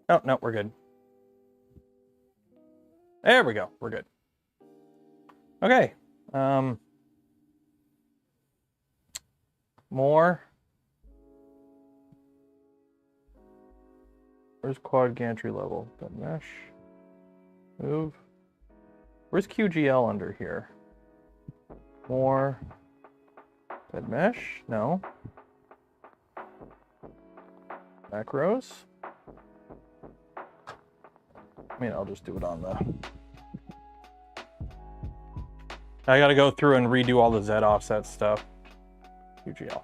Oh, no, we're good. There we go. We're good. Okay. More. Where's quad gantry level? Bed mesh. Move. Where's QGL under here? More. Bed mesh? No. Macros. I mean, I'll just do it on the... I gotta go through and redo all the Z offset stuff. QGL.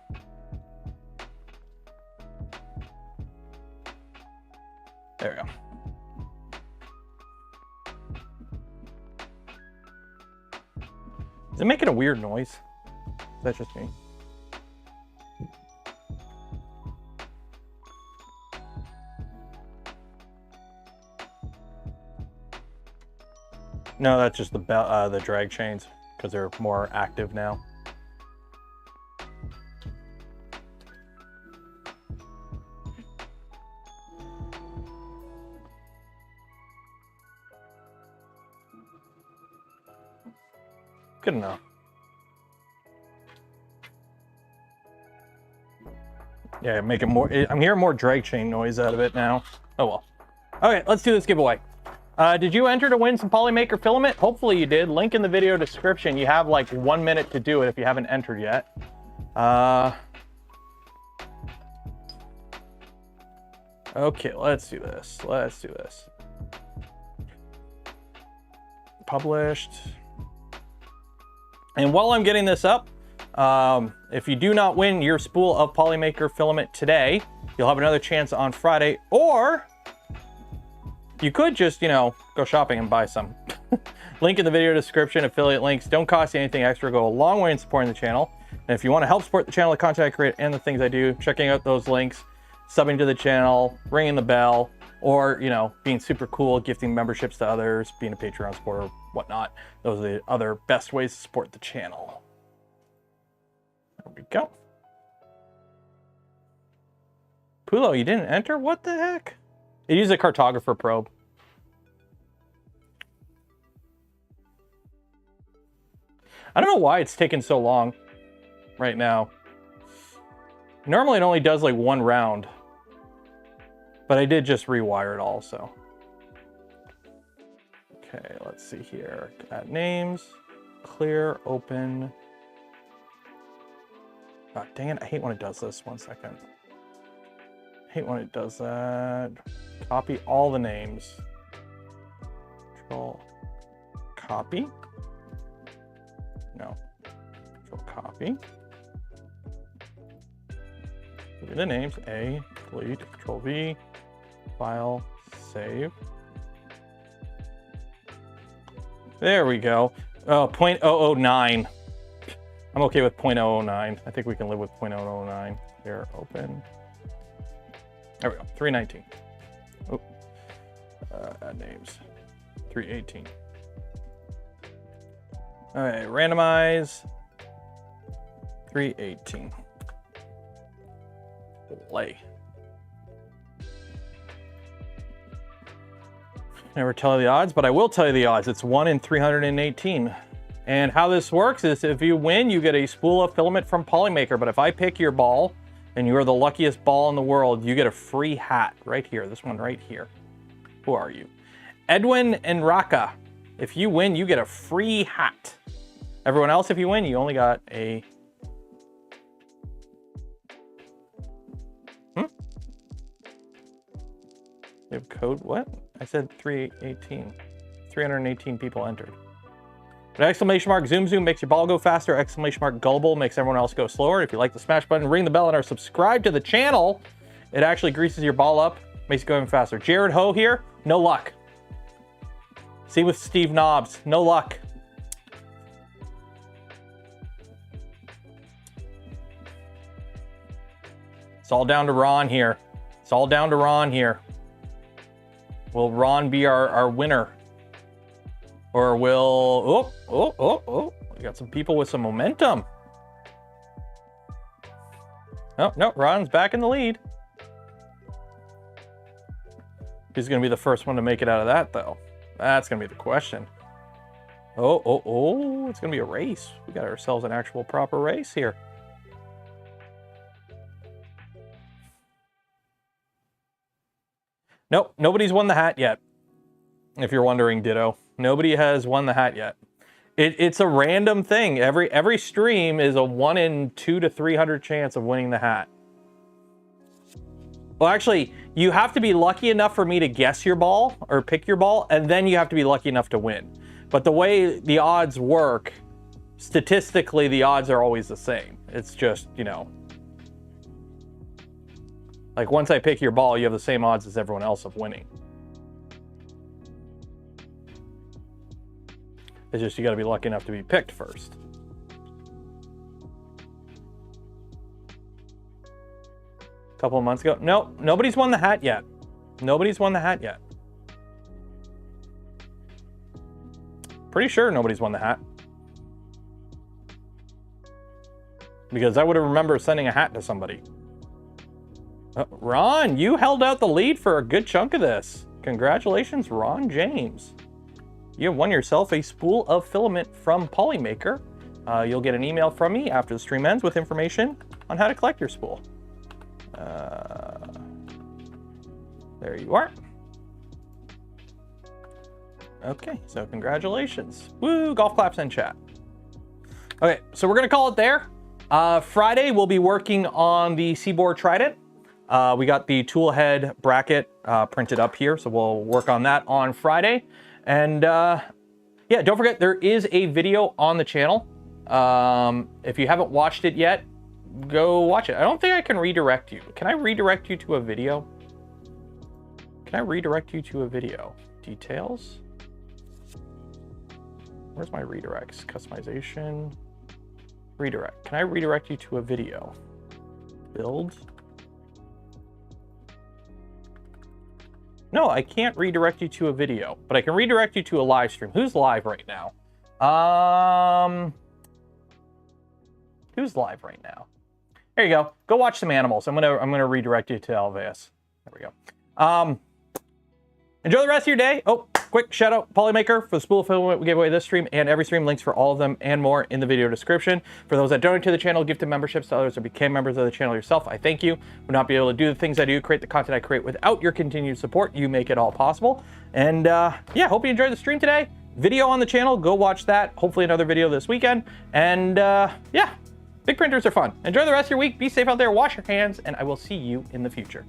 There we go. Is it making a weird noise? That's just me. No, that's just the drag chains because they're more active now. Good enough. Yeah, make it more. I'm hearing more drag chain noise out of it now. Oh well. Okay, let's do this giveaway. Did you enter to win some polymaker filament? Hopefully you did. Link in the video description. You have like 1 minute to do it if you haven't entered yet. Okay, let's do this. Let's do this. Published. And while I'm getting this up, if you do not win your spool of polymaker filament today, you'll have another chance on Friday, or you could just, you know, go shopping and buy some. Link in the video description. Affiliate links don't cost you anything extra, go a long way in supporting the channel. And if you want to help support the channel, the content I create, and the things I do, checking out those links, subbing to the channel, ringing the bell, or, you know, being super cool, gifting memberships to others, being a Patreon supporter, whatnot. Those are the other best ways to support the channel. There we go. Pulo, you didn't enter? What the heck? It used a cartographer probe. I don't know why it's taking so long right now. Normally it only does like one round. But I did just rewire it all, so. Okay, let's see here. Add names. Clear, open. Oh, dang it, I hate when it does this. 1 second. I hate when it does that. Copy all the names. Control copy. No. Control copy. Look at the names. A, delete, Control V. File, save. There we go. Oh, 0.009. I'm okay with 0.009. I think we can live with 0.009. Here, open. There we go. 319. Oh, add names. 318. All right, randomize. 318. Play. Never tell you the odds, but I will tell you the odds. It's 1 in 318. And how this works is if you win, you get a spool of filament from Polymaker. But if I pick your ball and you're the luckiest ball in the world, you get a free hat right here. This one right here. Who are you? Edwin and Raka. If you win, you get a free hat. Everyone else, if you win, you only got a... You have code, what? I said 318. 318 people entered. But exclamation mark zoom zoom makes your ball go faster. Exclamation mark gullible makes everyone else go slower. If you like the smash button, ring the bell, and are subscribed to the channel, it actually greases your ball up, makes it go even faster. Jared Ho here, no luck. See with Steve Knobs, no luck. It's all down to Ron here. It's all down to Ron here. Will Ron be our winner? Or will... Oh. We got some people with some momentum. Oh, no, Ron's back in the lead. Who's going to be the first one to make it out of that, though? That's going to be the question. Oh, it's going to be a race. We got ourselves an actual proper race here. Nope, nobody's won the hat yet. If you're wondering, Ditto. Nobody has won the hat yet. It's a random thing. Every stream is a 1 in 200 to 300 chance of winning the hat. Well, actually, you have to be lucky enough for me to guess your ball or pick your ball, and then you have to be lucky enough to win. But the way the odds work, statistically, the odds are always the same. It's just, you know, like once I pick your ball, you have the same odds as everyone else of winning. It's just you got to be lucky enough to be picked first. A couple of months ago. No, nobody's won the hat yet. Nobody's won the hat yet. Pretty sure nobody's won the hat. Because I would have remembered sending a hat to somebody. Ron, you held out the lead for a good chunk of this. Congratulations, Ron James. You have won yourself a spool of filament from Polymaker. You'll get an email from me after the stream ends with information on how to collect your spool. There you are. Okay, so congratulations. Woo, golf claps in chat. Okay, so we're gonna call it there. Friday, we'll be working on the Seaboard Trident. We got the tool head bracket printed up here, so we'll work on that on Friday. And yeah, don't forget, there is a video on the channel. If you haven't watched it yet, go watch it. I don't think I can redirect you. Can I redirect you to a video? Can I redirect you to a video? Details? Where's my redirects? Customization. Redirect. Can I redirect you to a video? Build. No, I can't redirect you to a video, but I can redirect you to a live stream. Who's live right now? Who's live right now? There you go. Go watch some animals. I'm gonna redirect you to Alveus. There we go. Enjoy the rest of your day. Oh, quick shout out Polymaker for the spool filament we gave away this stream and every stream. Links for all of them and more in the video description. For those that donate to the channel, gifted memberships to others, or became members of the channel yourself, I thank you. Would not be able to do the things I do, create the content I create without your continued support. You make it all possible. And yeah, hope you enjoyed the stream today. Video on the channel, go watch that. Hopefully another video this weekend. And yeah, big printers are fun. Enjoy the rest of your week. Be safe out there. Wash your hands, and I will see you in the future.